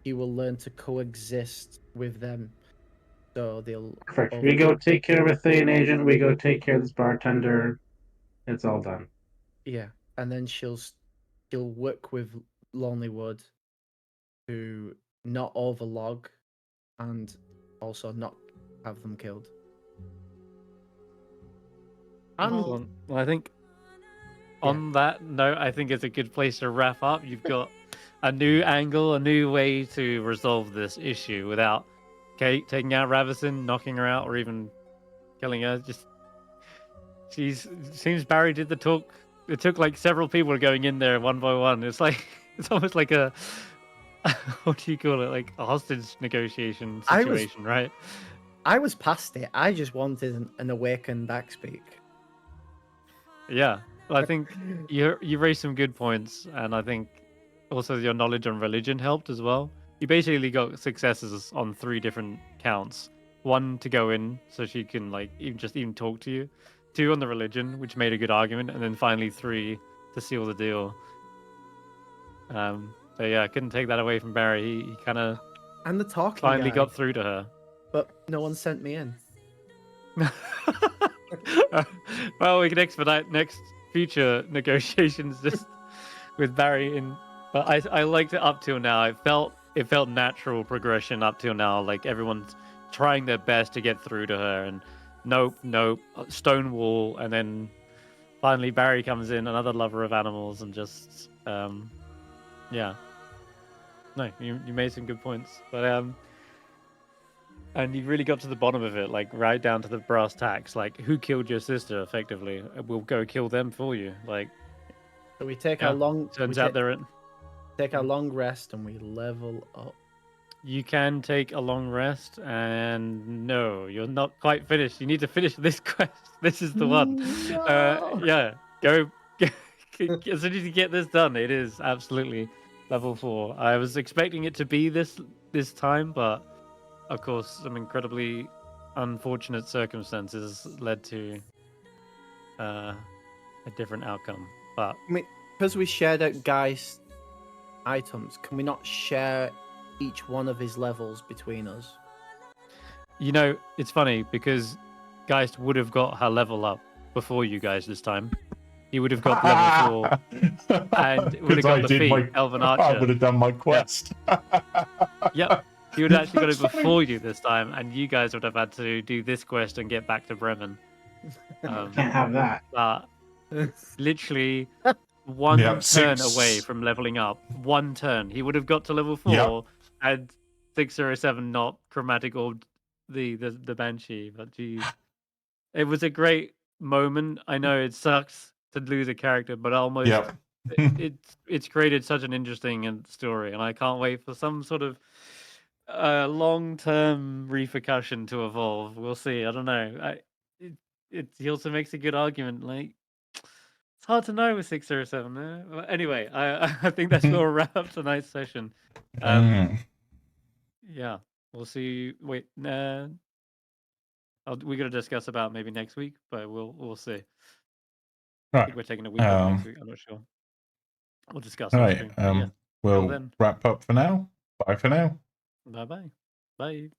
He will learn to coexist with them, so they'll. Perfect. We go take care of a Thane agent, we go take care of this bartender. It's all done. Yeah, and then she'll work with Lonelywood to not overlog and also not have them killed. And Excellent. Well, I think on that note, I think it's a good place to wrap up. You've got a new angle, a new way to resolve this issue without taking out Ravison, knocking her out, or even killing her. Just seems Barry did the talk. It took like several people going in there one by one. It's like it's almost like a what do you call it? Like a hostage negotiation situation, right? I was past it. I just wanted an awakened Axbeak. Yeah. Well, I think you raised some good points, and I think also your knowledge on religion helped as well. You basically got successes on 3 different counts. 1 to go in so she can like even talk to you, 2 on the religion, which made a good argument, and then finally 3 to seal the deal. So yeah, I couldn't take that away from Barry. He kind of And the talking finally guy, got through to her. but no one sent me in. Well, we can expedite next future negotiations just with Barry in. But I liked it up till now. It felt natural progression up till now. Like everyone's trying their best to get through to her, and nope, stonewall, and then finally Barry comes in, another lover of animals, and just yeah. No, you made some good points, but and you really got to the bottom of it, like right down to the brass tacks. Like, who killed your sister? Effectively, we'll go kill them for you. Like, So we take yeah, our long. turns out they're in. Take our long rest and we level up. You can take a long rest, and no, you're not quite finished. You need to finish this quest. This is the one. No. Yeah, go. As soon as you get this done, it is absolutely level 4. I was expecting it to be this time, but of course, some incredibly unfortunate circumstances led to a different outcome. But I mean, because we shared out Geist items, can we not share each one of his levels between us? you know, it's funny because Geist would have got her level up before you guys this time. He would have got level 4 and would have got the feat, Elven Archer. I would have done my quest. Yep. He would have actually got it That's before you this time, and you guys would have had to do this quest and get back to Bremen. Can't have that. But literally one Yep, turn 6. away from leveling up. 1 turn. He would have got to level 4 Yep. and 607 not chromatic orbed the Banshee. But geez. It was a great moment. I know it sucks to lose a character, but almost Yep. it's created such an interesting story, and I can't wait for some sort of long-term repercussion to evolve. We'll see. I don't know. He also makes a good argument. Like, it's hard to know with 607. Well, anyway, I think that's where we'll wrap up tonight's session. Yeah, we'll see. Wait, we're gonna discuss about maybe next week, but we'll see. I Right. think we're taking a week off next week. I'm not sure. We'll discuss. All on right. stream. But yeah, We'll then. wrap up for now. Bye for now. Bye-bye. Bye.